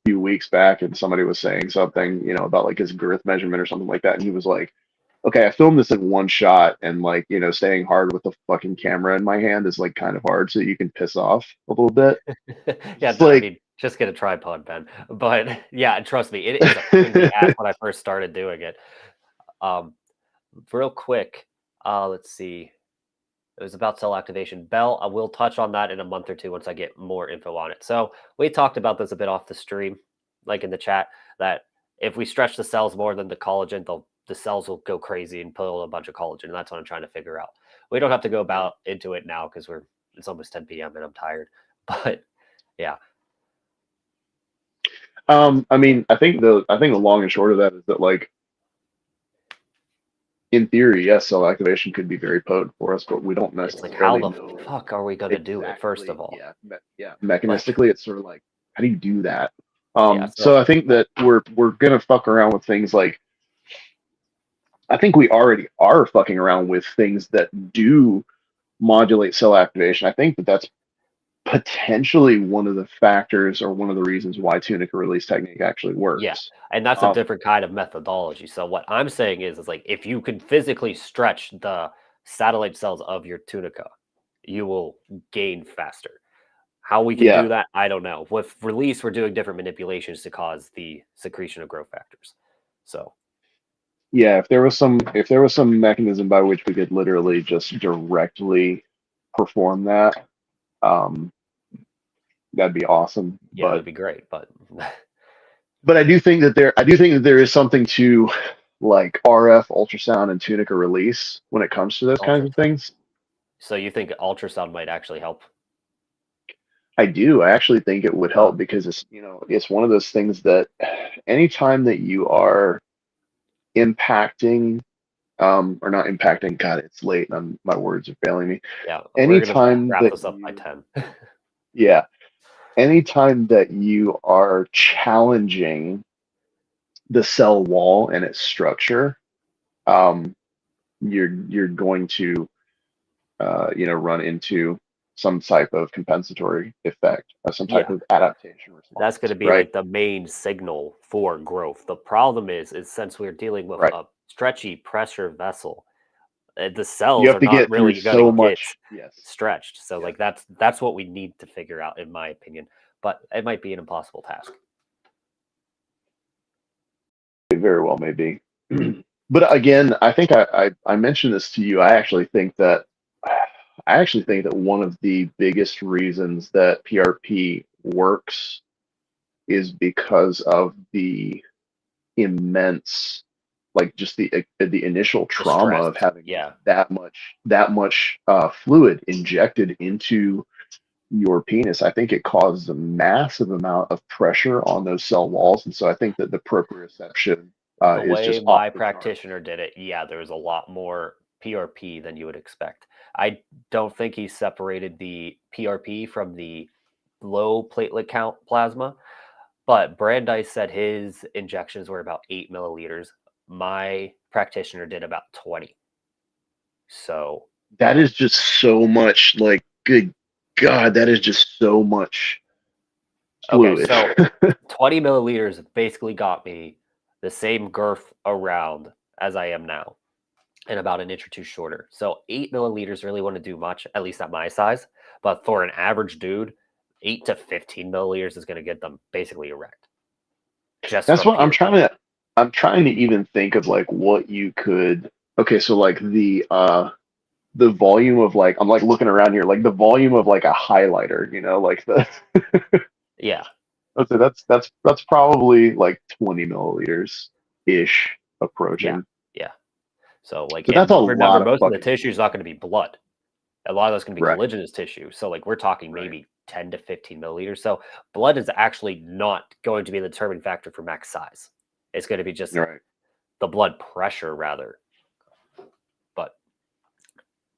few weeks back, and somebody was saying something, you know, about like his girth measurement or something like that, and he was like, "Okay, I filmed this in one shot, and like, you know, staying hard with the fucking camera in my hand is like kind of hard, so you can piss off a little bit." yeah, It's no, I like, mean, just get a tripod, Ben. But yeah, trust me, it is a pain in the ass when I first started doing it. Um, real quick, let's see. It was about cell activation. Bell, I will touch on that in a month or two once I get more info on it. So we talked about this a bit off the stream, like in the chat, that if we stretch the cells more than the collagen, the cells will go crazy and pull a bunch of collagen. And that's what I'm trying to figure out. We don't have to go about into it now because it's almost 10 p.m. and I'm tired. But yeah. I mean, I think the long and short of that is that like in theory, yes, cell activation could be very potent for us, but we don't It's like, how necessarily the know fuck are we going to do it, first exactly. of all? Yeah, yeah. Like, Mechanistically, it's sort of like, how do you do that? yeah. So So I think that we're gonna fuck around with things like I think we already are fucking around with things that do modulate cell activation. I think that that's potentially one of the factors or one of the reasons why tunica release technique actually Yeah, works. and that's a different kind of methodology. So what I'm saying is like if you could physically stretch the satellite cells of your tunica, you will gain faster. How we can do that, I don't know. With release, we're doing different manipulations to cause the secretion of growth factors. So yeah, if there was some mechanism by which we could literally just directly perform that, that'd be awesome. yeah, that'd be great. But I do think that there is something to like RF ultrasound and tunica release when it comes to those kinds of things. So you think ultrasound might actually help? I do. I actually think it would help because it's one of those things that anytime that you are impacting or not impacting, God, it's late and my words are failing me. Yeah, we're gonna Anytime wrap that this up by 10. Yeah. Anytime that you are challenging the cell wall and its structure, um, you're going to run into some type of compensatory effect, some type of adaptation response. That's going to be right? like the main signal for growth. The problem is since we're dealing with Right. a stretchy pressure vessel, the You cells have are to not get through really going so to get much. Yes. stretched. So like that's what we need to figure out, in my opinion. But it might be an impossible task. It very well may be. But again, I think I mentioned this to you. I actually think that one of the biggest reasons that PRP works is because of the immense, like just the initial trauma of having that much fluid injected into your penis. I think it causes a massive amount of pressure on those cell walls, and so I think that the proprioception The is way just my off the chart. practitioner did it, there's a lot more PRP than you would expect. I don't think he separated the PRP from the low platelet count plasma, but Brandeis said his injections were about 8 milliliters. My practitioner did about 20. So that is just so much. Like, good God, that is just so much fluid. Okay, so 20 milliliters basically got me the same girth around as I am now, and about an inch or two shorter. So 8 milliliters really wouldn't do much, at least at my size. But for an average dude, 8 to 15 milliliters is going to get them basically erect. That's what I'm trying to even think of, like what you could. Okay, so like the volume of, like, I'm like looking around here, like the volume of like a highlighter, like the Yeah. Okay, that's probably like 20 milliliters ish approaching. Yeah. So like, But that's a remember, lot of most of the fucking tissue is not going to be blood. A lot of that's going to be Right. collagenous tissue. So like we're talking maybe 10 to 15 milliliters. So blood is actually not going to be the determining factor for max size. It's going to be just the blood pressure rather. But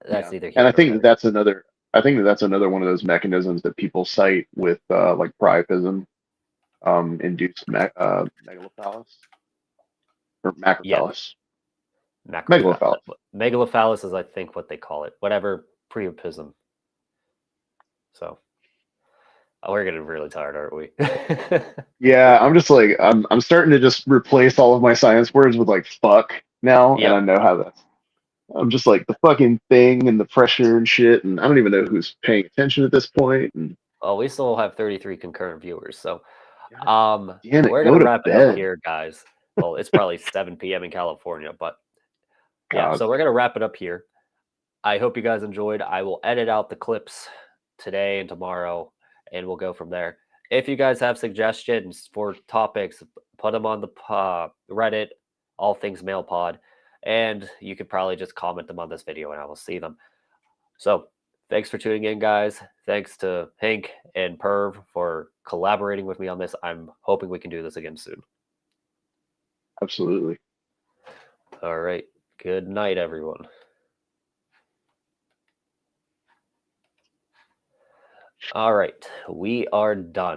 that's neither here And I nor think there. that that's another. I think that that's another one of those mechanisms that people cite with like priapism, induced megalophallus or macrophallus. Megalophallus. Megalophallus is, I think, what they call it. Whatever, priapism. So we're getting really tired, aren't we? Yeah, I'm just like I'm starting to just replace all of my science words with like fuck now, and I know how that's. I'm just like the fucking thing and the pressure and shit, and I don't even know who's paying attention at this point. And oh, we still have 33 concurrent viewers, so we're gonna wrap it up here, guys. Well, it's probably 7 p.m. in California, but so we're gonna wrap it up here. I hope you guys enjoyed. I will edit out the clips today and tomorrow, and we'll go from there. If you guys have suggestions for topics, put them on the Reddit, All Things Male Pod, and you could probably just comment them on this video, and I will see them. So thanks for tuning in, guys. Thanks to Hank and Perv for collaborating with me on this. I'm hoping we can do this again soon. Absolutely. All right. Good night, everyone. All right. We are done.